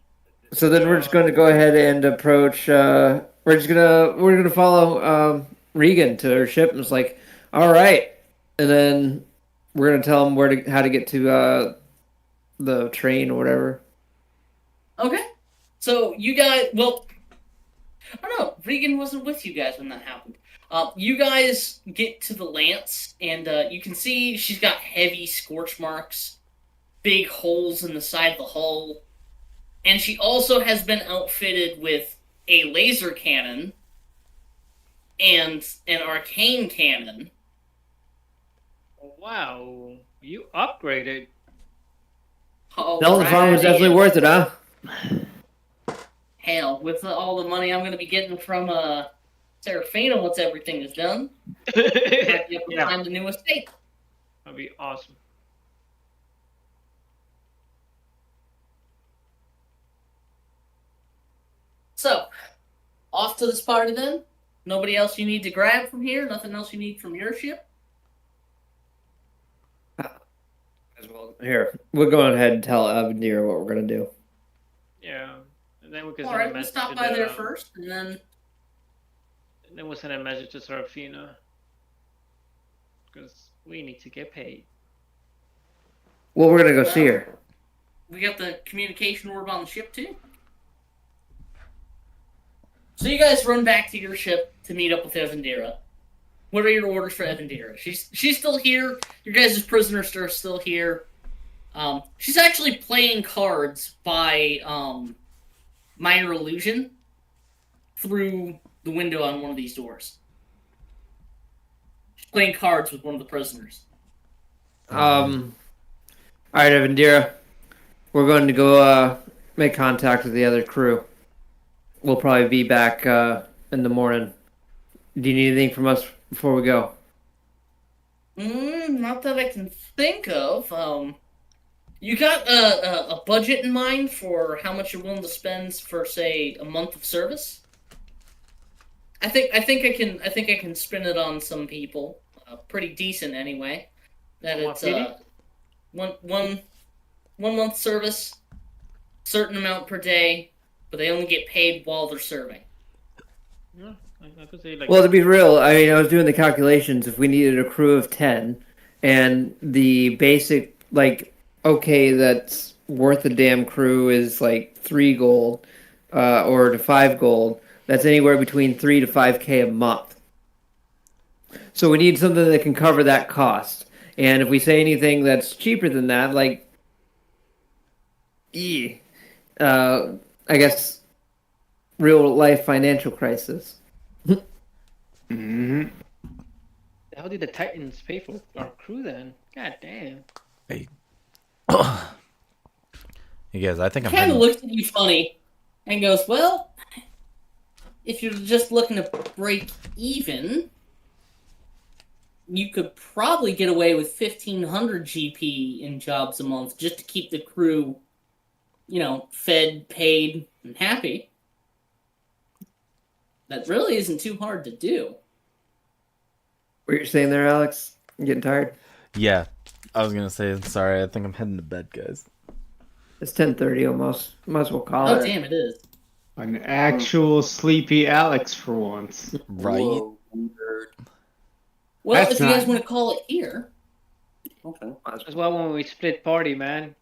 So then we're just going to go ahead and approach. We're gonna follow Regan to her ship, and it's like, all right, and then we're gonna tell them how to get to the train or whatever. Okay. So you guys, well, I don't know. Regan wasn't with you guys when that happened. You guys get to the Lance, and you can see she's got heavy scorch marks, big holes in the side of the hull, and she also has been outfitted with a laser cannon and an arcane cannon. Wow, you upgraded. Selling the farm was definitely worth it, huh? Hell, with all the money I'm going to be getting from Serafina once everything is done, I might be able to Yeah. find a new estate. That'd be awesome. So, off to this party then? Nobody else you need to grab from here? Nothing else you need from your ship? As well. Here, we're going ahead and tell Avenir what we're gonna do. Yeah, and then we can send a Alright, we'll message stop to by the, there first, and then... And then we'll send a message to Serafina. Because we need to get paid. Well, we're gonna go see her. We got the communication orb on the ship too. So you guys run back to your ship to meet up with Evandira. What are your orders for Evandira? She's still here. Your guys' prisoners are still here. She's actually playing cards by minor illusion through the window on one of these doors. She's playing cards with one of the prisoners. All right, Avendira. We're going to go make contact with the other crew. We'll probably be back in the morning. Do you need anything from us before we go? Not that I can think of. You got a budget in mind for how much you're willing to spend for, say, a month of service? I think I can spin it on some people. Pretty decent anyway. That it's one month service, certain amount per day, but they only get paid while they're serving. Yeah, I could say like. Well, to be real, I mean, I was doing the calculations. If we needed a crew of 10, and the basic, like, okay, that's worth a damn crew is like 3 gold, or to 5 gold. That's anywhere between 3 to 5K a month. So we need something that can cover that cost. And if we say anything that's cheaper than that, like, I guess real life financial crisis. Mm-hmm. How did the Titans pay for our crew then? God damn. Hey. You guys, I think I'm Kind of heading... looks at you funny and goes, well, if you're just looking to break even, you could probably get away with 1,500 GP in jobs a month just to keep the crew, fed, paid, and happy. That really isn't too hard to do. What you're saying there, Alex? You getting tired? Yeah, I was gonna say, sorry, I think I'm heading to bed, guys. It's 10:30 almost. Might as well call Oh, it. damn, it is. An actual sleepy Alex for once. Right? Whoa, nerd. Well, That's if you guys not- want to call it here. Okay. That's why when we split party, man.